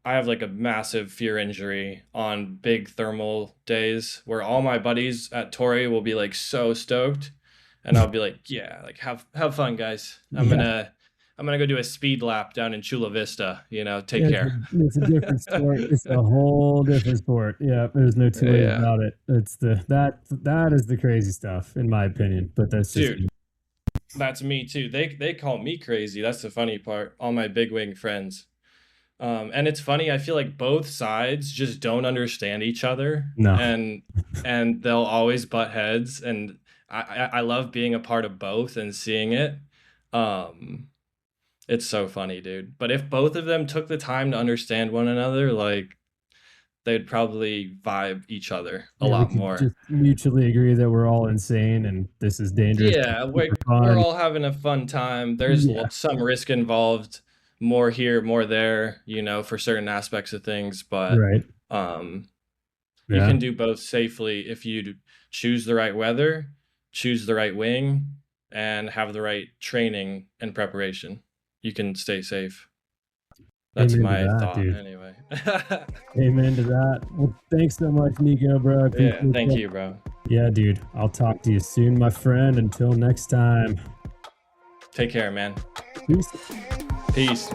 have like a massive fear injury on big thermal days where all my buddies at Torrey will be like so stoked, and I'll be like, yeah, like have fun, guys. I'm gonna go do a speed lap down in Chula Vista, take care. It's a different sport. It's a whole different sport. Yeah, there's no two ways about it. It's that is the crazy stuff in my opinion, but that's just Dude, that's me too. They call me crazy. That's the funny part. All my big wing friends. And it's funny, I feel like both sides just don't understand each other. No. And they'll always butt heads, and I love being a part of both and seeing it. It's so funny, dude. But if both of them took the time to understand one another, like they'd probably vibe each other a Yeah, we lot could more. just mutually agree that we're all insane and this is dangerous. Yeah, Super we're fun. all having a fun time. There's Yeah, some risk involved, more here, more there, for certain aspects of things, but right. um you Yeah. can do both safely if you choose the right weather, choose the right wing, and have the right training and preparation. You can stay safe. That's Amen to my that, thought dude. anyway. Amen to that. Well, thanks so much, Nico, bro. I Yeah, appreciate thank that. you, bro. Yeah, dude. I'll talk to you soon, my friend. Until next time. Take care, man. Peace. Peace.